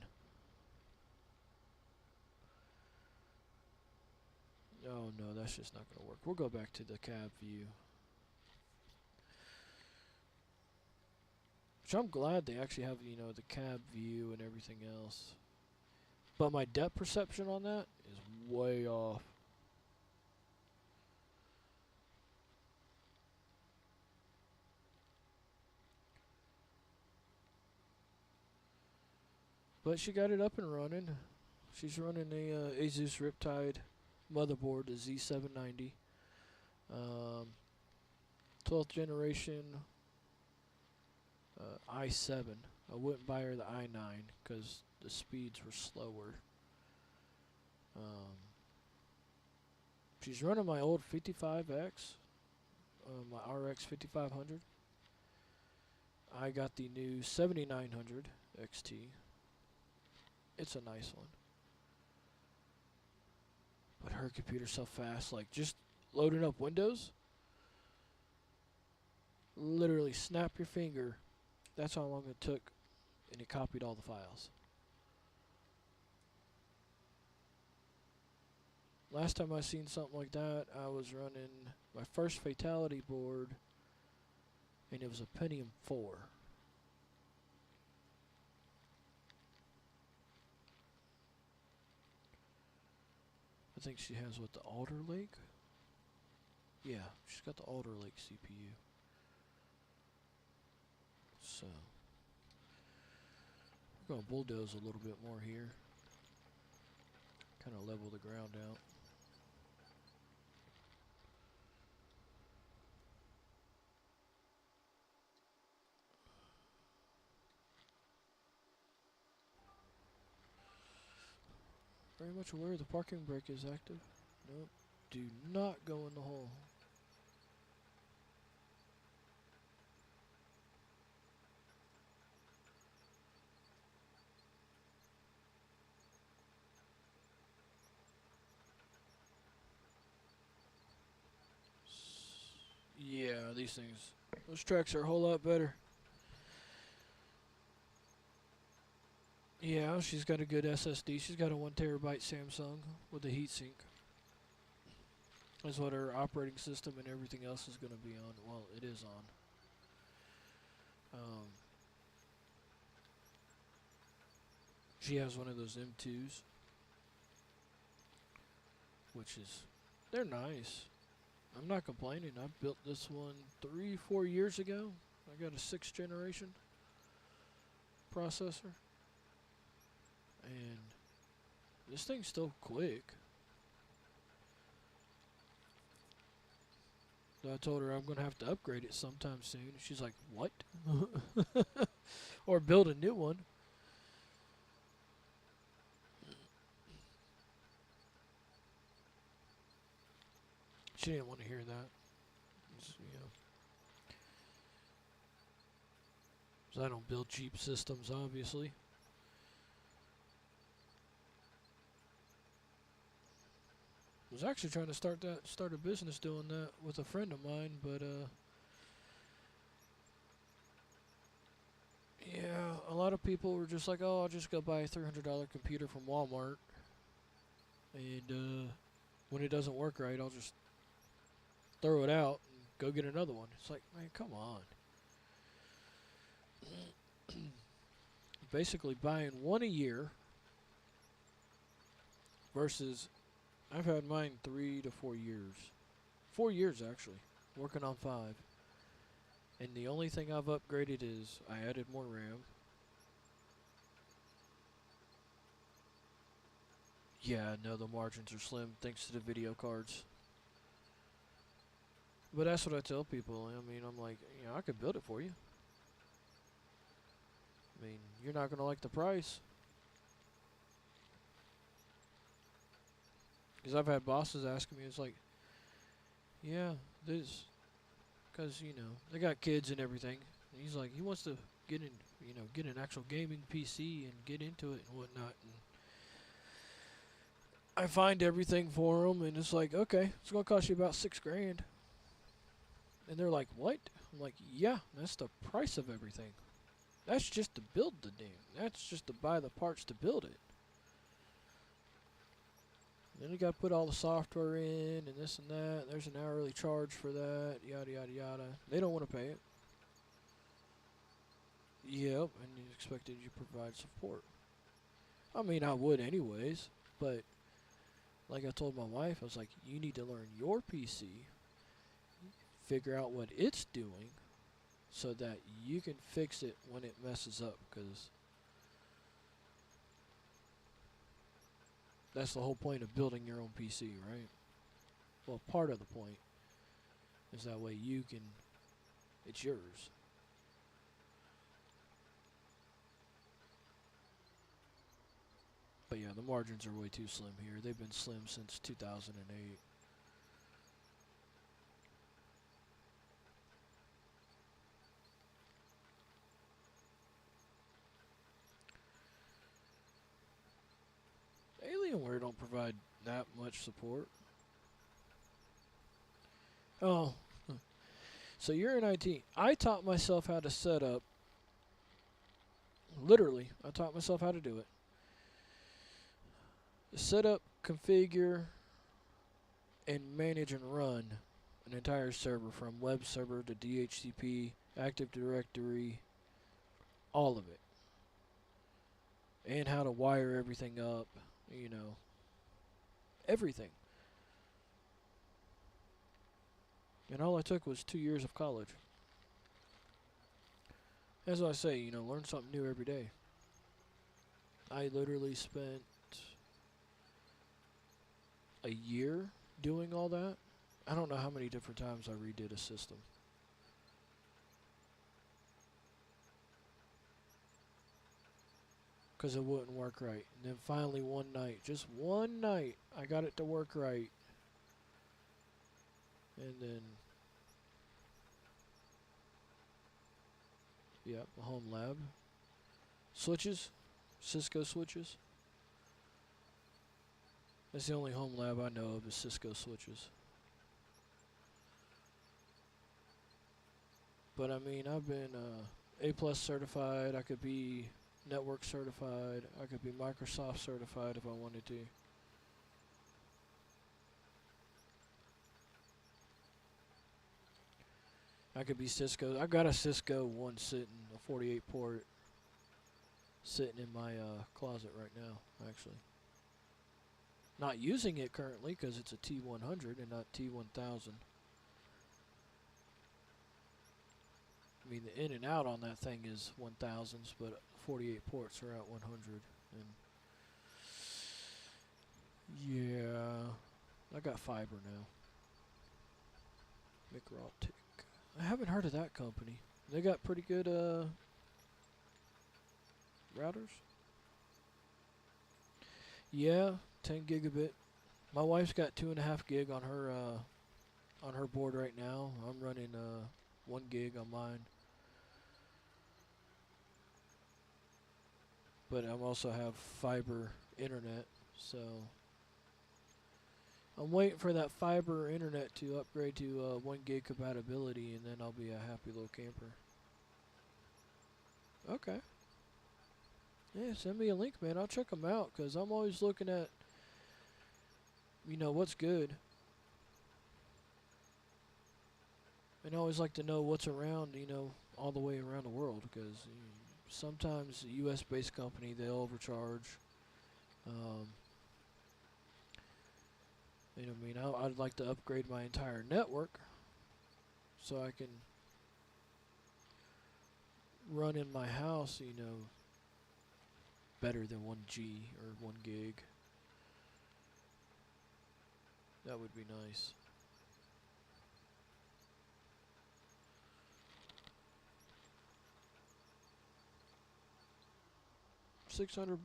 Oh no, that's just not going to work. We'll go back to the cab view. Which I'm glad they actually have, the cab view and everything else. But my depth perception on that is way off. But she got it up and running. She's running a Asus Riptide motherboard, the Z790. 12th generation i7. I wouldn't buy her the i9 because the speeds were slower. She's running my old 55X, my RX 5500. I got the new 7900 XT. It's a nice one. But her computer's so fast, like just loading up Windows. Literally snap your finger. That's how long it took, and it copied all the files. Last time I seen something like that, I was running my first Fatality board, and it was a Pentium 4. I think she has, what, the Alder Lake? Yeah, she's got the Alder Lake CPU. So, we're going to bulldoze a little bit more here. Kind of level the ground out. Very much aware the parking brake is active. Nope. Do not go in the hole. Yeah, these things. Those tracks are a whole lot better. Yeah, she's got a good SSD. She's got a 1 terabyte Samsung with a heatsink. That's what her operating system and everything else is going to be on. Well, it is on. She has one of those M2s, which is, they're nice. I'm not complaining. I built this one 3-4 years ago. I got a 6th generation processor. And this thing's still quick. So I told her I'm going to have to upgrade it sometime soon. She's like, what? Or build a new one. She didn't want to hear that. So I don't build cheap systems, obviously. I was actually trying to start a business doing that with a friend of mine, but yeah, a lot of people were just like, oh, I'll just go buy a $300 computer from Walmart, and when it doesn't work right, I'll just throw it out and go get another one. It's like, man, come on. Basically buying one a year versus I've had mine 3 to 4 years. 4 years actually, working on 5. And the only thing I've upgraded is I added more RAM. Yeah, no, the margins are slim thanks to the video cards. But that's what I tell people. I mean, I'm like, you know, I could build it for you. I mean, you're not going to like the price. Because I've had bosses asking me, it's like, yeah, this, because, you know, they got kids and everything. And he's like, he wants to get in, you know, get an actual gaming PC and get into it and whatnot. And I find everything for him, and it's like, okay, it's going to cost you about $6,000. And they're like, what? I'm like, yeah, that's the price of everything. That's just to build the thing. That's just to buy the parts to build it. Then you got to put all the software in and this and that. There's an hourly charge for that, yada, yada, yada. They don't want to pay it. Yep, and you expected you provide support. I mean, I would anyways, but like I told my wife, I was like, you need to learn your PC, figure out what it's doing, so that you can fix it when it messes up, because that's the whole point of building your own PC, right? Well, part of the point is that way you can, it's yours. But yeah, the margins are way too slim here. They've been slim since 2008. Alienware don't provide that much support. Oh, so you're in IT. I taught myself how to set up. Literally, I taught myself how to do it. Set up, configure, and manage and run an entire server from web server to DHCP, Active Directory, all of it. And how to wire everything up, you know, everything. And all I took was 2 years of college. As I say, you know, learn something new every day. I literally spent a year doing all that. I don't know how many different times I redid a system. Because it wouldn't work right. And then finally one night, just one night, I got it to work right. And then, yeah, the home lab. Switches, Cisco switches. That's the only home lab I know of is Cisco switches. But I mean, I've been A+ certified. I could be network certified. I could be Microsoft certified if I wanted to. I could be Cisco. I got a Cisco one sitting, a 48 port, sitting in my closet right now, actually. Not using it currently because it's a T100 and not T1000. I mean, the in and out on that thing is 1000s, but 48 ports are at 100. And yeah, I got fiber now. Microptic. I haven't heard of that company. They got pretty good routers. Yeah, 10 gigabit. My wife's got 2.5 gig on her board right now. I'm running 1 gig on mine. But I also have fiber internet, so I'm waiting for that fiber internet to upgrade to 1 gig compatibility, and then I'll be a happy little camper. Okay. Yeah, send me a link, man. I'll check them out because I'm always looking at, what's good. And I always like to know what's around, all the way around the world because sometimes a U.S.-based company, they'll overcharge. Um, I'd like to upgrade my entire network so I can run in my house, better than 1G or 1 gig. That would be nice. $600.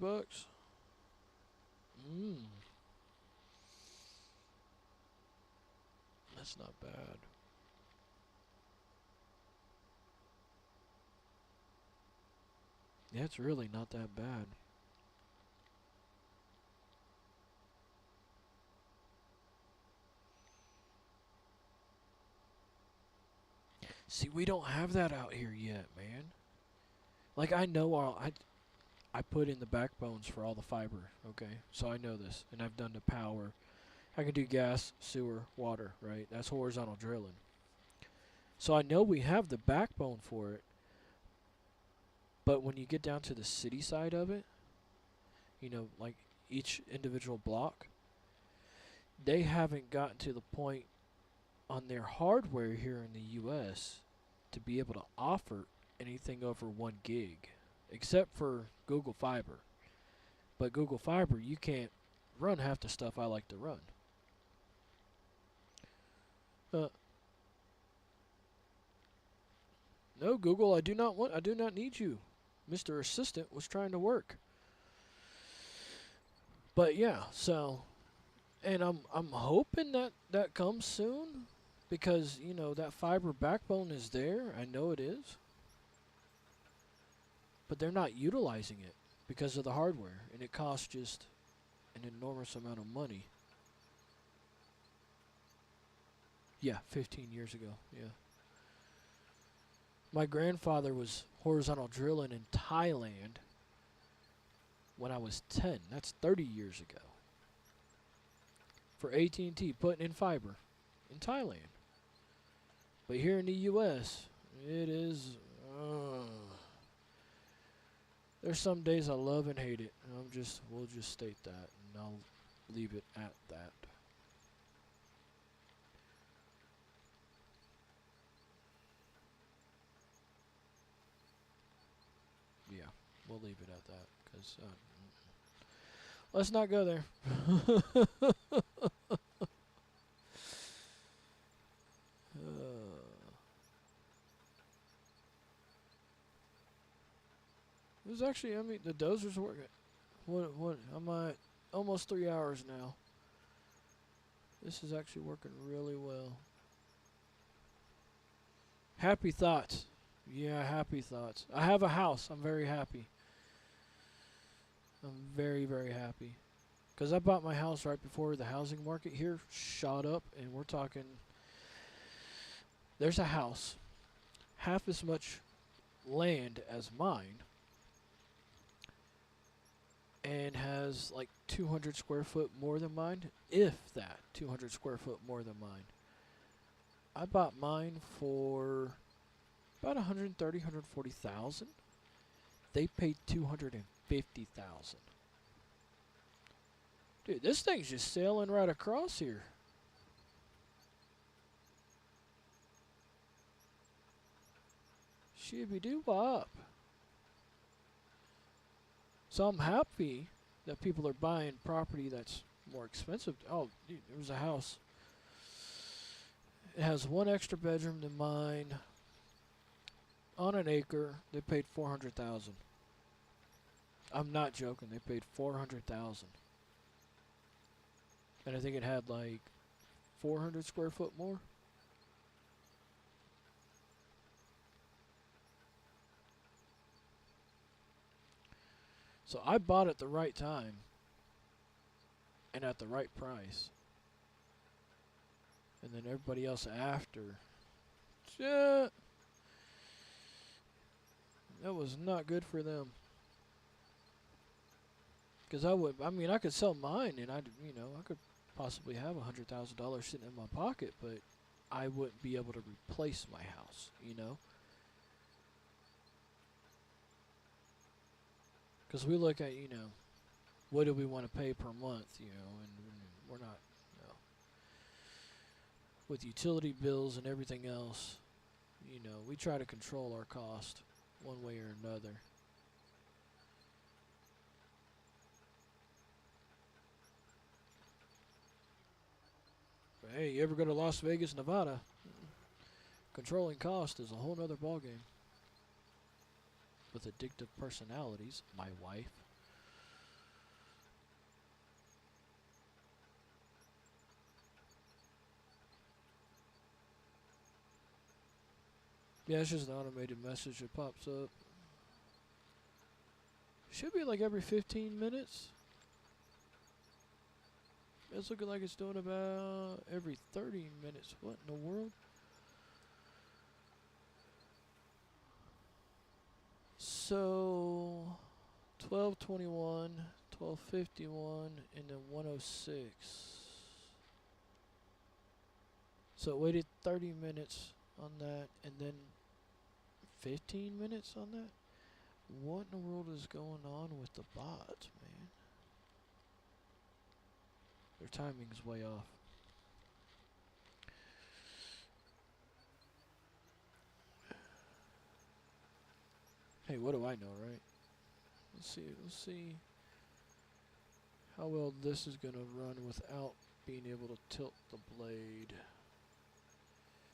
That's not bad. Yeah, it's really not that bad. See, we don't have that out here yet, man. Like I know I put in the backbones for all the fiber, okay? So I know this, and I've done the power. I can do gas, sewer, water, right? That's horizontal drilling. So I know we have the backbone for it, but when you get down to the city side of it, like each individual block, they haven't gotten to the point on their hardware here in the US to be able to offer anything over 1 gig, except for Google Fiber. But Google Fiber, you can't run half the stuff I like to run. Uh, no, Google, I do not need you. Mr. Assistant was trying to work. But yeah, so, and I'm hoping that comes soon because, that fiber backbone is there. I know it is. But they're not utilizing it because of the hardware, and it costs just an enormous amount of money. Yeah, 15 years ago. Yeah. My grandfather was horizontal drilling in Thailand when I was 10. That's 30 years ago. For AT&T, putting in fiber in Thailand. But here in the U.S., it is. There's some days I love and hate it. And we'll just state that, and I'll leave it at that. Yeah, we'll leave it at that because let's not go there. It was actually, the dozer's working. What? I'm at almost 3 hours now. This is actually working really well. Happy thoughts. Yeah, happy thoughts. I have a house. I'm very happy. I'm very, very happy. Because I bought my house right before the housing market here shot up, and we're talking. There's a house, half as much land as mine, and has like 200 square foot more than mine, if that, 200 square foot more than mine. I bought mine for about 130, 140,000. They paid 250,000. Dude, this thing's just sailing right across here. Shibby-doo-wop. So I'm happy that people are buying property that's more expensive. Oh, dude, there was a house. It has 1 extra bedroom than mine. On an acre, they paid 400,000. I'm not joking. They paid 400,000. And I think it had like 400 square foot more. So I bought at the right time and at the right price. And then everybody else after. That was not good for them. Because I mean, I could sell mine and I could possibly have $100,000 sitting in my pocket, but I wouldn't be able to replace my house. Because we look at, what do we want to pay per month, and we're not, with utility bills and everything else, we try to control our cost one way or another. But hey, you ever go to Las Vegas, Nevada? Controlling cost is a whole nother ballgame. With addictive personalities, my wife. Yeah, it's just an automated message that pops up. Should be like every 15 minutes. It's looking like it's doing about every 30 minutes. What in the world? So 12:21, 12:51, and then 1:06. So it waited 30 minutes on that, and then 15 minutes on that? What in the world is going on with the bots, man? Their timing's way off. Hey, what do I know, right? Let's see how well this is gonna run without being able to tilt the blade.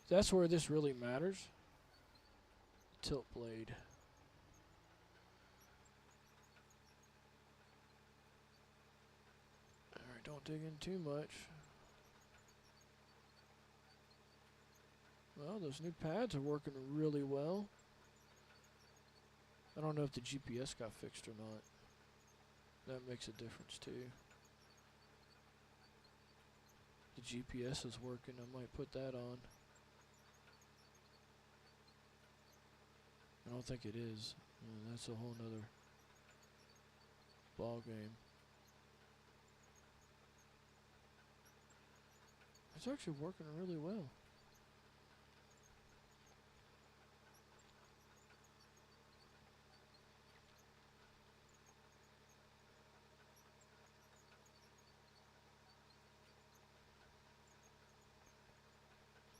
That's where this really matters. Tilt blade. Alright, don't dig in too much. Well, those new pads are working really well. I don't know if the GPS got fixed or not. That makes a difference too. The GPS is working, I might put that on. I don't think it is. That's a whole nother ball game. It's actually working really well.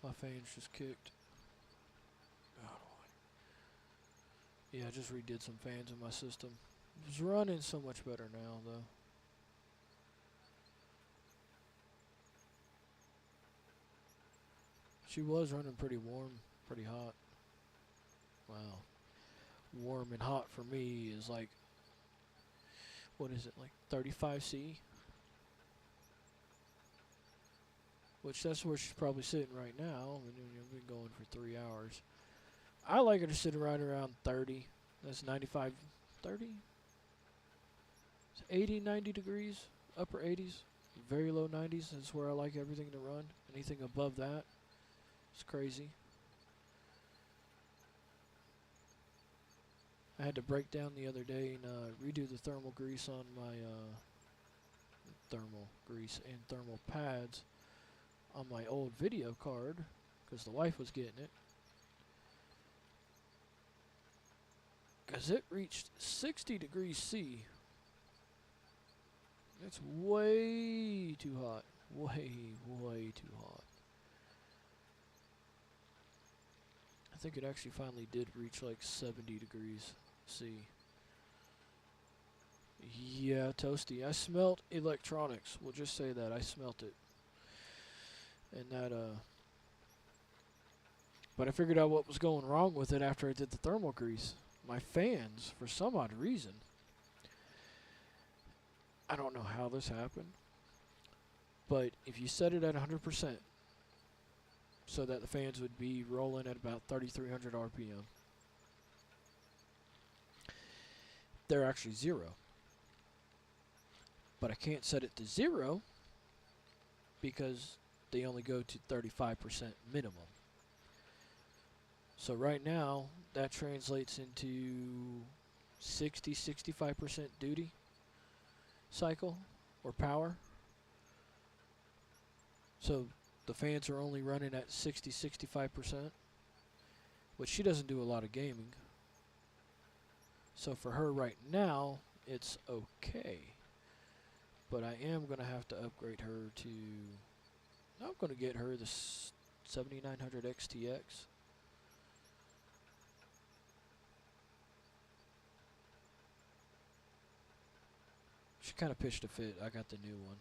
My fan's just kicked. Yeah, I just redid some fans in my system. It's running so much better now, though. She was running pretty warm, pretty hot. Wow. Warm and hot for me is like, what is it, like 35°C? Which that's where she's probably sitting right now. I mean, we've been going for 3 hours. I like her to sit right around 30. That's 95, 30? It's 80, 90 degrees, upper 80s, very low 90s is where I like everything to run. Anything above that, it's crazy. I had to break down the other day and redo the thermal grease on my thermal grease and thermal pads on my old video card because the wife was getting it. Because it reached 60°C. It's way too hot. Way, way too hot. I think it actually finally did reach like 70°C. Yeah, toasty. I smelt electronics. We'll just say that. I smelt it. And that, but I figured out what was going wrong with it after I did the thermal grease. My fans, for some odd reason, I don't know how this happened, but if you set it at 100%, so that the fans would be rolling at about 3,300 RPM, they're actually 0. But I can't set it to 0 because they only go to 35% minimum. So right now, that translates into 60, 65% duty. cycle or power. So the fans are only running at 65%, which she doesn't do a lot of gaming. So for her right now, it's okay. But I am going to have to upgrade her to... I'm going to get her the 7900 XTX. She kind of pitched a fit. I got the new one.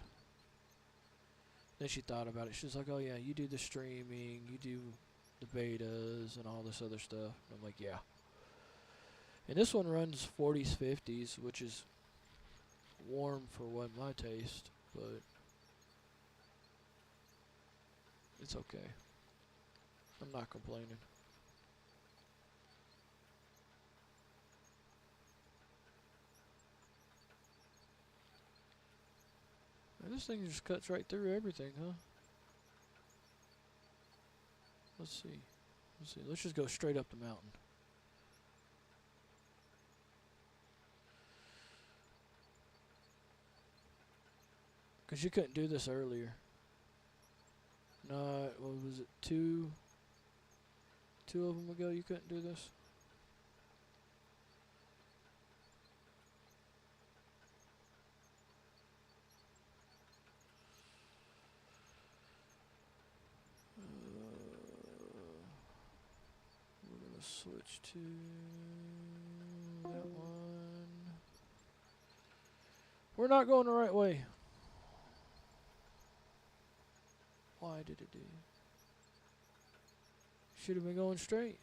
Then she thought about it. She was like, oh yeah, you do the streaming, you do the betas and all this other stuff. And I'm like, yeah. And this one runs 40s, 50s, which is warm for what my taste, but it's okay. I'm not complaining. And this thing just cuts right through everything, huh? Let's see. Let's just go straight up the mountain. Because you couldn't do this earlier. No, what was it? Two of them ago you couldn't do this? We're going to switch to that one. We're not going the right way. Why did it do? Should have been going straight.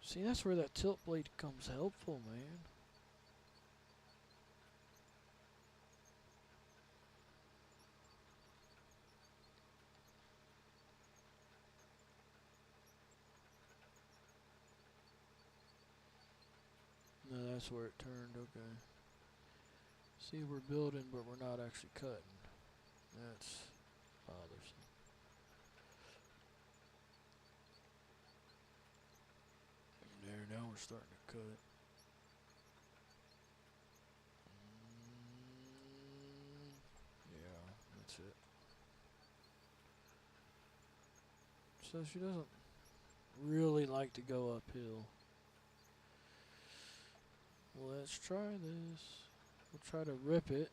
See, that's where that tilt blade comes helpful, man. No, that's where it turned, okay. See, we're building, but we're not actually cutting. That's bothersome. There, now we're starting to cut. Yeah, that's it. So she doesn't really like to go uphill. Let's try this. We'll try to rip it.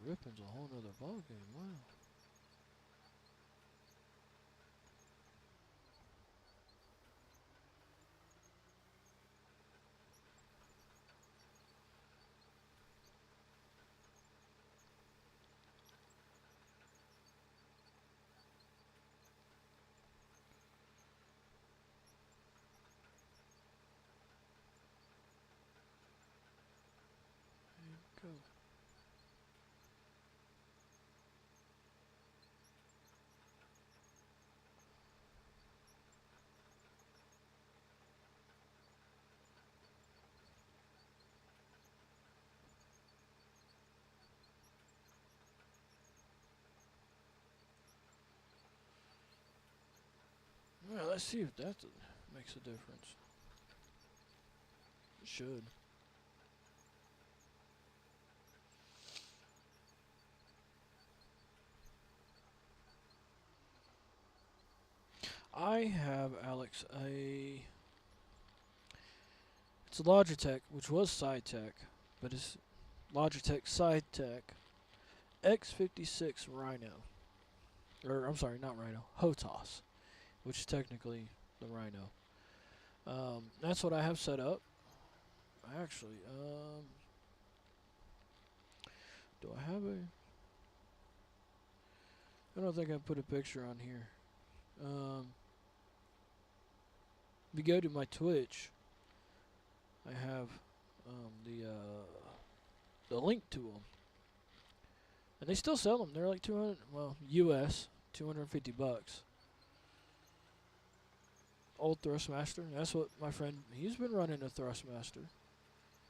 Ripping's a whole nother ballgame, wow. There you go. Well, let's see if that makes a difference. It should. I have, Alex, it's a Logitech, which was SideTech, but it's Logitech SideTech X56 Rhino. Or, I'm sorry, not Rhino, HOTAS, which is technically the Rhino. That's what I have set up. Actually, do I have a... I don't think I put a picture on here. If you go to my Twitch, I have the link to them, and they still sell them. They're like 200, well, US $250. old Thrustmaster. That's what my friend, he's been running a Thrustmaster.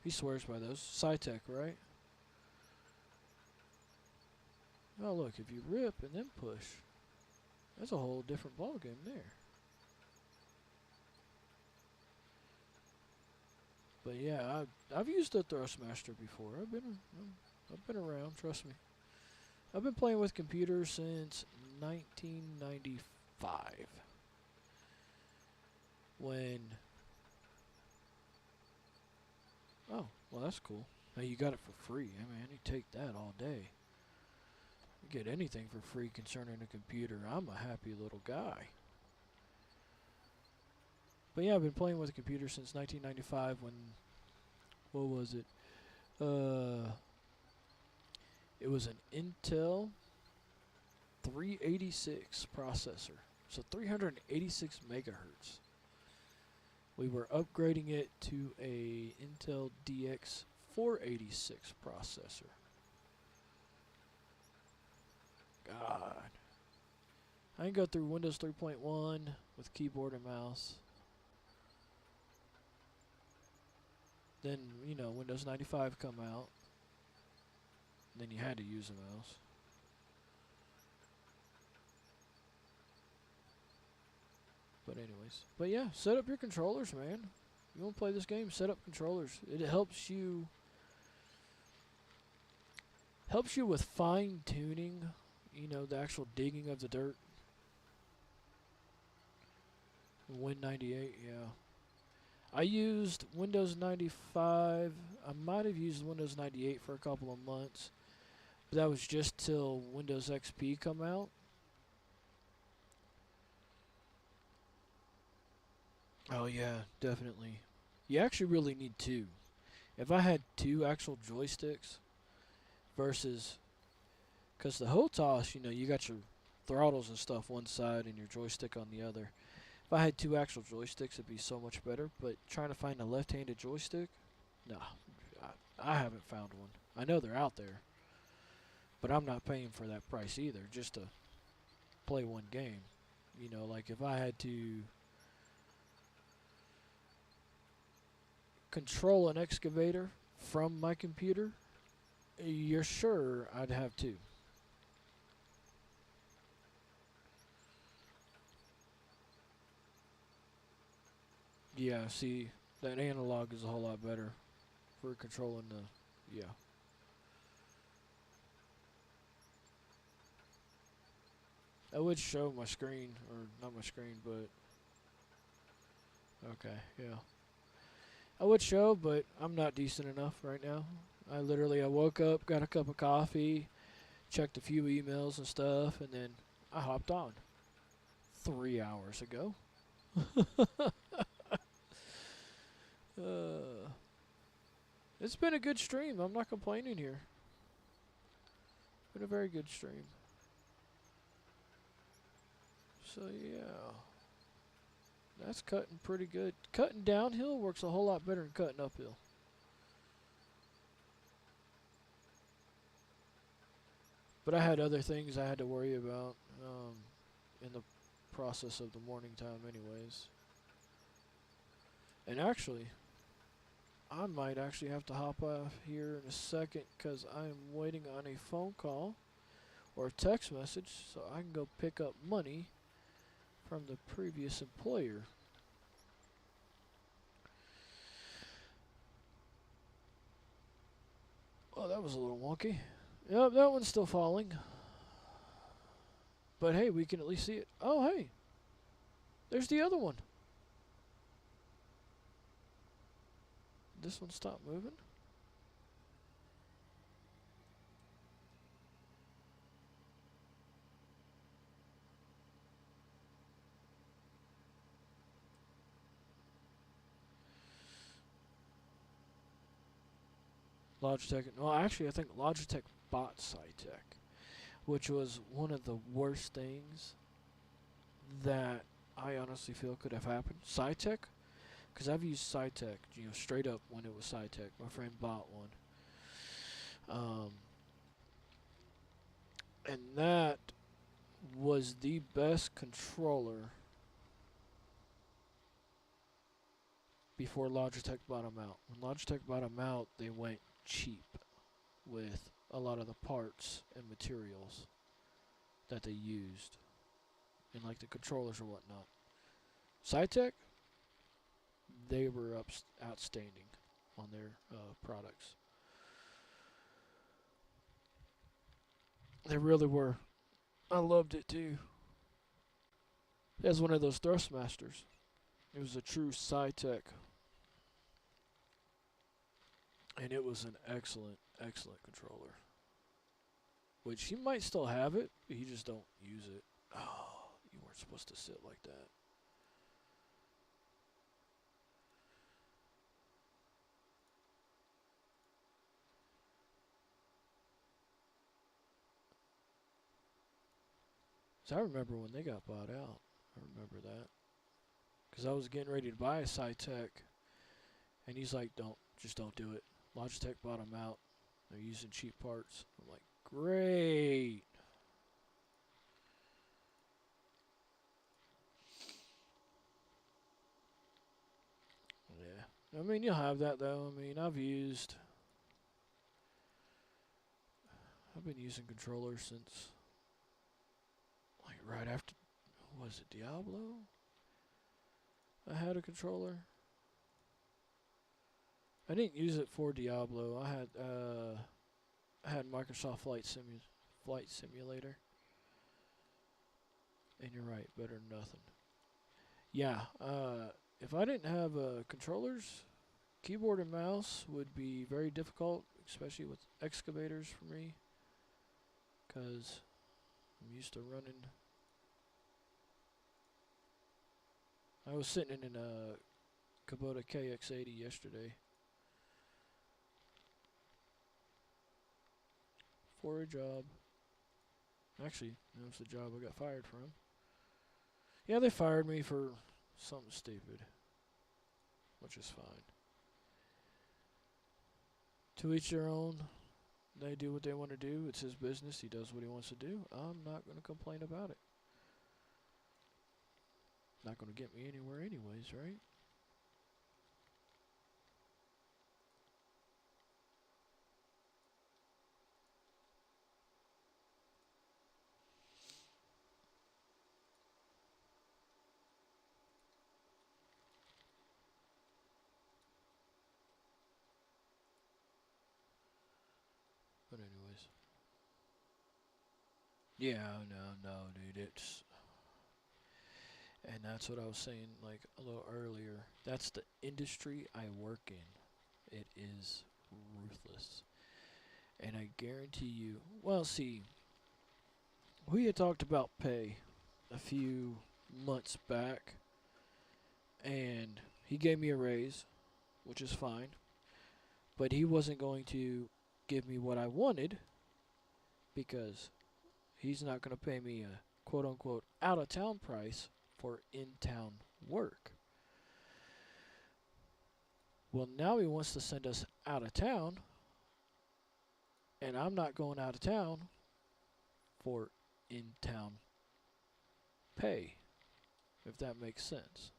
He swears by those. Cytec, right? Oh, look, if you rip and then push, that's a whole different ballgame there. But yeah, I've used a Thrustmaster before. I've been around. Trust me. I've been playing with computers since 1995. When oh, well that's cool. Now you got it for free. I mean, you take that all day. You get anything for free concerning a computer. I'm a happy little guy. But yeah, I've been playing with a computer since 1995 when, what was it? It was an Intel 386 processor. So 386 megahertz. We were upgrading it to a Intel DX 486 processor. God. I can go through Windows 3.1 with keyboard and mouse. Then, you know, Windows 95 come out. And then you had to use a mouse. But anyways. But yeah, set up your controllers, man. You want to play this game, set up controllers. It helps you with fine tuning, you know, the actual digging of the dirt. Win98, yeah. I used Windows 95. I might have used Windows 98 for a couple of months. But that was just till Windows XP come out. Oh yeah, definitely. You actually really need two. If I had two actual joysticks versus, because the HOTAS, you know, you got your throttles and stuff one side and your joystick on the other. If I had two actual joysticks, it'd be so much better. But trying to find a left-handed joystick, no, I haven't found one. I know they're out there, but I'm not paying for that price either just to play one game. You know, like if I had to control an excavator from my computer, you're sure I'd have two. Yeah, see, that analog is a whole lot better for controlling the, yeah. I would show my screen, or not my screen, but, okay, yeah. I would show, but I'm not decent enough right now. I woke up, got a cup of coffee, checked a few emails and stuff, and then I hopped on 3 hours ago. uh, it's been a good stream. I'm not complaining here. Been a very good stream. So yeah, that's cutting pretty good. Cutting downhill works a whole lot better than cutting uphill. But I had other things I had to worry about in the process of the morning time anyways. And actually, I might actually have to hop off here in a second because I'm waiting on a phone call or a text message so I can go pick up money from the previous employer. Oh, that was a little wonky. Yep, that one's still falling. But hey, we can at least see it. Oh, hey. There's the other one. This one stopped moving? Logitech. Well, actually, I think Logitech bought Cytec, which was one of the worst things that I honestly feel could have happened. Cytec, because I've used Cytec, you know, straight up when it was Cytec. My friend bought one. And that was the best controller before Logitech bought them out. When Logitech bought them out, they went cheap with a lot of the parts and materials that they used, and like the controllers or whatnot. Cytec, they were outstanding on their products. They really were. I loved it too. It has one of those Thrustmasters. It was a true Cytec, and it was an excellent, excellent controller. Which you might still have it, but you just don't use it. Oh, you weren't supposed to sit like that. So I remember when they got bought out. I remember that. Because I was getting ready to buy a Cytec, and he's like, just don't do it. Logitech bought them out. They're using cheap parts. I'm like, great. Yeah. I mean, you'll have that, though. I mean, I've been using controllers since, like, right after, was it Diablo? I had a controller. I didn't use it for Diablo. I had Microsoft Flight Simulator. And you're right, better than nothing. Yeah, if I didn't have controllers, keyboard and mouse would be very difficult, especially with excavators for me, because I'm used to running. I was sitting in a Kubota KX80 yesterday for a job. Actually, that was the job I got fired from. Yeah, they fired me for something stupid, which is fine. To each their own. They do what they want to do. It's his business. He does what he wants to do. I'm not going to complain about it. Not going to get me anywhere anyways, right? But anyways. Yeah, no, dude. And that's what I was saying, like, a little earlier. That's the industry I work in. It is ruthless. And I guarantee you, well, see, we had talked about pay a few months back, and he gave me a raise, which is fine, but he wasn't going to give me what I wanted because he's not going to pay me a quote unquote out of town price for in town work. Well, now he wants to send us out of town, and I'm not going out of town for in town pay, if that makes sense.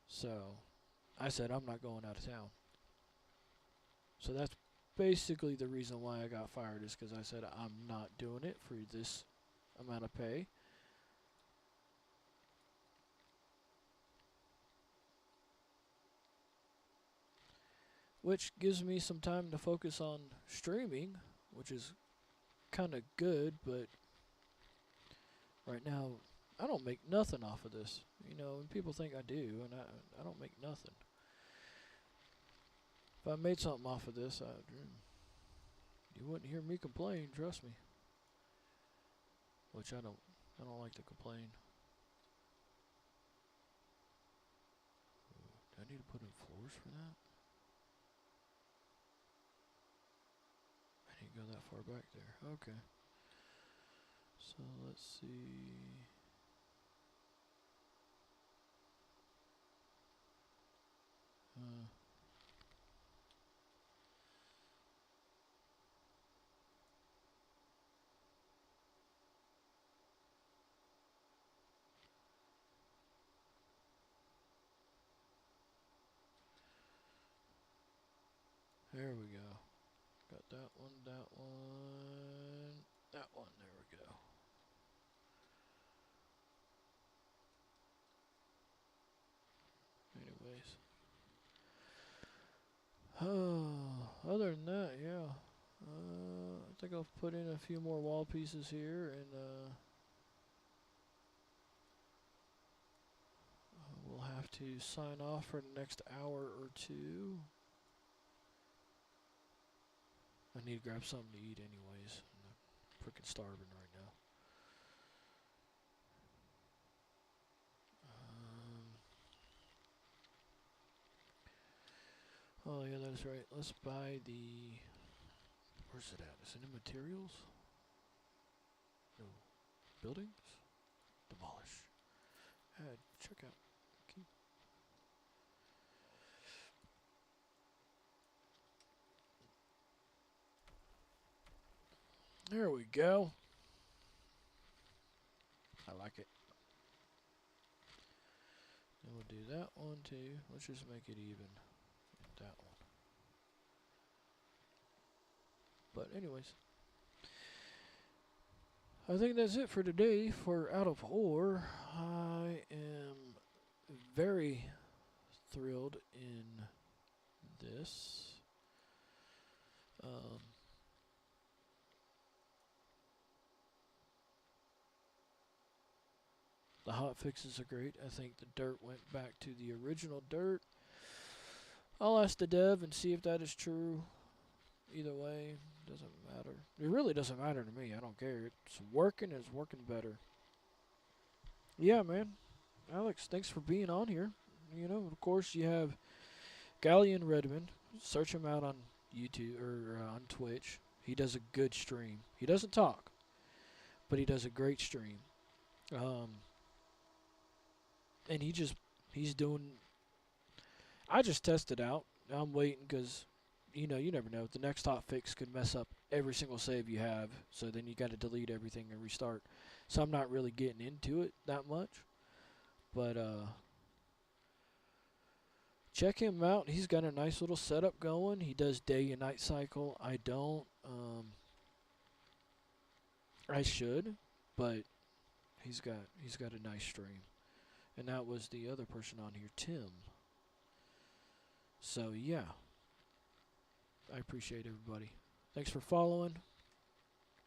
So I said, I'm not going out of town. So that's basically the reason why I got fired, is because I said, I'm not doing it for this amount of pay. Which gives me some time to focus on streaming, which is kind of good, but right now I don't make nothing off of this. You know, and people think I do, and I don't make nothing. If I made something off of this, you wouldn't hear me complain, trust me. Which I don't like to complain. Do I need to put in floors for that? I didn't go that far back there. Okay. So let's see. There we go. Got that one, that one, that one. There we go. Anyways. Other than that, yeah. I think I'll put in a few more wall pieces here, and we'll have to sign off for the next hour or two. I need to grab something to eat anyways. I'm freaking starving right now. Oh yeah, that's right. Let's buy the... Where's it at? Is it in materials? No. Buildings? Demolish. Add. Check out. Keep. There we go. I like it. Then we'll do that one too. Let's just make it even. That one. But anyways, I think that's it for today for Out of Ore. I am very thrilled in this. The hot fixes are great. I think the dirt went back to the original dirt. I'll ask the dev and see if that is true. Either way, doesn't matter. It really doesn't matter to me. I don't care. It's working better. Yeah, man. Alex, thanks for being on here. You know, of course, you have Galleon Redmond. Search him out on YouTube or on Twitch. He does a good stream. He doesn't talk, but he does a great stream. And he's doing... I just tested out. I'm waiting because, you know, you never know. The next hot fix could mess up every single save you have. So then you got to delete everything and restart. So I'm not really getting into it that much. But, check him out. He's got a nice little setup going. He does day and night cycle. I don't. I should, but he's got a nice stream. And that was the other person on here, Tim. So, yeah. I appreciate everybody. Thanks for following.